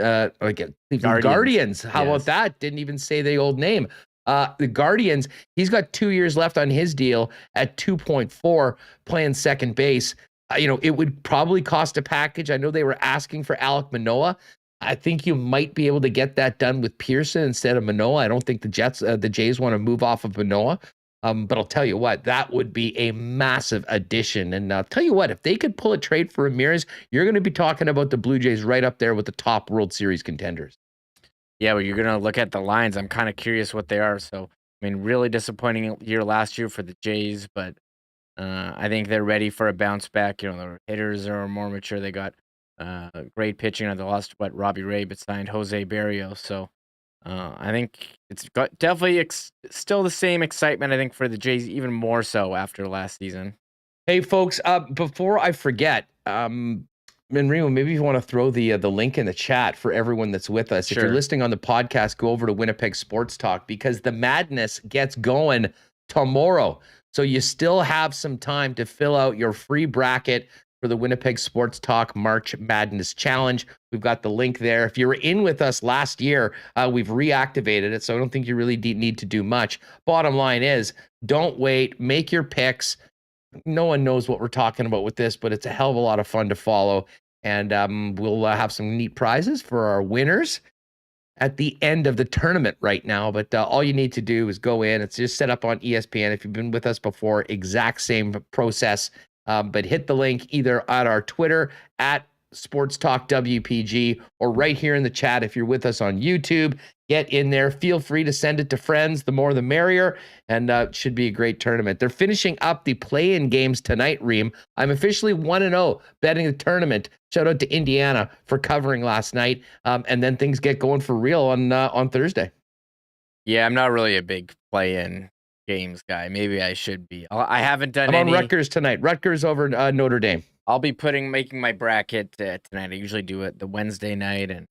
Guardians. How about that? Didn't even say the old name. The Guardians, he's got 2 years left on his deal at 2.4, playing second base. it would probably cost a package. I know they were asking for Alec Manoah. I think you might be able to get that done with Pearson instead of Manoah. I don't think the Jays want to move off of Manoah. But I'll tell you what, that would be a massive addition. And I'll tell you what, if they could pull a trade for Ramirez, you're going to be talking about the Blue Jays right up there with the top World Series contenders. Yeah, well, you're going to look at the lines. I'm kind of curious what they are. So, I mean, really disappointing year last year for the Jays, but I think they're ready for a bounce back. The hitters are more mature. They got great pitching. They lost Robbie Ray, but signed Jose Barrios. So I think it's got definitely still the same excitement. I think for the Jays, even more so after last season. Hey, folks, before I forget, Remo, maybe you want to throw the link in the chat for everyone that's with us. Sure. If you're listening on the podcast, go over to Winnipeg Sports Talk because the madness gets going tomorrow. So you still have some time to fill out your free bracket for the Winnipeg Sports Talk March Madness Challenge. We've got the link there. If you were in with us last year, we've reactivated it, so I don't think you really need to do much. Bottom line is, don't wait. Make your picks. No one knows what we're talking about with this, but it's a hell of a lot of fun to follow. And we'll have some neat prizes for our winners at the end of the tournament right now. But all you need to do is go in. It's just set up on ESPN. If you've been with us before, exact same process. But hit the link either at our Twitter at Sports Talk WPG or right here in the chat if you're with us on YouTube. Get in there. Feel free to send it to friends. The more the merrier. And it should be a great tournament. They're finishing up the play-in games tonight, Reem. I'm officially 1-0 betting the tournament. Shout out to Indiana for covering last night. And then things get going for real on Thursday. Yeah, I'm not really a big play-in games guy. Maybe I should be. I haven't done I'm any. on Rutgers tonight. Rutgers over Notre Dame. I'll be making my bracket tonight. I usually do it the Wednesday night, and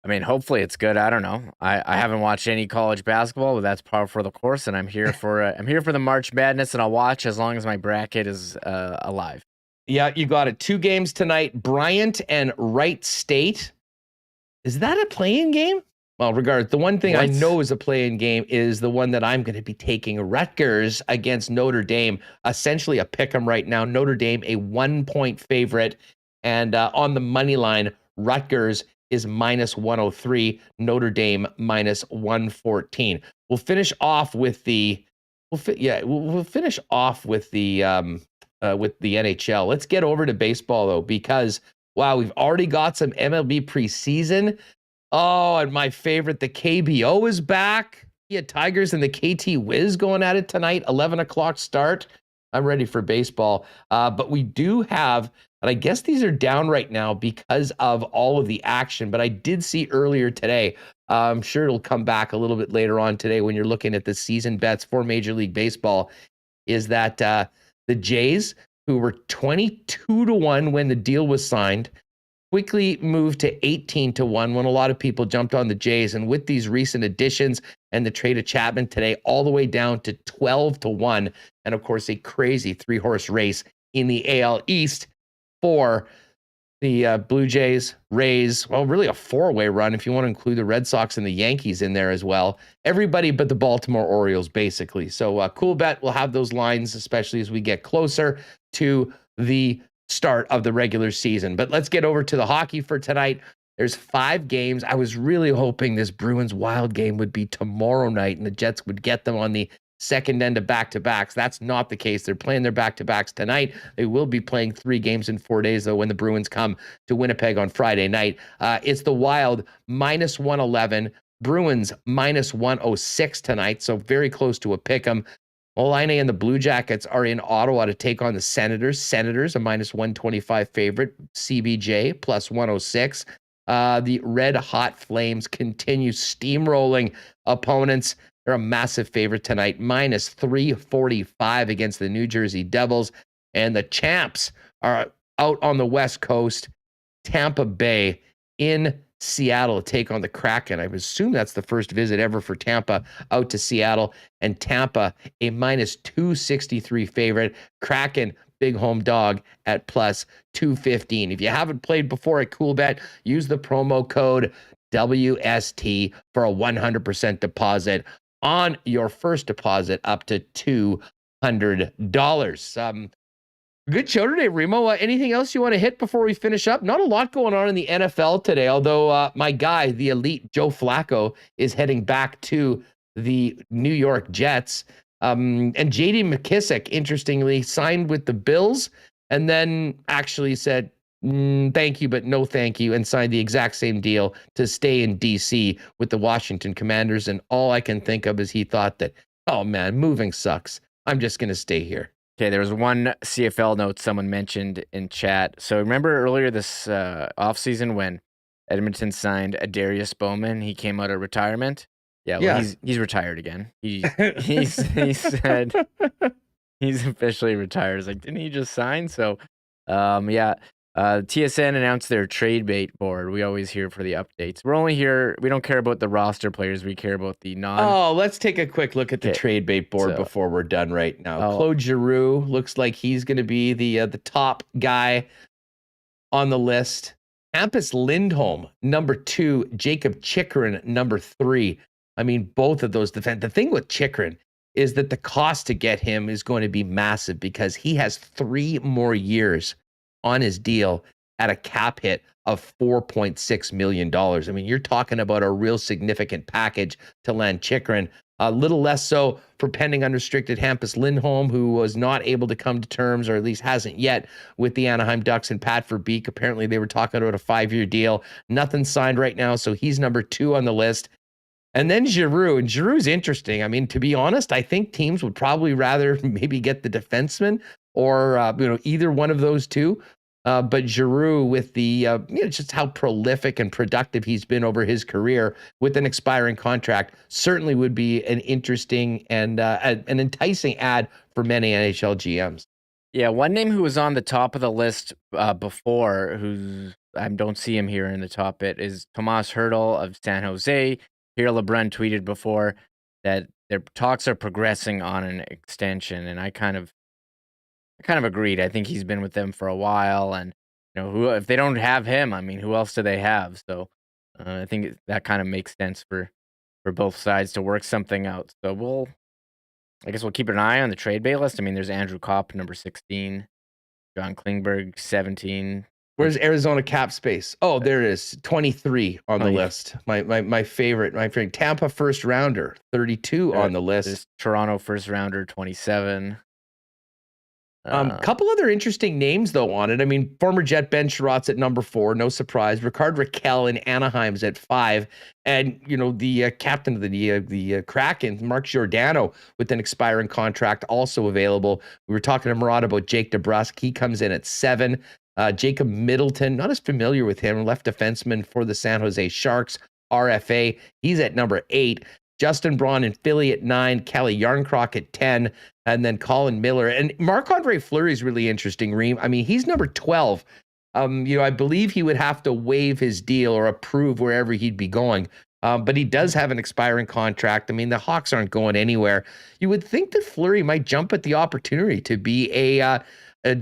I mean, hopefully it's good. I don't know. I haven't watched any college basketball, but that's par for the course, and I'm here for the March Madness, and I'll watch as long as my bracket is alive. Yeah, you got it. 2 games tonight. Bryant and Wright State. Is that a play-in game? Well, regardless, the one thing I know is a play-in game is the one that I'm going to be taking. Rutgers against Notre Dame. Essentially a pick 'em right now. Notre Dame a 1-point favorite, and on the money line, Rutgers is -103. Notre Dame -114. We'll finish off with the. We'll finish off with the NHL. Let's get over to baseball though, because wow, we've already got some MLB preseason. Oh, and my favorite, the KBO is back. Yeah, Tigers and the KT Wiz going at it tonight, 11 o'clock start. I'm ready for baseball. But we do have, and I guess these are down right now because of all of the action, but I did see earlier today, I'm sure it'll come back a little bit later on today when you're looking at the season bets for Major League Baseball, is that the Jays, who were 22-1 when the deal was signed, quickly moved to 18-1 when a lot of people jumped on the Jays. And with these recent additions and the trade of Chapman today, all the way down to 12-1. And of course, a crazy 3-horse race in the AL East for the Blue Jays, Rays, well, really a 4-way run if you want to include the Red Sox and the Yankees in there as well. Everybody but the Baltimore Orioles, basically. So Coolbet will have those lines, especially as we get closer to the start of the regular season. But let's get over to the hockey for tonight. There's 5 games. I was really hoping this Bruins Wild game would be tomorrow night and the Jets would get them on the second end of back-to-backs. That's not the case. They're playing their back-to-backs tonight. They will be playing 3 games in 4 days, though, when the Bruins come to Winnipeg on Friday night. It's the Wild -111, Bruins -106 tonight, so very close to a pick-em. Olaine and the Blue Jackets are in Ottawa to take on the Senators. Senators, a -125 favorite. CBJ, +106. The Red Hot Flames continue steamrolling opponents. They're a massive favorite tonight, -345 against the New Jersey Devils. And the champs are out on the West Coast. Tampa Bay in Seattle to take on the Kraken. I assume that's the first visit ever for Tampa out to Seattle. And Tampa, a -263 favorite. Kraken, big home dog at +215. If you haven't played before at Coolbet, use the promo code WST for a 100% deposit on your first deposit up to $200. Good show today, Remo. Anything else you want to hit before we finish up? Not a lot going on in the NFL today, although my guy, the elite Joe Flacco, is heading back to the New York Jets. And J.D. McKissick, interestingly, signed with the Bills and then actually said, thank you, but no thank you, and signed the exact same deal to stay in D.C. with the Washington Commanders. And all I can think of is he thought that, oh, man, moving sucks. I'm just going to stay here. Okay, there was one CFL note someone mentioned in chat. So remember earlier this offseason when Edmonton signed Adarius Bowman? He came out of retirement. Yeah, he's retired again. He said he's officially retired. It's like, didn't he just sign? So, TSN announced their trade bait board. We always hear for the updates. We're only here. We don't care about the roster players. We care about the non. Oh, let's take a quick look at the trade bait board before we're done right now. Claude Giroux looks like he's going to be the top guy on the list. Hampus Lindholm, number 2. Jacob Chychrun, number 3. I mean, both of those defend. The thing with Chychrun is that the cost to get him is going to be massive because he has 3 more years on his deal at a cap hit of $4.6 million. I mean, you're talking about a real significant package to land Chychrun. A little less so for pending unrestricted Hampus Lindholm, who was not able to come to terms, or at least hasn't yet, with the Anaheim Ducks and Pat Verbeek. Apparently, they were talking about a 5-year deal. Nothing signed right now, so he's number 2 on the list. And then Giroux, and Giroux's interesting. I mean, to be honest, I think teams would probably rather maybe get the defenseman or either one of those two. But Giroux, with the just how prolific and productive he's been over his career with an expiring contract, certainly would be an interesting and an enticing ad for many NHL GMs. Yeah, one name who was on the top of the list before, who's I don't see him here in the top bit, is Tomas Hertl of San Jose. Pierre LeBrun tweeted before that their talks are progressing on an extension, and I kind of agreed. I think he's been with them for a while, and who if they don't have him, I mean, who else do they have? So I think that kind of makes sense for both sides to work something out. So I guess we'll keep an eye on the trade bait list. I mean, there's Andrew Kopp, number 16, John Klingberg, 17. Where's Arizona cap space? Oh, there it is. 23 on the list. My favorite. Tampa first rounder, 32 on the list. There's Toronto first rounder, 27. Couple other interesting names though on it. I mean, former Jet Ben Sherratt's at number 4, no surprise. Ricard Raquel in Anaheim's at 5, and the captain of the Kraken, Mark Giordano, with an expiring contract, also available. We were talking to Murat about Jake DeBrusk. He comes in at 7. Jacob Middleton, not as familiar with him, left defenseman for the San Jose Sharks, RFA. He's at number 8. Justin Braun in Philly at 9, Kelly Yarncroc at 10, and then Colin Miller. And Marc-Andre Fleury is really interesting, Reem. I mean, he's number 12. I believe he would have to waive his deal or approve wherever he'd be going. But he does have an expiring contract. I mean, the Hawks aren't going anywhere. You would think that Fleury might jump at the opportunity to be a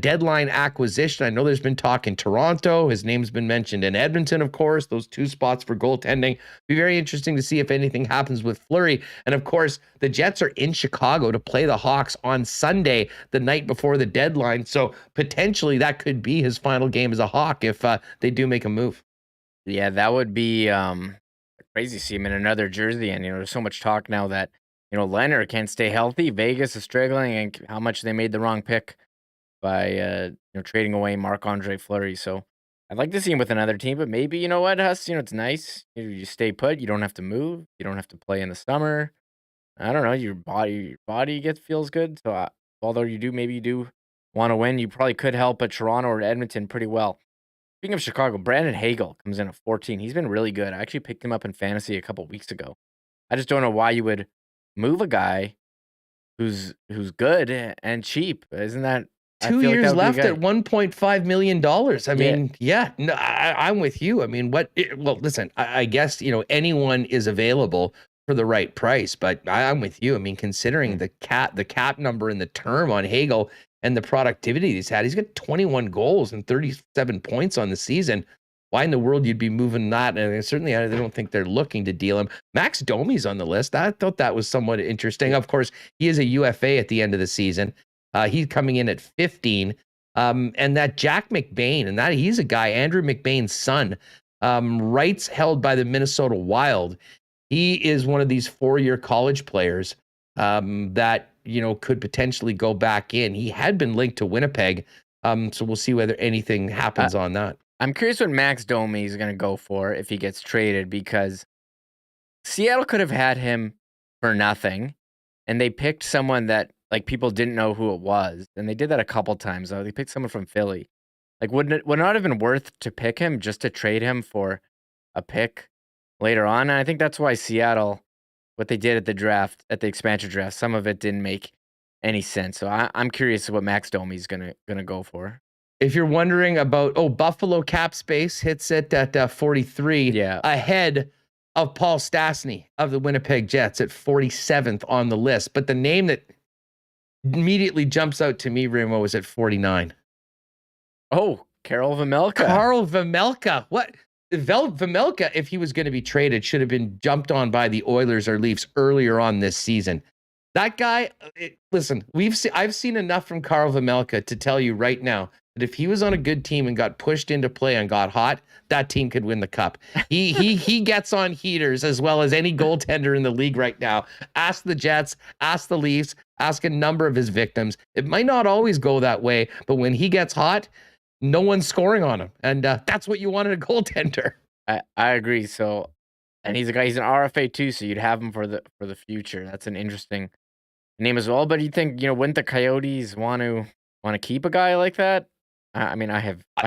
deadline acquisition. I know there's been talk in Toronto. His name's been mentioned in Edmonton, of course. Those 2 spots for goaltending. Be very interesting to see if anything happens with Fleury. And of course, the Jets are in Chicago to play the Hawks on Sunday, the night before the deadline. So potentially that could be his final game as a Hawk if they do make a move. Yeah, that would be crazy to see him in another jersey. And there's so much talk now that Leonard can't stay healthy. Vegas is struggling, and how much they made the wrong pick by trading away Marc-Andre Fleury. So I'd like to see him with another team, but maybe, you know what, Huss, it's nice. You stay put. You don't have to move. You don't have to play in the summer. I don't know. Your body feels good. So although you do want to win, you probably could help at Toronto or Edmonton pretty well. Speaking of Chicago, Brandon Hagel comes in at 14. He's been really good. I actually picked him up in fantasy a couple weeks ago. I just don't know why you would move a guy who's good and cheap. Isn't that 2 years left at $1.5 million. I mean, no, I'm with you. I mean, listen, I guess, anyone is available for the right price, but I'm with you. I mean, considering the cap number and the term on Hagel and the productivity he's had, he's got 21 goals and 37 points on the season. Why in the world you'd be moving that? And certainly I don't think they're looking to deal him. Max Domi's on the list. I thought that was somewhat interesting. Of course, he is a UFA at the end of the season. He's coming in at 15. And that Jack McBain, and that he's a guy, Andrew McBain's son, rights held by the Minnesota Wild. He is one of these 4-year college players that, could potentially go back in. He had been linked to Winnipeg. So we'll see whether anything happens on that. I'm curious what Max Domi is going to go for if he gets traded, because Seattle could have had him for nothing, and they picked someone that people didn't know who it was, and they did that a couple times. Though they picked someone from Philly. Would it not have been worth to pick him just to trade him for a pick later on? And I think that's why Seattle, what they did at the draft, at the expansion draft, some of it didn't make any sense. So I'm curious what Max Domi is gonna go for. If you're wondering about, Buffalo cap space hits it at 43, ahead of Paul Stastny of the Winnipeg Jets at 47th on the list. But the name that immediately jumps out to me, Remo, is at 49. Oh, Karel Vejmelka. Karel Vejmelka. What? Vejmelka, if he was going to be traded, should have been jumped on by the Oilers or Leafs earlier on this season. That guy, listen, I've seen enough from Karel Vejmelka to tell you right now that if he was on a good team and got pushed into play and got hot, that team could win the cup. He gets on heaters as well as any goaltender in the league right now. Ask the Jets, ask the Leafs, ask a number of his victims. It might not always go that way, but when he gets hot, no one's scoring on him. And that's what you want in a goaltender. I agree. So, and he's an RFA too, so you'd have him for the future. That's an interesting name as well. But you think, wouldn't the Coyotes want to keep a guy like that? I mean,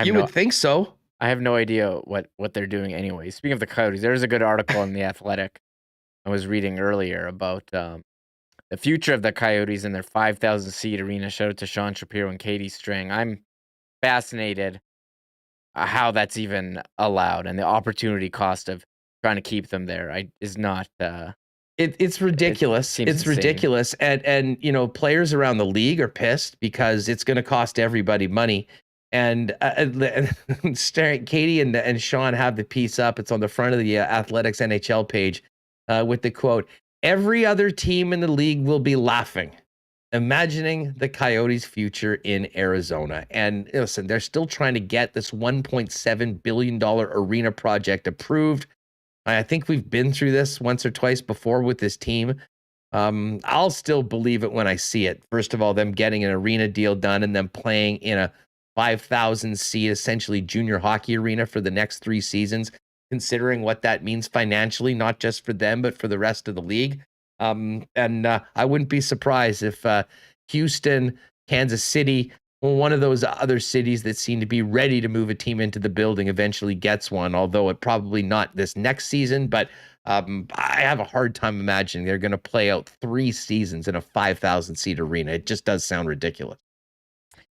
you would think so. I have no idea what they're doing anyway. Speaking of the Coyotes, there's a good article in The Athletic I was reading earlier about the future of the Coyotes and their 5,000-seat arena. Shout out to Sean Shapiro and Katie String. I'm fascinated how that's even allowed, and the opportunity cost of trying to keep them there is not. It's ridiculous. It's insane. ridiculous, and players around the league are pissed because it's going to cost everybody money. And Katie and Sean have the piece up. It's on the front of the Athletics NHL page with the quote: "Every other team in the league will be laughing, imagining the Coyotes' future in Arizona." And listen, they're still trying to get this $1.7 billion arena project approved. I think we've been through this once or twice before with this team. I'll still believe it when I see it. First of all, them getting an arena deal done and then playing in a 5,000-seat, essentially junior hockey arena for the next 3 seasons, considering what that means financially, not just for them, but for the rest of the league. And I wouldn't be surprised if Houston, Kansas City, one of those other cities that seem to be ready to move a team into the building eventually gets one, although it probably not this next season. But I have a hard time imagining they're going to play out 3 seasons in a 5,000-seat arena. It just does sound ridiculous.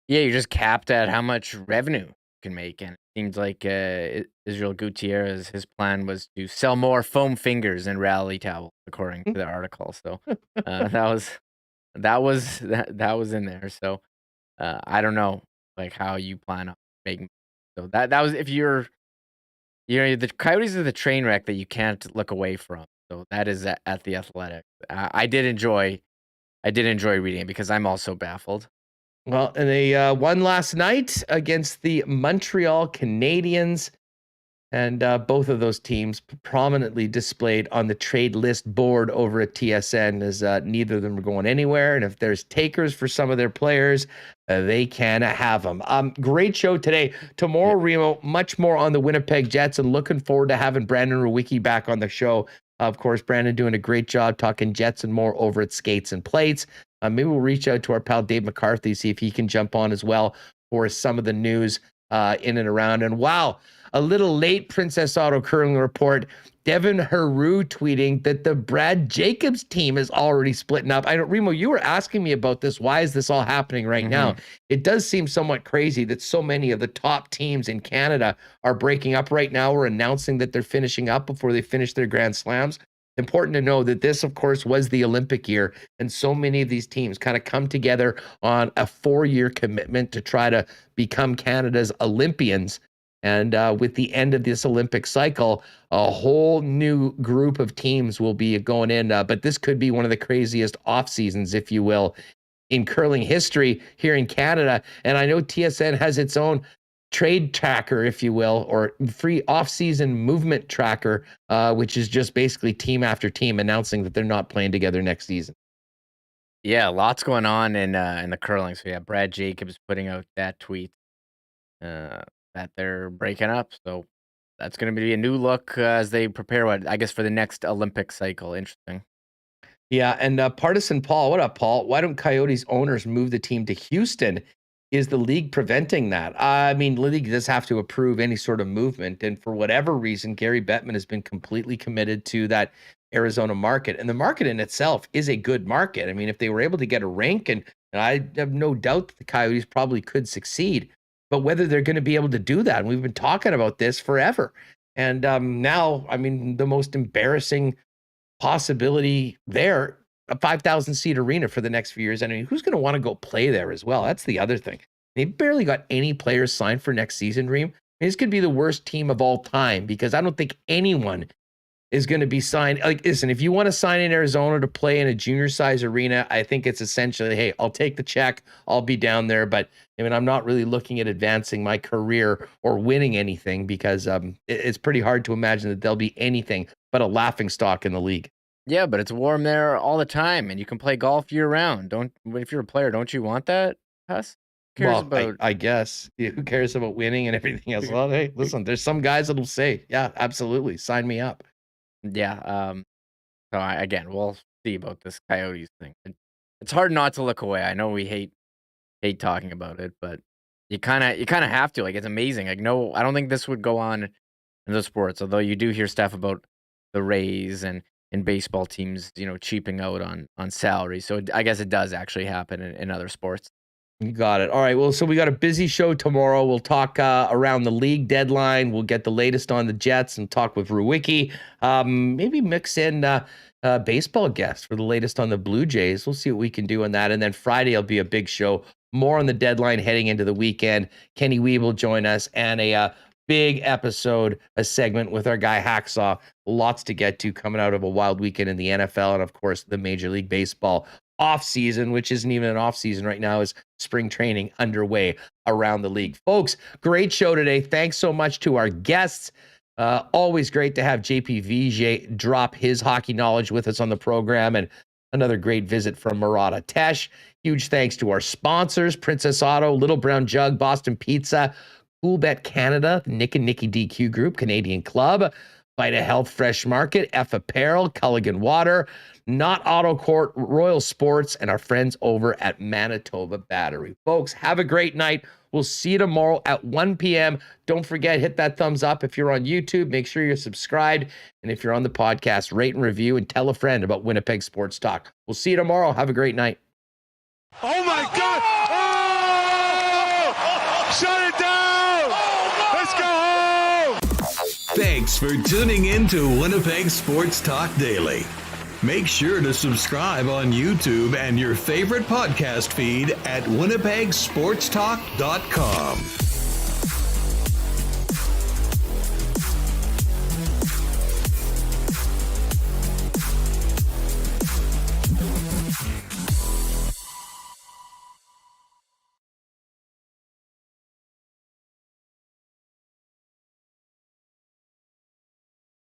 Yeah, you're just capped at how much revenue you can make. And it seems like Israel Gutierrez, his plan was to sell more foam fingers and rally towels, according to the article. So that was in there. So I don't know how you plan on making. So that was, if you're the Coyotes are the train wreck that you can't look away from. So that is at the Athletic. I did enjoy reading it because I'm also baffled. Well, and they won last night against the Montreal Canadiens, and both of those teams prominently displayed on the trade list board over at TSN, as neither of them are going anywhere. And if there's takers for some of their players, they can have them. Great show today. Tomorrow, Remo, much more on the Winnipeg Jets, and looking forward to having Brandon Rewicki back on the show. Of course, Brandon doing a great job talking Jets and more over at Skates and Plates. Maybe we'll reach out to our pal Dave McCarthy, see if he can jump on as well for some of the news in and around. And wow, a little late Princess Auto Curling report. Devin Heroux tweeting that the Brad Jacobs team is already splitting up. I know, Remo, you were asking me about this. Why is this all happening right now? It does seem somewhat crazy that so many of the top teams in Canada are breaking up right now or announcing that they're finishing up before they finish their Grand Slams. Important to know that this, of course, was the Olympic year, and so many of these teams kind of come together on a 4-year commitment to try to become Canada's Olympians. And with the end of this Olympic cycle, a whole new group of teams will be going in. But this could be one of the craziest off seasons, if you will, in curling history here in Canada. And I know TSN has its own trade tracker, if you will, or free off-season movement tracker, which is just basically team after team announcing that they're not playing together next season. Yeah, lots going on in the curling. So yeah, Brad Jacobs putting out that tweet that they're breaking up. So that's going to be a new look as they prepare, I guess, for the next Olympic cycle. Interesting. Yeah, and Partisan Paul, what up, Paul? Why don't Coyotes owners move the team to Houston? Is the league preventing that? I mean, the league does have to approve any sort of movement, and for whatever reason, Gary Bettman has been completely committed to that Arizona market, and the market in itself is a good market. I mean, if they were able to get a rink, and I have no doubt that the Coyotes probably could succeed, but whether they're going to be able to do that, and we've been talking about this forever, and now, I mean, the most embarrassing possibility there, a 5,000 seat arena for the next few years. I mean, who's going to want to go play there as well? That's the other thing. They barely got any players signed for next season, Reem. This could be the worst team of all time because I don't think anyone is going to be signed. Like, listen, if you want to sign in Arizona to play in a junior size arena, I think it's essentially, hey, I'll take the check. I'll be down there. But I mean, I'm not really looking at advancing my career or winning anything because it's pretty hard to imagine that there'll be anything but a laughingstock in the league. Yeah, but it's warm there all the time, and you can play golf year round. If you're a player, don't you want that, Huss? Who cares about? I guess. Yeah, who cares about winning and everything else? Well, hey, listen, there's some guys that'll say, yeah, absolutely, sign me up. Yeah. So again, we'll see about this Coyotes thing. It's hard not to look away. I know we hate talking about it, but you kind of have to. Like, it's amazing. Like, no, I don't think this would go on in the sports. Although you do hear stuff about the Rays and baseball teams, cheaping out on salary. So I guess it does actually happen in other sports. You got it. All right. Well, so we got a busy show tomorrow. We'll talk around the league deadline. We'll get the latest on the Jets and talk with Ruwicki. Maybe mix in baseball guests for the latest on the Blue Jays. We'll see what we can do on that. And then Friday will be a big show. More on the deadline heading into the weekend. Kenny Weeb will join us and a big episode, a segment with our guy Hacksaw. Lots to get to coming out of a wild weekend in the NFL and, of course, the Major League Baseball off-season, which isn't even an off-season right now, is spring training underway around the league. Folks, great show today. Thanks so much to our guests. Always great to have JP Vigier drop his hockey knowledge with us on the program, and another great visit from Murat. Huge thanks to our sponsors, Princess Auto, Little Brown Jug, Boston Pizza, Coolbet Canada, Nick and Nicky DQ Group, Canadian Club, Vita Health Fresh Market, F Apparel, Culligan Water, Not Auto Court, Royal Sports, and our friends over at Manitoba Battery. Folks, have a great night. We'll see you tomorrow at 1 p.m. Don't forget, hit that thumbs up if you're on YouTube. Make sure you're subscribed. And if you're on the podcast, rate and review and tell a friend about Winnipeg Sports Talk. We'll see you tomorrow. Have a great night. Oh, my God. Oh! Shut it down. Let's go home. Thanks for tuning in to Winnipeg Sports Talk Daily. Make sure to subscribe on YouTube and your favorite podcast feed at winnipegsportstalk.com.